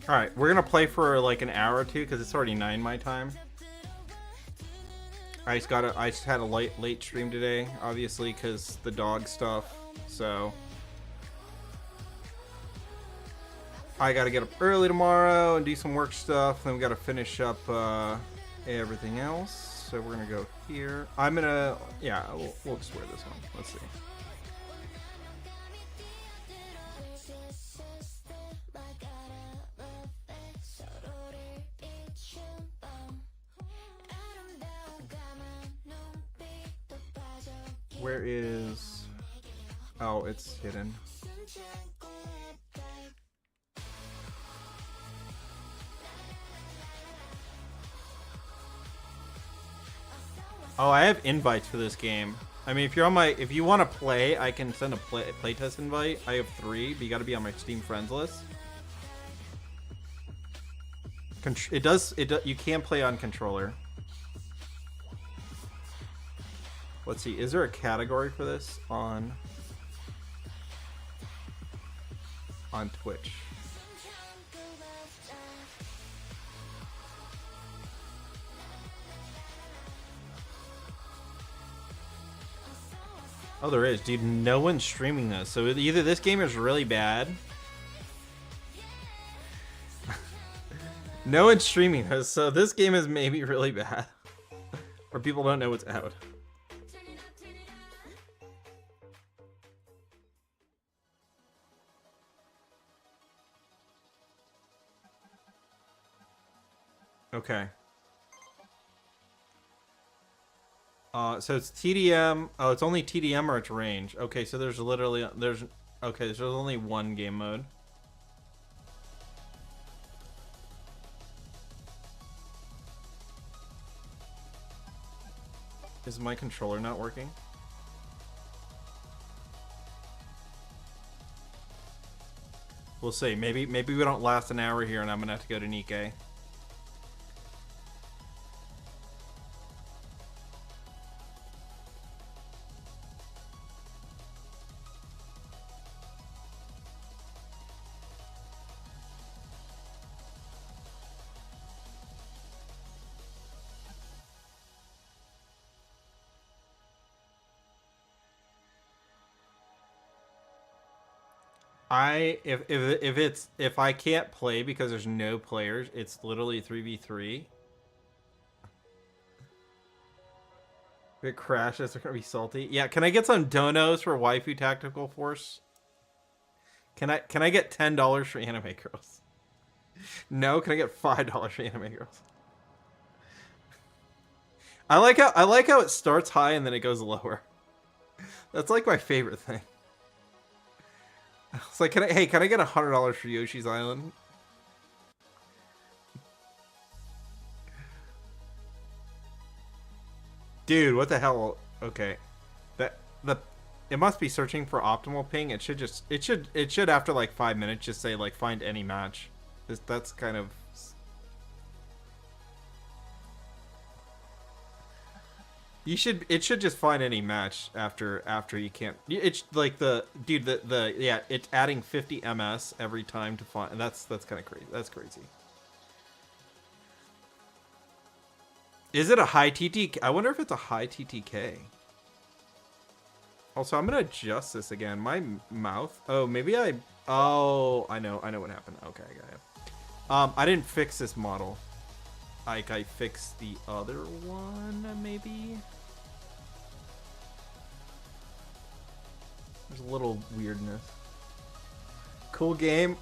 Alright, we're gonna play for like an hour or two because it's already 9 my time. I just had a late stream today, obviously, because the dog stuff. So I gotta get up early tomorrow and do some work stuff. Then we gotta finish up everything else. So we're gonna go here. I'm gonna, yeah, we'll just wear this one. Let's see. Where is... Oh, it's hidden. Oh, I have invites for this game. I mean, if you're on my... If you want to play, I can send a playtest invite. I have 3, but you got to be on my Steam friends list. You can play on controller. Let's see, is there a category for this on Twitch? Oh, there is. Dude, no one's streaming this. So either this game is really bad. No one's streaming this, so this game is maybe really bad. Or people don't know what's out. Okay. So it's TDM. Oh, it's only TDM or it's range. Okay, so there's literally there's only one game mode. Is my controller not working? We'll see. Maybe we don't last an hour here and I'm gonna have to go to Nikkei. If I can't play because there's no players, it's literally 3v3. If it crashes, it's gonna be salty. Yeah, can I get some donos for Waifu Tactical Force? Can I get $10 for Anime Girls? No, can I get $5 for Anime Girls? I like how it starts high and then it goes lower. That's like my favorite thing. It's like, can I get $100 for Yoshi's Island? Dude, what the hell? Okay, it must be searching for optimal ping. It should after like 5 minutes just say like find any match. That's kind of. You should. It should just find any match after you can't. It's like the dude. Yeah. It's adding 50 ms every time to find. That's kind of crazy. That's crazy. Is it a high TTK? I wonder if it's a high TTK. Also, I'm gonna adjust this again. My mouth. Oh, maybe I. Oh, I know what happened. Okay, I got it. I didn't fix this model. Like I fixed the other one, maybe. There's a little weirdness. Cool game.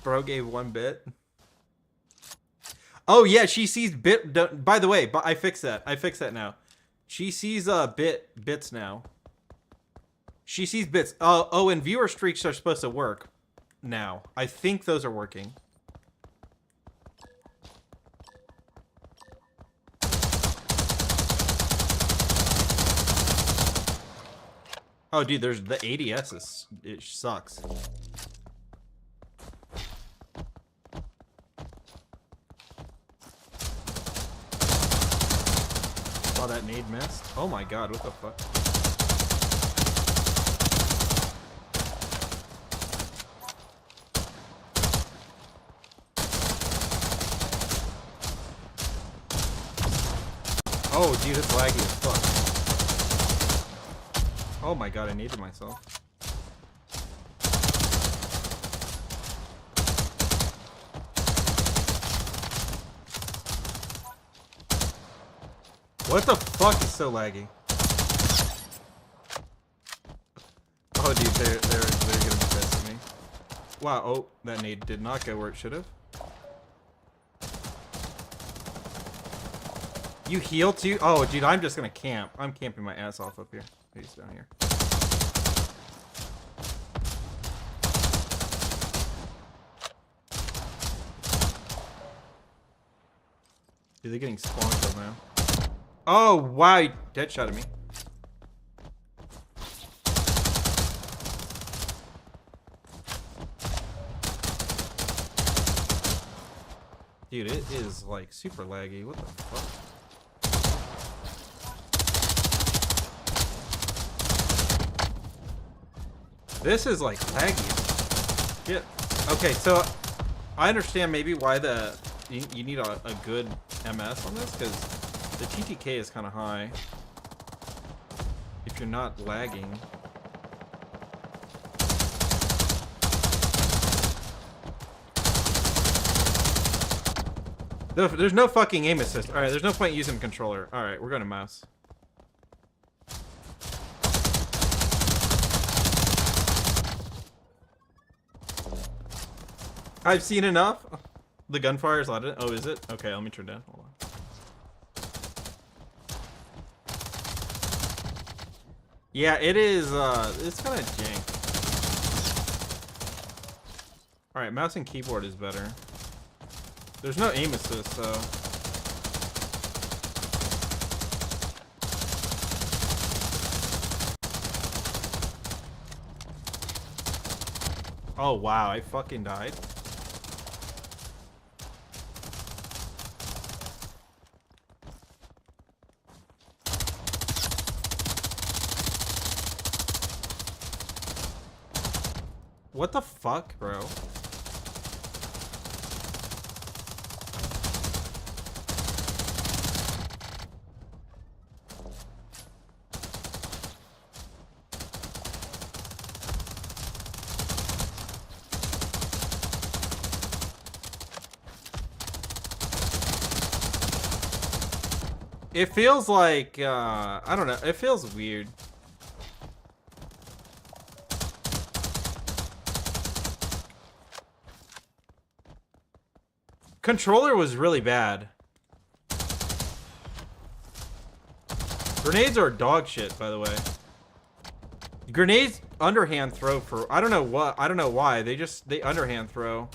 Bro gave 1 bit. Oh yeah, she sees bit. By the way, I fixed that. I fixed that now. She sees bits now. She sees bits. Oh, and viewer streaks are supposed to work now. I think those are working. Oh, dude, there's the ADS it sucks. Oh, that nade missed. Oh my god, what the fuck? Oh, dude, it's laggy as fuck. Oh my god, I needed myself. What the fuck is so laggy? Oh, dude, they're gonna be pissed at me. Wow, oh, that nade did not go where it should have. You heal too? Oh, dude, I'm just gonna camp. I'm camping my ass off up here. He's down here. Dude, they're getting spawned up now. Oh, wow, he deadshotted me. Dude, it is like super laggy. What the fuck? This is like laggy. Shit. Okay, so I understand maybe why you need a good MS on this, because the TTK is kind of high if you're not lagging. There's no fucking aim assist. Alright, there's no point using controller. Alright, we're going to mouse. I've seen enough. The gunfire is loud. Oh, is it? Okay, let me turn down. Hold on. Yeah, it is, it's kind of jank. Alright, mouse and keyboard is better. There's no aim assist, so... Oh, wow, I fucking died. What the fuck, bro? It feels like, I don't know, it feels weird. Controller was really bad. Grenades are dog shit, by the way. Grenades underhand throw for, I don't know why, they underhand throw.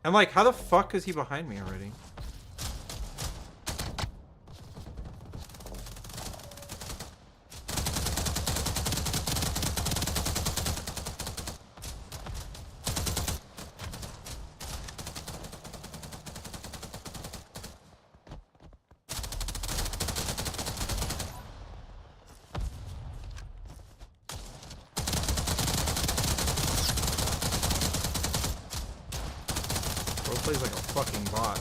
I'm like, how the fuck is he behind me already? Plays like a fucking bot.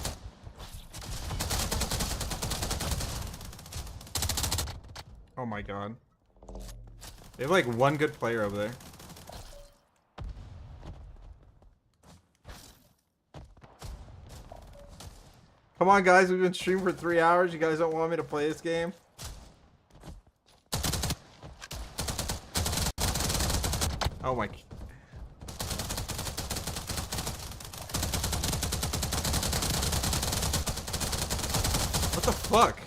Oh my god. They have like one good player over there. Come on, guys. We've been streaming for 3 hours. You guys don't want me to play this game? Oh my... What the fuck?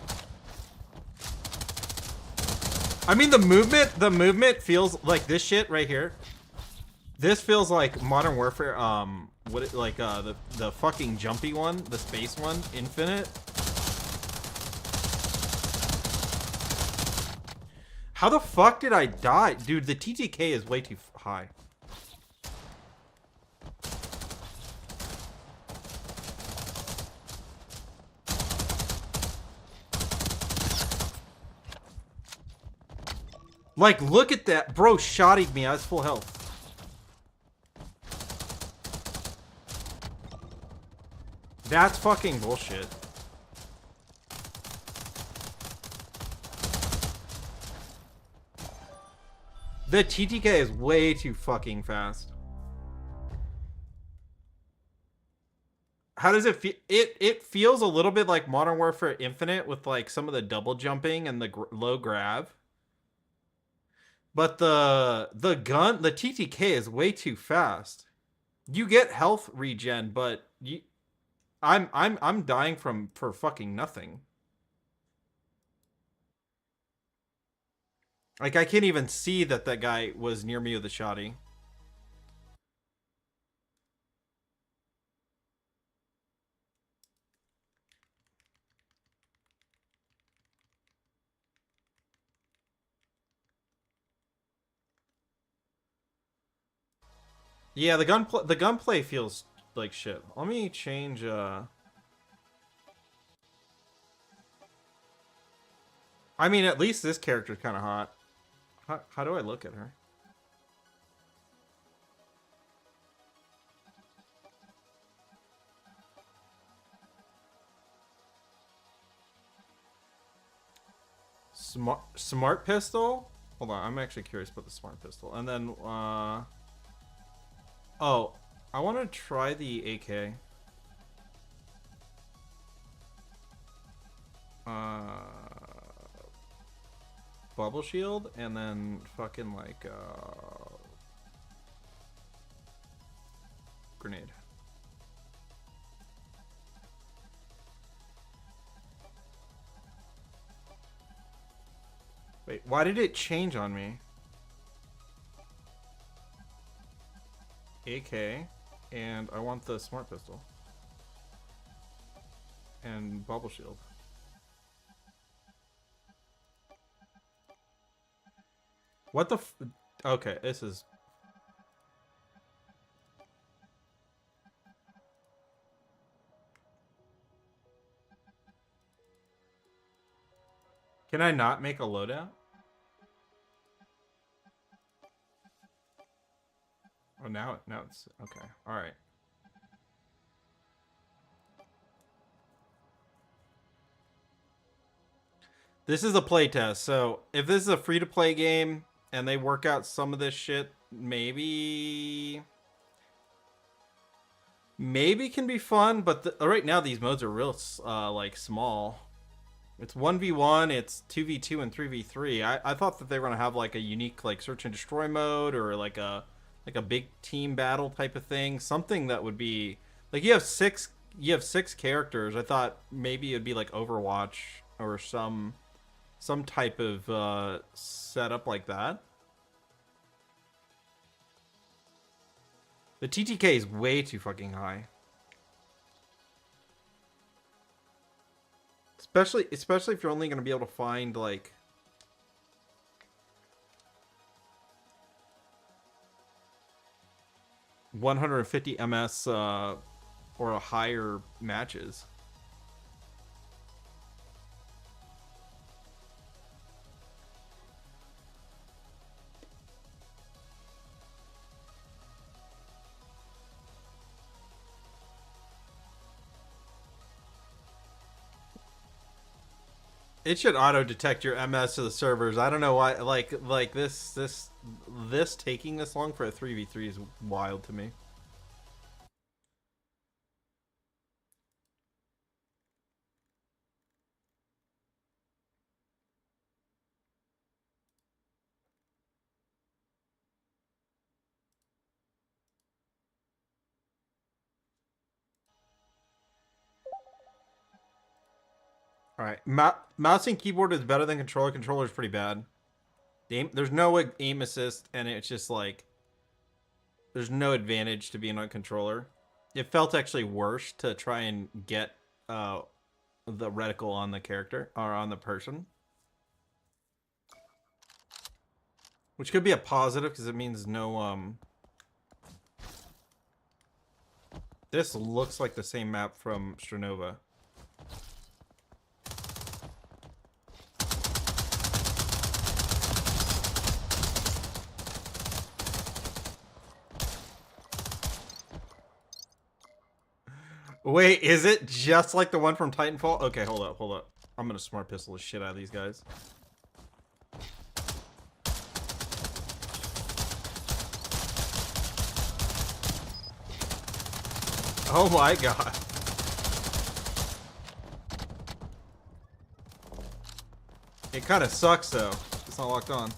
I mean, the movement feels like this shit right here. This feels like Modern Warfare, the fucking jumpy one, the space one, Infinite. How the fuck did I die? Dude, the TTK is way too high. Like, look at that. Bro shottied me. I was full health. That's fucking bullshit. The TTK is way too fucking fast. How does it feel? It feels a little bit like Modern Warfare Infinite with like some of the double jumping and the low grab. But the TTK is way too fast. You get health regen, but I'm dying for fucking nothing. Like, I can't even see that guy was near me with a shotty. Yeah, the gunplay feels like shit. Let me change. I mean, at least this character's kind of hot. How do I look at her? Smart pistol? Hold on, I'm actually curious about the smart pistol. And then, oh, I want to try the AK. Bubble shield, and then fucking like, grenade. Wait, why did it change on me? AK, and I want the smart pistol. And bubble shield. What the f- Okay, this is... Can I not make a loadout? Oh, now it's... Okay, alright. This is a playtest, so if this is a free-to-play game and they work out some of this shit, maybe can be fun, but right now these modes are real like small. It's 1v1, it's 2v2 and 3v3. I thought that they were gonna have like a unique like search and destroy mode or like a big team battle type of thing, something that would be like you have six characters. I thought maybe it'd be like Overwatch or some type of setup like that. The TTK is way too fucking high. Especially if you're only going to be able to find like $150 MS or a higher matches. It should auto detect your MS to the servers. I don't know why. Like this taking this long for a 3v3 is wild to me. All right, mouse and keyboard is better than controller. Controller is pretty bad. There's no aim assist, and it's just like there's no advantage to being on controller. It felt actually worse to try and get the reticle on the character or on the person, which could be a positive because it means no. This looks like the same map from Stranova. Wait, is it just like the one from Titanfall? Okay, hold up. I'm gonna smart pistol the shit out of these guys. Oh my god. It kind of sucks though. It's not locked on.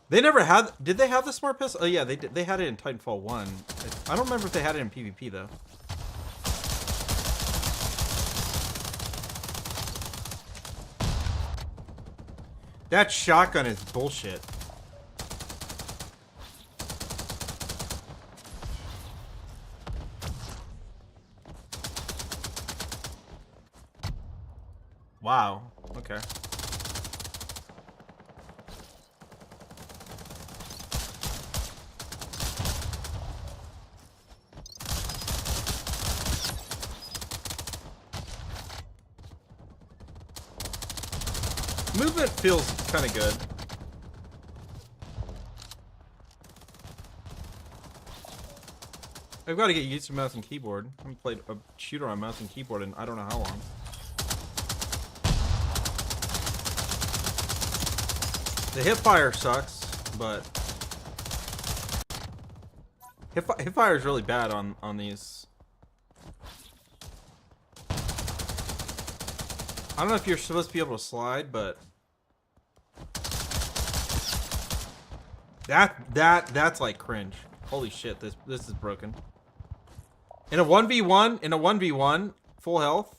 They never had. Did they have the smart pistol? Oh yeah, they did. They had it in Titanfall 1. I don't remember if they had it in PvP though. That shotgun is bullshit. Wow. Okay. Movement feels kind of good. I've got to get used to mouse and keyboard. I haven't played a shooter on mouse and keyboard in I don't know how long. The hipfire sucks, but hipfire is really bad on these. I don't know if you're supposed to be able to slide, but that's like cringe. Holy shit, this is broken. In a 1v1, full health.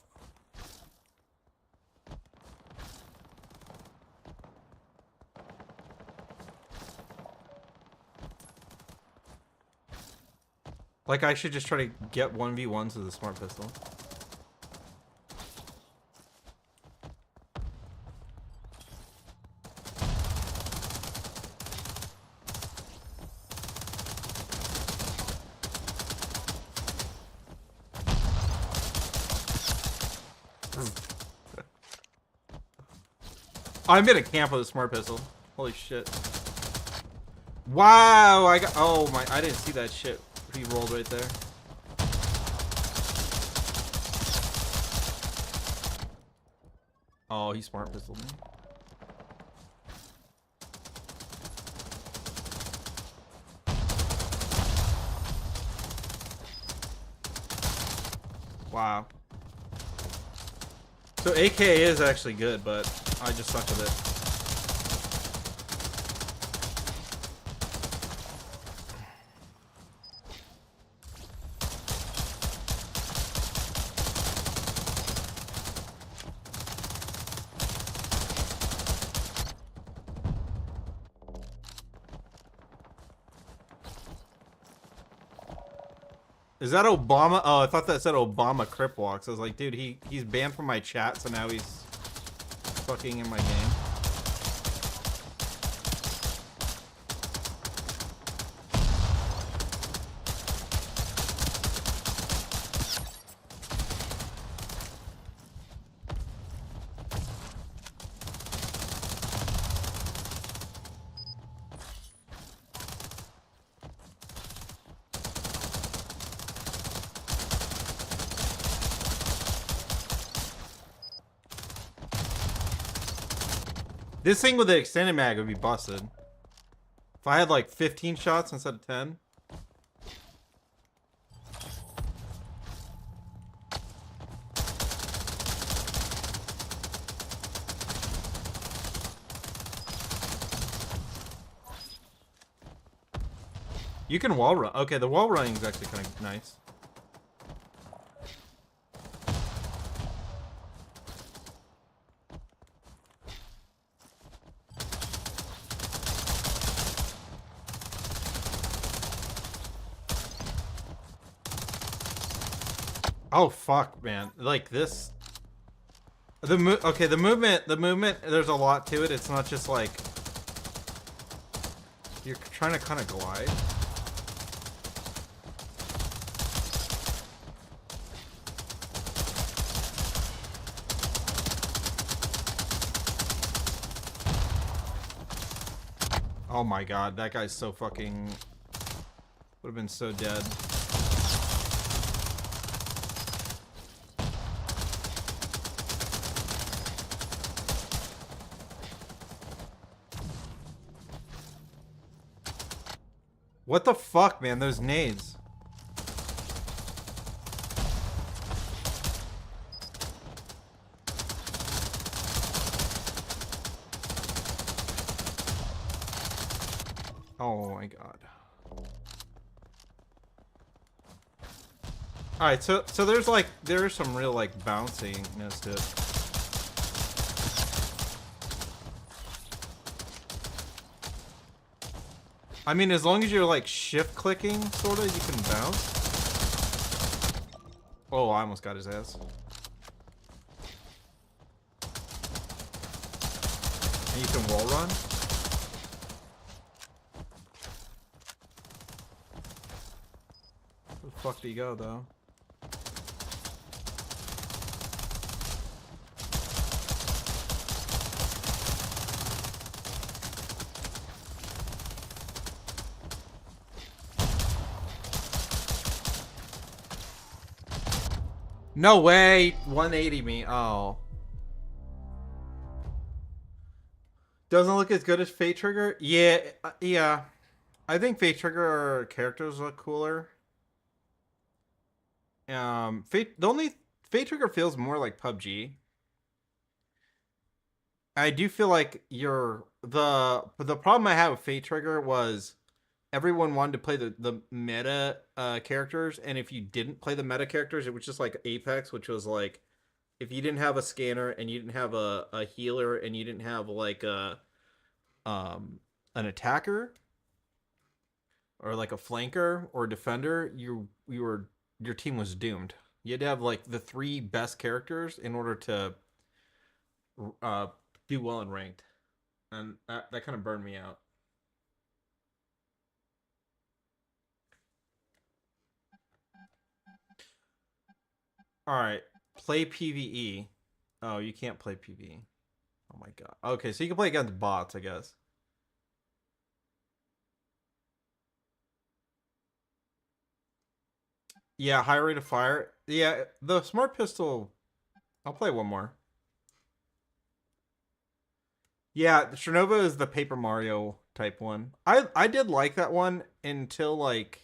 Like I should just try to get 1v1s with a smart pistol. I'm in a camp with a smart pistol. Holy shit. Wow, oh my, I didn't see that shit. He rolled right there. Oh, he smart pistoled me. Wow. So AK is actually good, but I just suck with it. Is that Obama? Oh, I thought that said Obama Crip Walks. I was like, dude, he's banned from my chat, so now he's fucking in my game. This thing with the extended mag would be busted. If I had like 15 shots instead of 10. You can wall run. Okay, the wall running is actually kind of nice. Oh fuck, man! Like this. The movement. There's a lot to it. It's not just like you're trying to kind of glide. Oh my god, that guy's so fucking... Would have been so dead. What the fuck, man? Those nades. Oh my god. Alright, so there's like, there's some real like bounciness to it. I mean, as long as you're like shift clicking, sorta, you can bounce. Oh, I almost got his ass. And you can wall run. Where the fuck do you go, though? No way! 180 me. Oh. Doesn't look as good as Fate Trigger? Yeah, yeah. I think Fate Trigger characters look cooler. The only Fate Trigger feels more like PUBG. I do feel like the problem I had with Fate Trigger was everyone wanted to play the meta characters, and if you didn't play the meta characters, it was just like Apex, which was like if you didn't have a scanner and you didn't have a healer and you didn't have like an attacker or like a flanker or a defender, your team was doomed. You had to have like the 3 best characters in order to do well in ranked, and that kind of burned me out. All right, play PvE. Oh, you can't play PvE. Oh my god. Okay, so you can play against bots, I guess. Yeah, high rate of fire. Yeah, the smart pistol. I'll play one more. Yeah, Chernova is the Paper Mario type one. I did like that one until like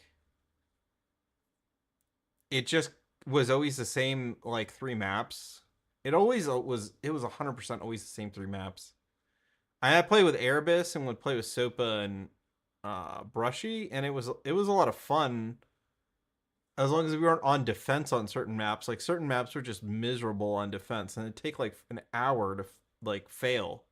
it just was always the same like 3 maps. It always was 100% always the same 3 maps. I had played with Erebus and would play with Sopa and Brushy, and it was a lot of fun as long as we weren't on defense on certain maps. Like certain maps were just miserable on defense, and it'd take like an hour to like fail.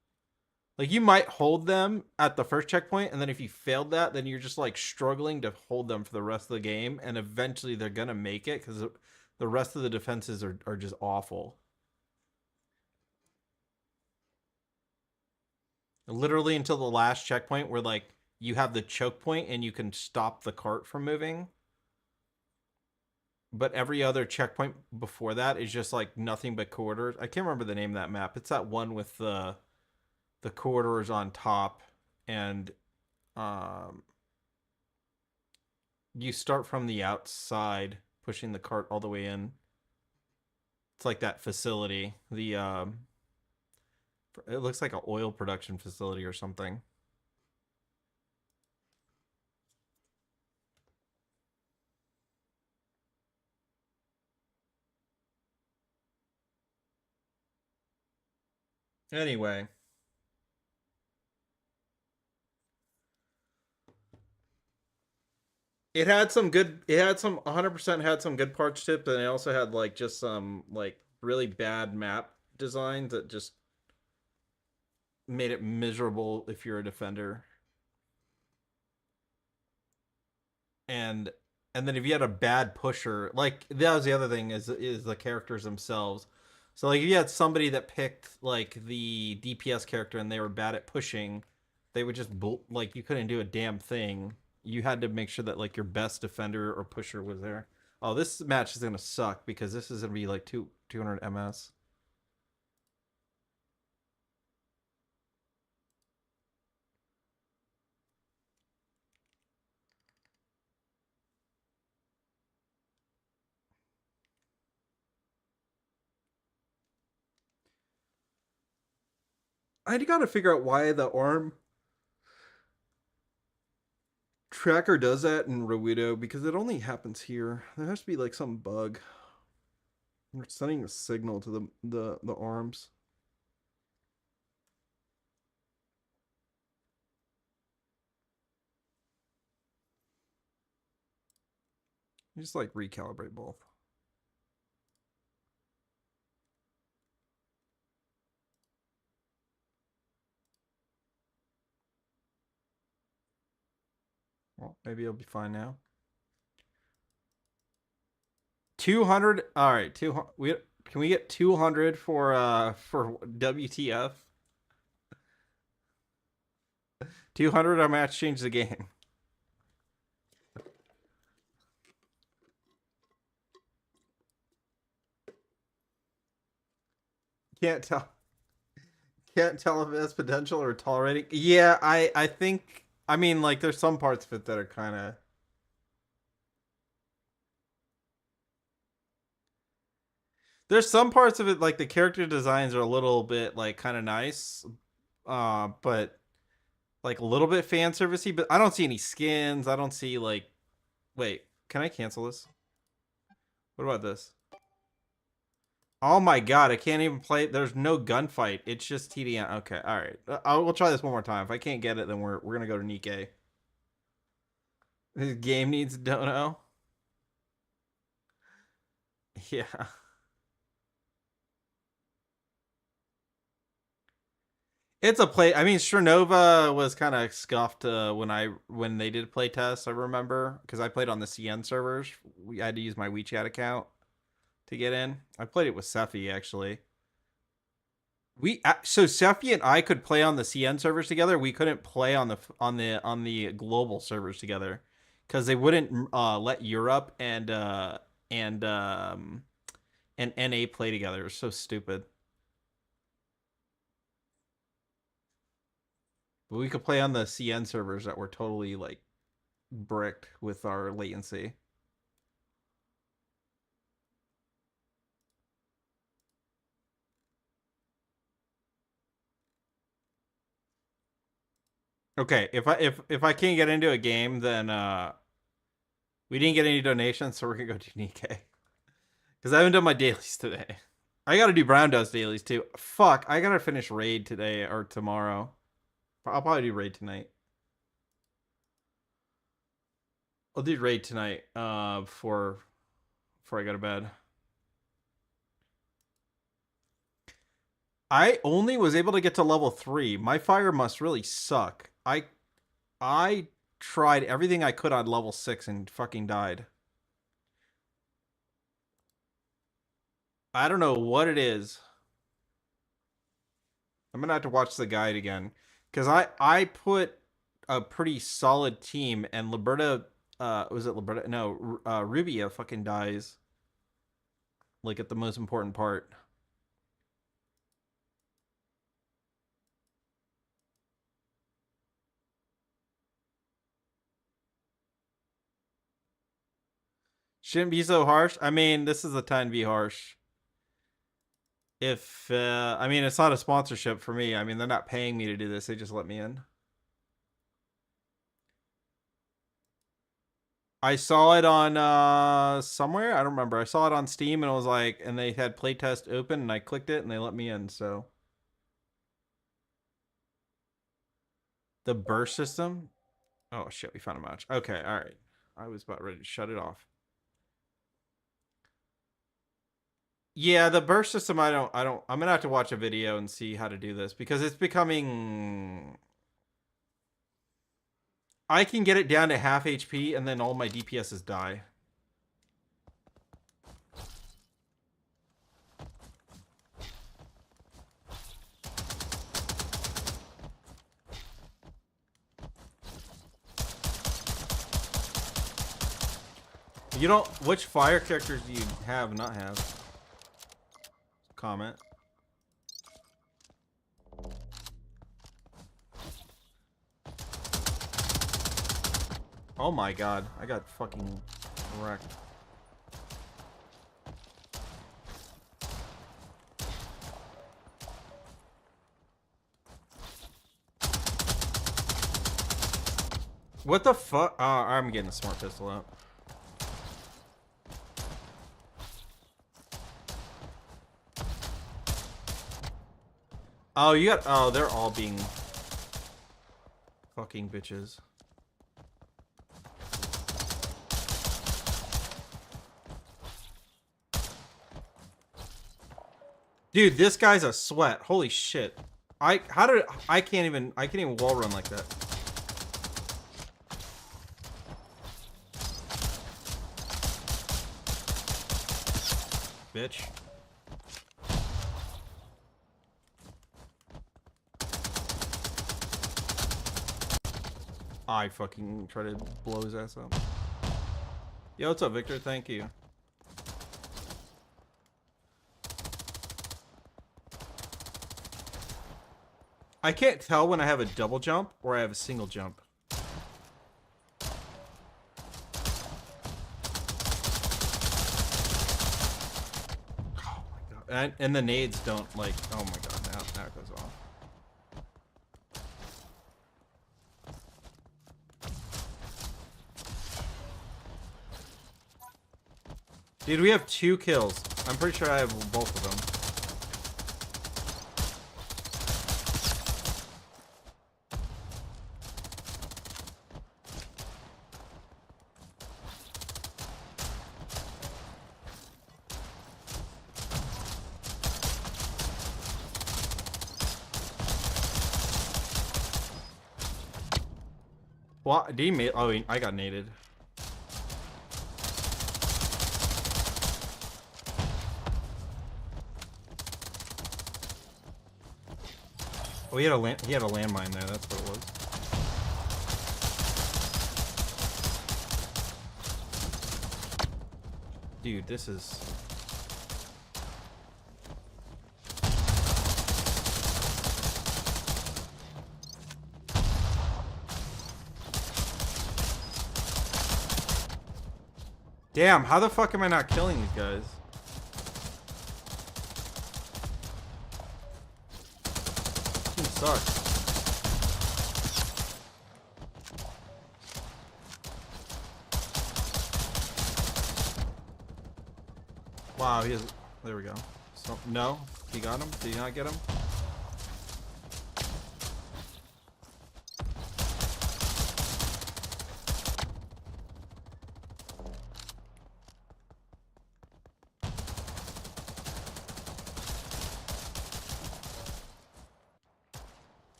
Like you might hold them at the first checkpoint, and then if you failed that, then you're just like struggling to hold them for the rest of the game, and eventually they're gonna make it because the rest of the defenses are just awful. Literally until the last checkpoint where like you have the choke point and you can stop the cart from moving. But every other checkpoint before that is just like nothing but corridors. I can't remember the name of that map. It's that one with the corridors on top, and you start from the outside, pushing the cart all the way in. It's like that facility. The It looks like an oil production facility or something. Anyway. It had some good, it had some 100% had some good parts to it, but it also had like just some like really bad map designs that just made it miserable if you're a defender. And and then if you had a bad pusher, like that was the other thing is the characters themselves. So like if you had somebody that picked like the DPS character and they were bad at pushing, they would just like you couldn't do a damn thing. You had to make sure that like your best defender or pusher was there. Oh, this match is gonna suck because this is gonna be like 200 MS. I gotta figure out why the arm tracker does that in Rowido because it only happens here. There has to be like some bug. We're sending a signal to the arms. You just like recalibrate both. Well, maybe it'll be fine now. 200. All right, 200. Can we get 200 for WTF? 200 our match change the game. Can't tell. Can't tell if it's potential or tolerating. Yeah, I think. I mean, like, there's some parts of it that are kind of. There's some parts of it like the character designs are a little bit like kind of nice, but like a little bit fan servicey. But I don't see any skins. I don't see like. Wait, can I cancel this? What about this? Oh my god, I can't even play. There's no gunfight. It's just TDM. Okay, all right. We'll try this one more time. If I can't get it, then we're gonna go to Nikkei. This game needs dono. Yeah. It's a play. I mean, Chernova was kind of scuffed when they did play tests. I remember because I played on the CN servers. I had to use my WeChat account to get in. I played it with Sephi actually. So Sephi and I could play on the CN servers together. We couldn't play on the global servers together because they wouldn't let Europe and NA play together. It was so stupid. But we could play on the CN servers that were totally like bricked with our latency. Okay, if I can't get into a game, then we didn't get any donations, so we're gonna go do Nikkei. Because I haven't done my dailies today. I gotta do Brown Dust dailies too. Fuck, I gotta finish Raid today or tomorrow. I'll probably do Raid tonight. I'll do Raid tonight before I go to bed. I only was able to get to level 3. My fire must really suck. I tried everything I could on level 6 and fucking died. I don't know what it is. I'm gonna have to watch the guide again. Because I put a pretty solid team and Liberta was it Liberta? No, Rubia fucking dies. Like at the most important part. Shouldn't be so harsh. I mean, this is the time to be harsh. If I mean, it's not a sponsorship for me. I mean, they're not paying me to do this. They just let me in. I saw it on somewhere. I don't remember. I saw it on Steam and it was like, and they had playtest open and I clicked it and they let me in. So the burst system. Oh shit, we found a match. Okay, all right. I was about ready to shut it off. Yeah, the burst system. I'm gonna have to watch a video and see how to do this because it's becoming. I can get it down to half HP and then all my DPSs die. You don't. Which fire characters do you have? Not have? Comment. Oh my god, I got fucking wrecked. What the fuck? I'm getting a smart pistol out. Oh, you got. Oh, they're all being fucking bitches. Dude, this guy's a sweat. Holy shit. I can't even wall run like that. Bitch. I fucking try to blow his ass up. Yo, what's up, Victor? Thank you. I can't tell when I have a double jump or I have a single jump. Oh my god. And the nades don't like, oh my god, now it goes off. Dude, we have 2 kills. I'm pretty sure I have both of them. Well, oh, I got naded. Oh, he had a landmine there. That's what it was. Dude, this is. Damn, how the fuck am I not killing these guys? This sucks. Wow, he has. There we go. So, no, he got him. Did he not get him?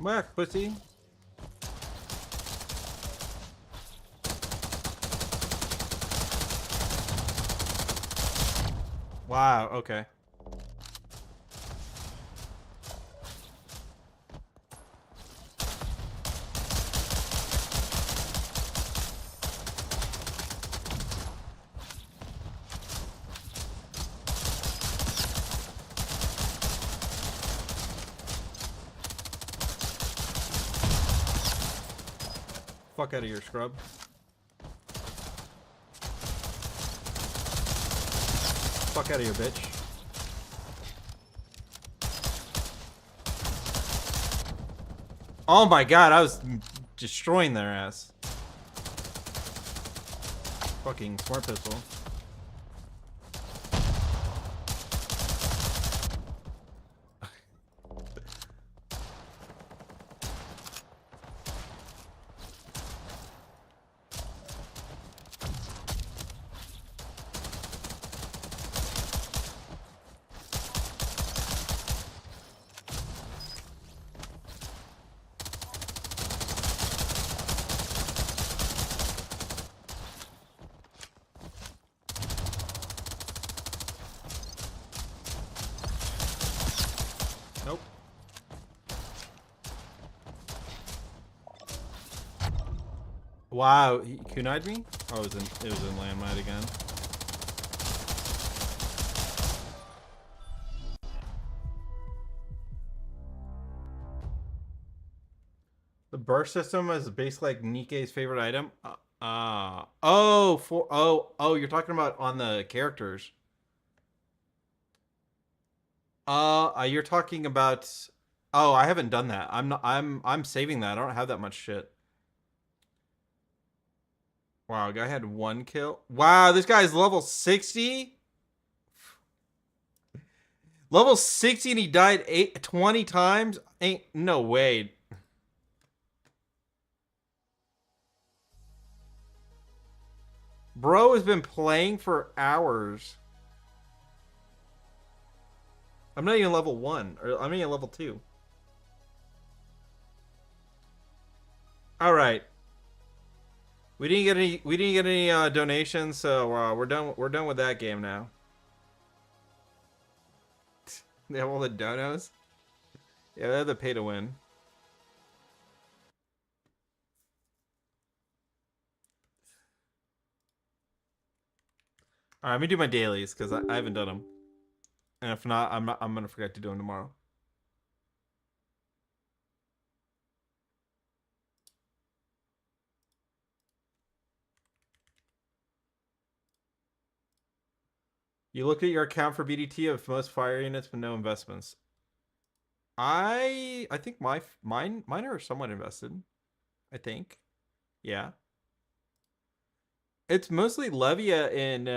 Whack, pussy. Wow, okay. Fuck out of here, scrub. Fuck out of here, bitch. Oh my god, I was destroying their ass. Fucking smart pistol. Nope. Wow, he kunai'd me? Oh, it was in landmine again. The burst system is basically like Nikkei's favorite item. Oh, you're talking about on the characters. You're talking about. Oh, I haven't done that. I'm saving that. I don't have that much shit. Wow, guy had 1 kill. Wow, this guy's level 60. Level 60 and he died 20 times. Ain't no way. Bro has been playing for hours. I'm not even level 1, or I'm not even level 2. All right. We didn't get any donations, so we're done with that game now. They have all the donos. Yeah, they're the pay to win. All right, let me do my dailies because I haven't done them, and if not, I'm gonna forget to do them tomorrow. You looked at your account for BDT of most fire units but no investments. I think mine are somewhat invested. I think, yeah. It's mostly Levia and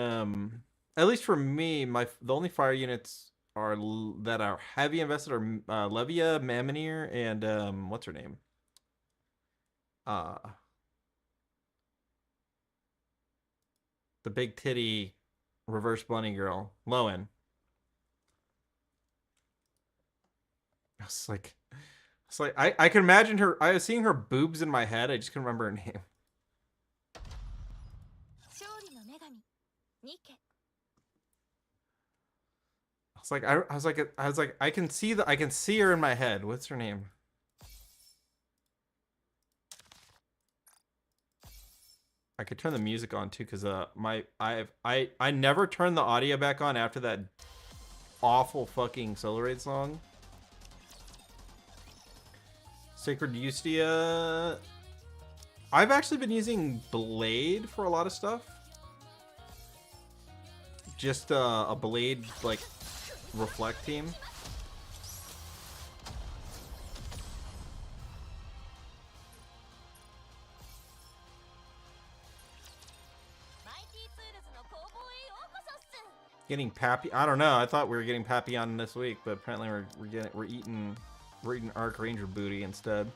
at least for me, the only fire units that are heavy invested are Levia, Mammonier, and what's her name? The big titty reverse bunny girl, Lowen. It's like I can imagine her. I was seeing her boobs in my head. I just couldn't remember her name. I was like, I can see her in my head. What's her name? I could turn the music on too, cause I never turned the audio back on after that awful fucking Solar Raid song. Sacred Eustia. I've actually been using Blade for a lot of stuff. Just a Blade like reflect team. Getting Pappy. I don't know. I thought we were getting Papillon this week, but apparently we're eating Arc Ranger booty instead.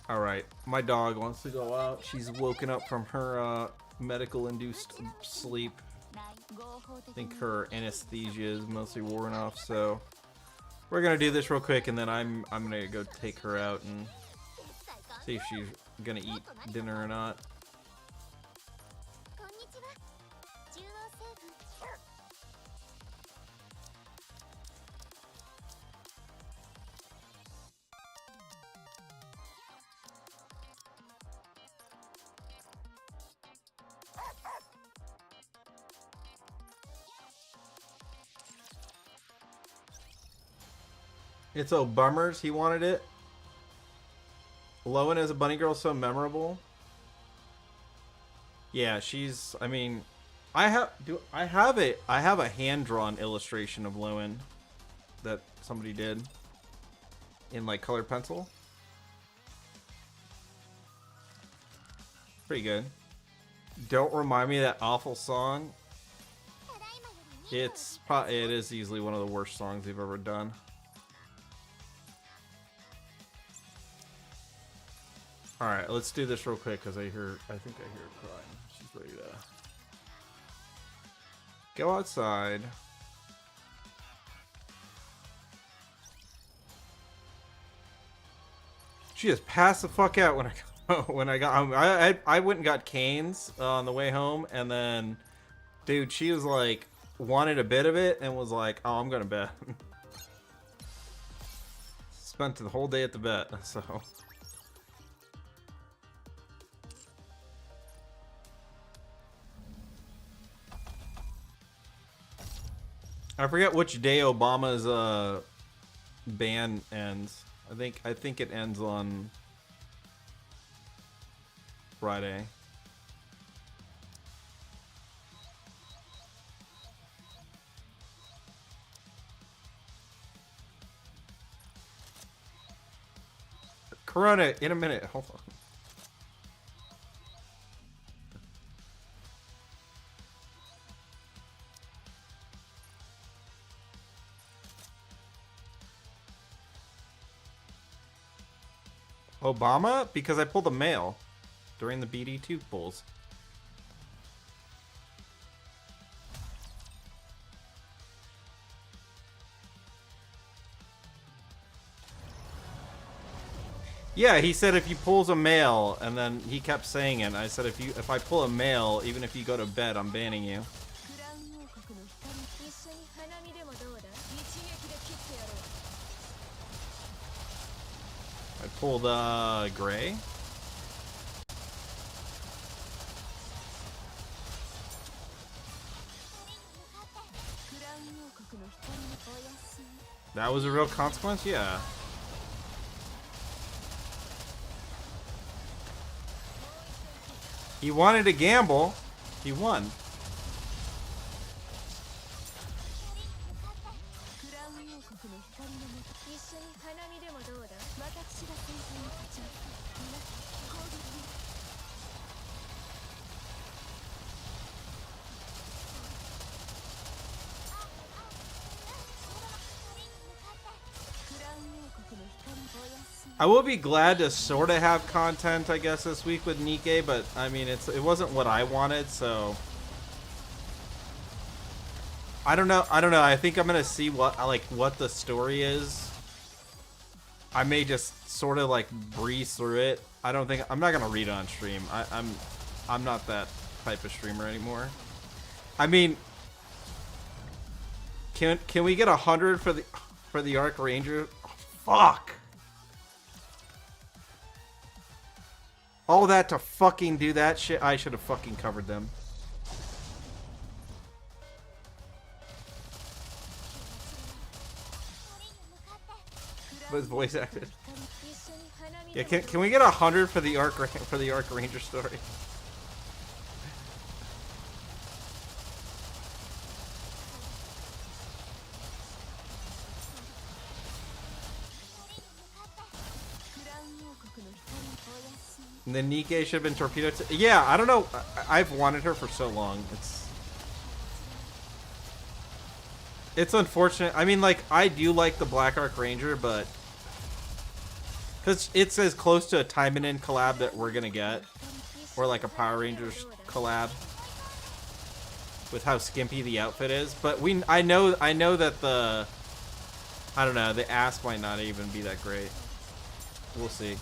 All right, my dog wants to go out. She's woken up from her medical-induced sleep. I think her anesthesia is mostly worn off, so we're gonna do this real quick, and then I'm gonna go take her out and see if she's gonna eat dinner or not. It's oh bummers. He wanted it. Lowen as a bunny girl so memorable. Yeah, she's. I mean, I have a hand drawn illustration of Lowen that somebody did in like colored pencil. Pretty good. Don't remind me of that awful song. It is easily one of the worst songs they've ever done. All right, let's do this real quick because I think I hear her crying. She's ready to go outside. She just passed the fuck out when I went and got canes on the way home, and then, dude, she was like wanted a bit of it and was like, "Oh, I'm gonna bet." Spent the whole day at the bet, so. I forget which day Obama's ban ends. I think it ends on Friday. Corona in a minute. Hold on. Obama? Because I pulled a mail during the BD2 polls. Yeah, he said if he pulls a mail, and then he kept saying it. I said if I pull a mail, even if you go to bed, I'm banning you. I pulled gray. That was a real consequence? Yeah. He wanted to gamble. He won. I will be glad to sort of have content, I guess, this week with Nikkei, but I mean, it wasn't what I wanted, so I don't know. I think I'm gonna see what the story is. I may just sort of like breeze through it. I'm not gonna read it on stream. I'm not that type of streamer anymore. I mean, can we get 100 for the Arc Ranger? Oh, fuck. All that to fucking do that shit? I should have fucking covered them. But his voice acted. Yeah, can we get 100 for the Arc Ranger story? And then Nikkei should have been torpedoed. Yeah, I don't know. I've wanted her for so long. It's unfortunate. I mean, like, I do like the Black Arc Ranger, but because it's as close to a Time and In collab that we're gonna get, or like a Power Rangers collab, with how skimpy the outfit is. But I know that the ass might not even be that great. We'll see.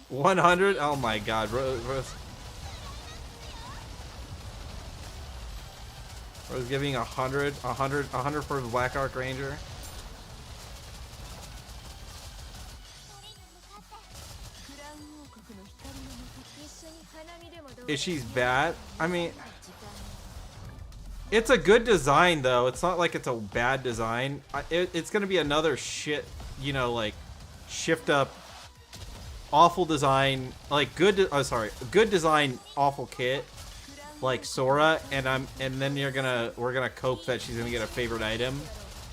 100? Oh my god. Rose giving 100 for the Black Arc Ranger. If she's bad, I mean, It's a good design though. It's not like it's a bad design. It's gonna be another shit, you know, like shift up, awful design, like good. Oh, sorry, good design, awful kit, like Sora, and then we're gonna cope that she's gonna get a favorite item,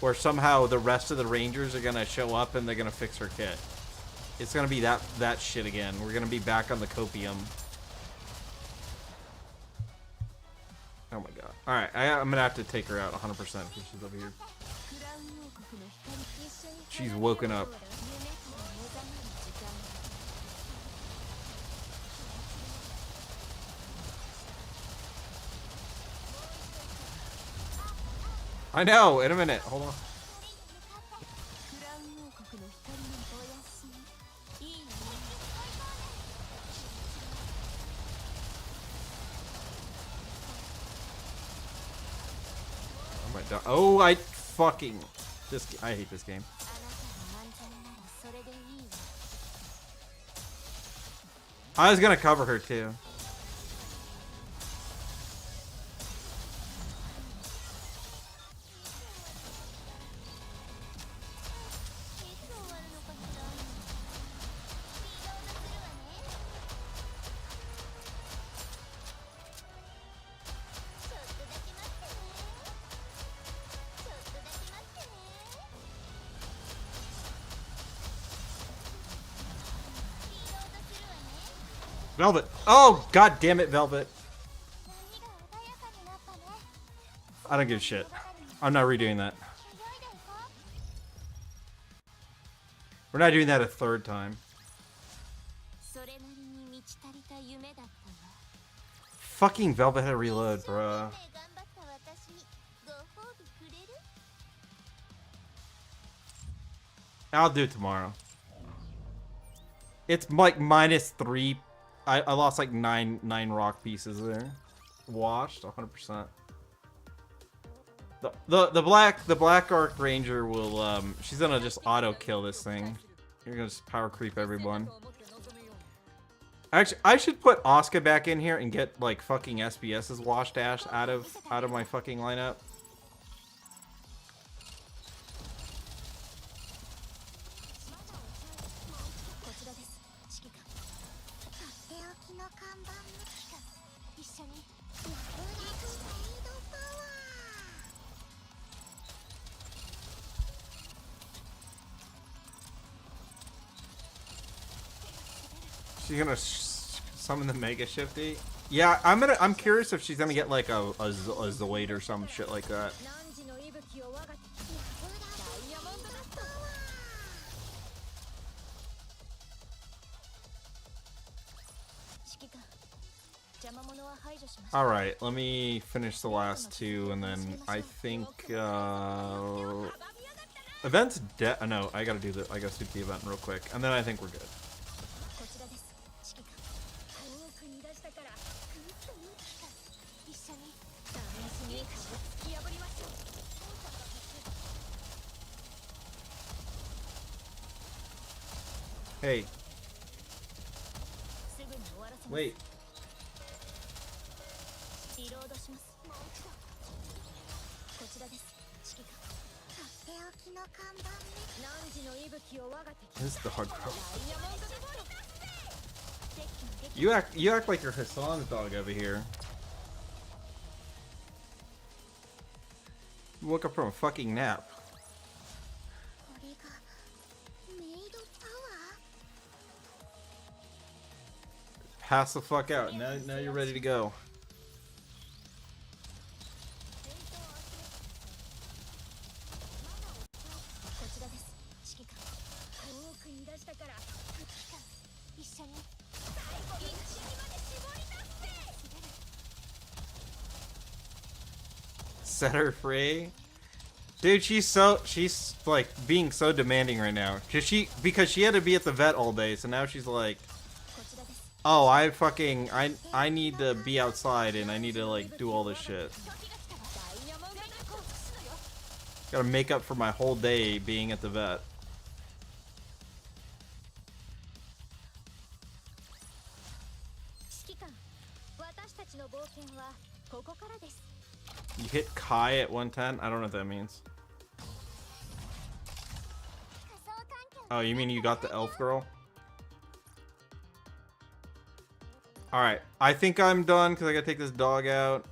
or somehow the rest of the Rangers are gonna show up and they're gonna fix her kit. It's gonna be that shit again. We're gonna be back on the copium. Oh my god. Alright, I'm gonna have to take her out 100% because she's over here. She's woken up. I know, in a minute. Hold on. Oh, I fucking I hate this game. I was gonna cover her too. Velvet. Oh, god damn it, Velvet. I don't give a shit. I'm not redoing that. We're not doing that a third time. Fucking Velvet had to reload, bruh. I'll do it tomorrow. It's like -3. I lost like nine rock pieces there. Washed 100%. The black Arc Ranger will she's gonna just auto kill this thing. You're gonna just power creep everyone. Actually, I should put Asuka back in here and get like fucking SBS's washed ash out of my fucking lineup. She's gonna summon the Mega Shifty. Yeah, I'm curious if she's gonna get like a Zoid or some shit like that. Alright, let me finish the last two and then I think event's no, I gotta do the event real quick and then I think we're good. Hey. Wait. This is the hard part. You act like you're Hassan's dog over here. You woke up from a fucking nap. Pass the fuck out. Now you're ready to go. Set her free. Dude, she's like being so demanding right now. Because she had to be at the vet all day, so now she's like, oh, I need to be outside and I need to like do all this shit. Gotta make up for my whole day being at the vet. You hit high at 110? I don't know what that means. Oh, you mean you got the elf girl? Alright, I think I'm done because I gotta take this dog out.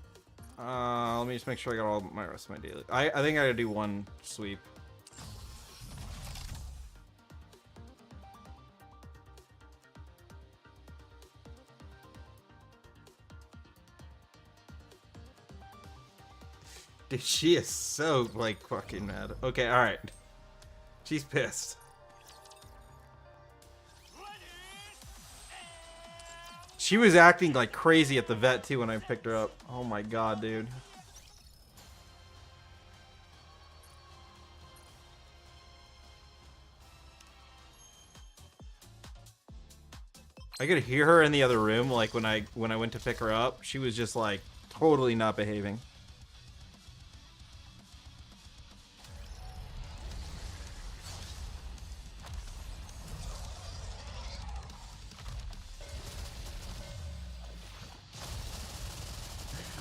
Let me just make sure I got all my rest of my daily. I think I gotta do one sweep. Dude, she is so, like, fucking mad. Okay, alright. She's pissed. She was acting like crazy at the vet, too, when I picked her up. Oh my god, dude. I could hear her in the other room, like, when I went to pick her up. She was just, like, totally not behaving.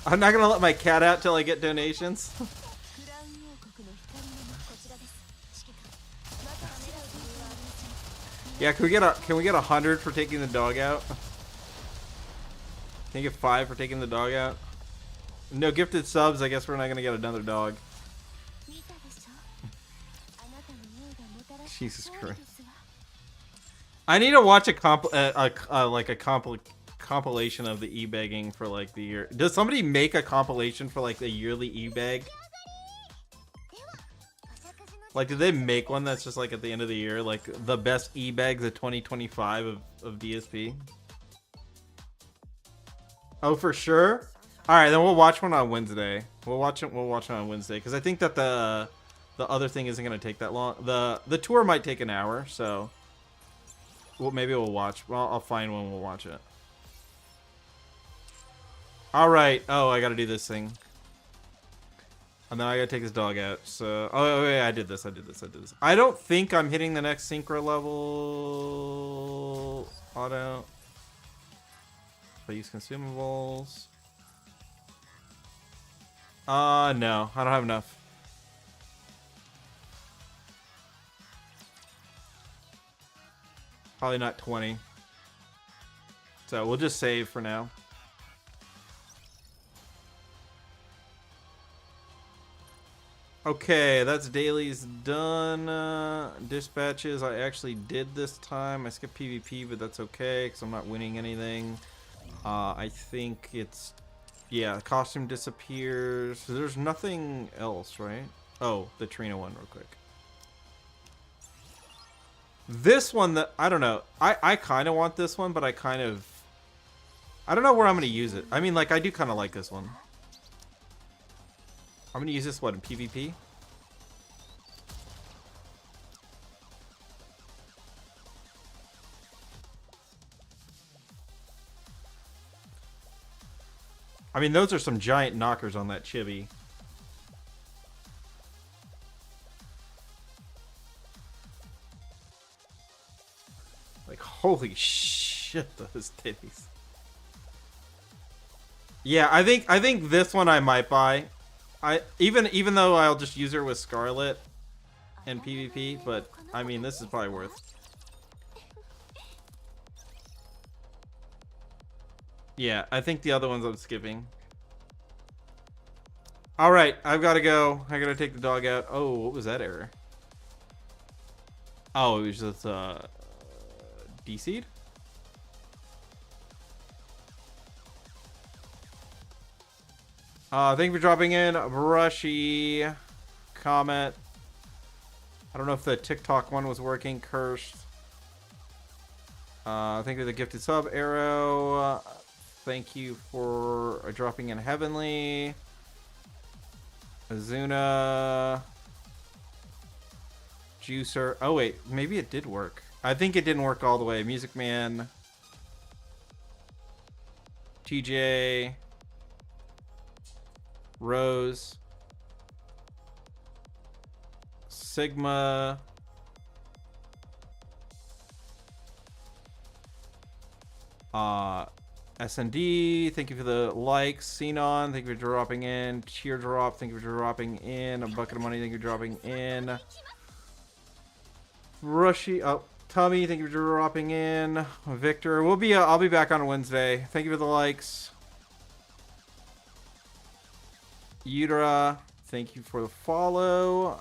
I'm not gonna let my cat out till I get donations. Yeah, can we get 100 for taking the dog out? Can you get 5 for taking the dog out? No gifted subs. I guess we're not gonna get another dog. Jesus Christ! I need to watch a compilation of the e-begging for like the year. Does somebody make a compilation for like the yearly e-beg? Like, did they make one that's just like at the end of the year, like the best e-begs of 2025 of DSP? Oh, for sure. All right, then we'll watch one on Wednesday. We'll watch it on Wednesday because I think that the other thing isn't gonna take that long. The tour might take an hour, so maybe we'll watch. Well, I'll find one. We'll watch it. All right. Oh, I gotta do this thing. And then I gotta take this dog out. So, oh yeah, I did this. I don't think I'm hitting the next synchro level. Auto. If I use consumables. No, I don't have enough. Probably not 20. So we'll just save for now. Okay, that's dailies done. Dispatches, I actually did this time. I skipped PvP, but that's okay, because I'm not winning anything. I think it's... Yeah, costume disappears. There's nothing else, right? Oh, the Trina one real quick. This one, that I don't know. I kind of want this one, but I don't know where I'm going to use it. I mean, like, I do kind of like this one. I'm going to use this one in PvP. I mean, those are some giant knockers on that chibi. Like, holy shit, those titties. Yeah, I think this one I might buy. Even though I'll just use her with Scarlet and PvP, but I mean, this is probably worth. Yeah, I think the other ones I'm skipping. All right, I've got to go. I got to take the dog out. Oh, what was that error? Oh, it was just DC'd? Thank you for dropping in, Brushy. Comment. I don't know if the TikTok one was working. Cursed. Thank you for the gifted sub, Arrow. Thank you for dropping in, Heavenly. Azuna. Juicer. Oh, wait. Maybe it did work. I think it didn't work all the way. Music Man. TJ. Rose. Sigma. SND, thank you for the likes. Xenon, thank you for dropping in. Teardrop, thank you for dropping in. A bucket of money, thank you for dropping in. Rushy, oh, Tummy, thank you for dropping in. Victor, I'll be back on Wednesday. Thank you for the likes. Udra, thank you for the follow.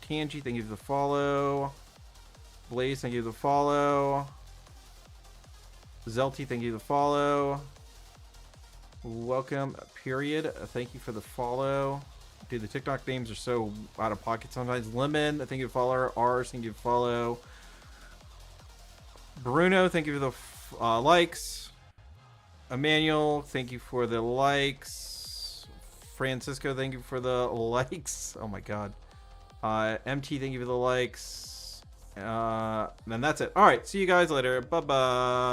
Tangy, thank you for the follow. Blaze, thank you for the follow. Zelty, thank you for the follow. Welcome, period. Thank you for the follow. Dude, the TikTok names are so out of pocket sometimes. Lemon, thank you for the follow. Rs, thank you for the follow. Bruno, thank you for the likes. Emmanuel, thank you for the likes. Francisco, thank you for the likes. Oh my god. MT, thank you for the likes. And that's it. Alright, see you guys later. Bye-bye.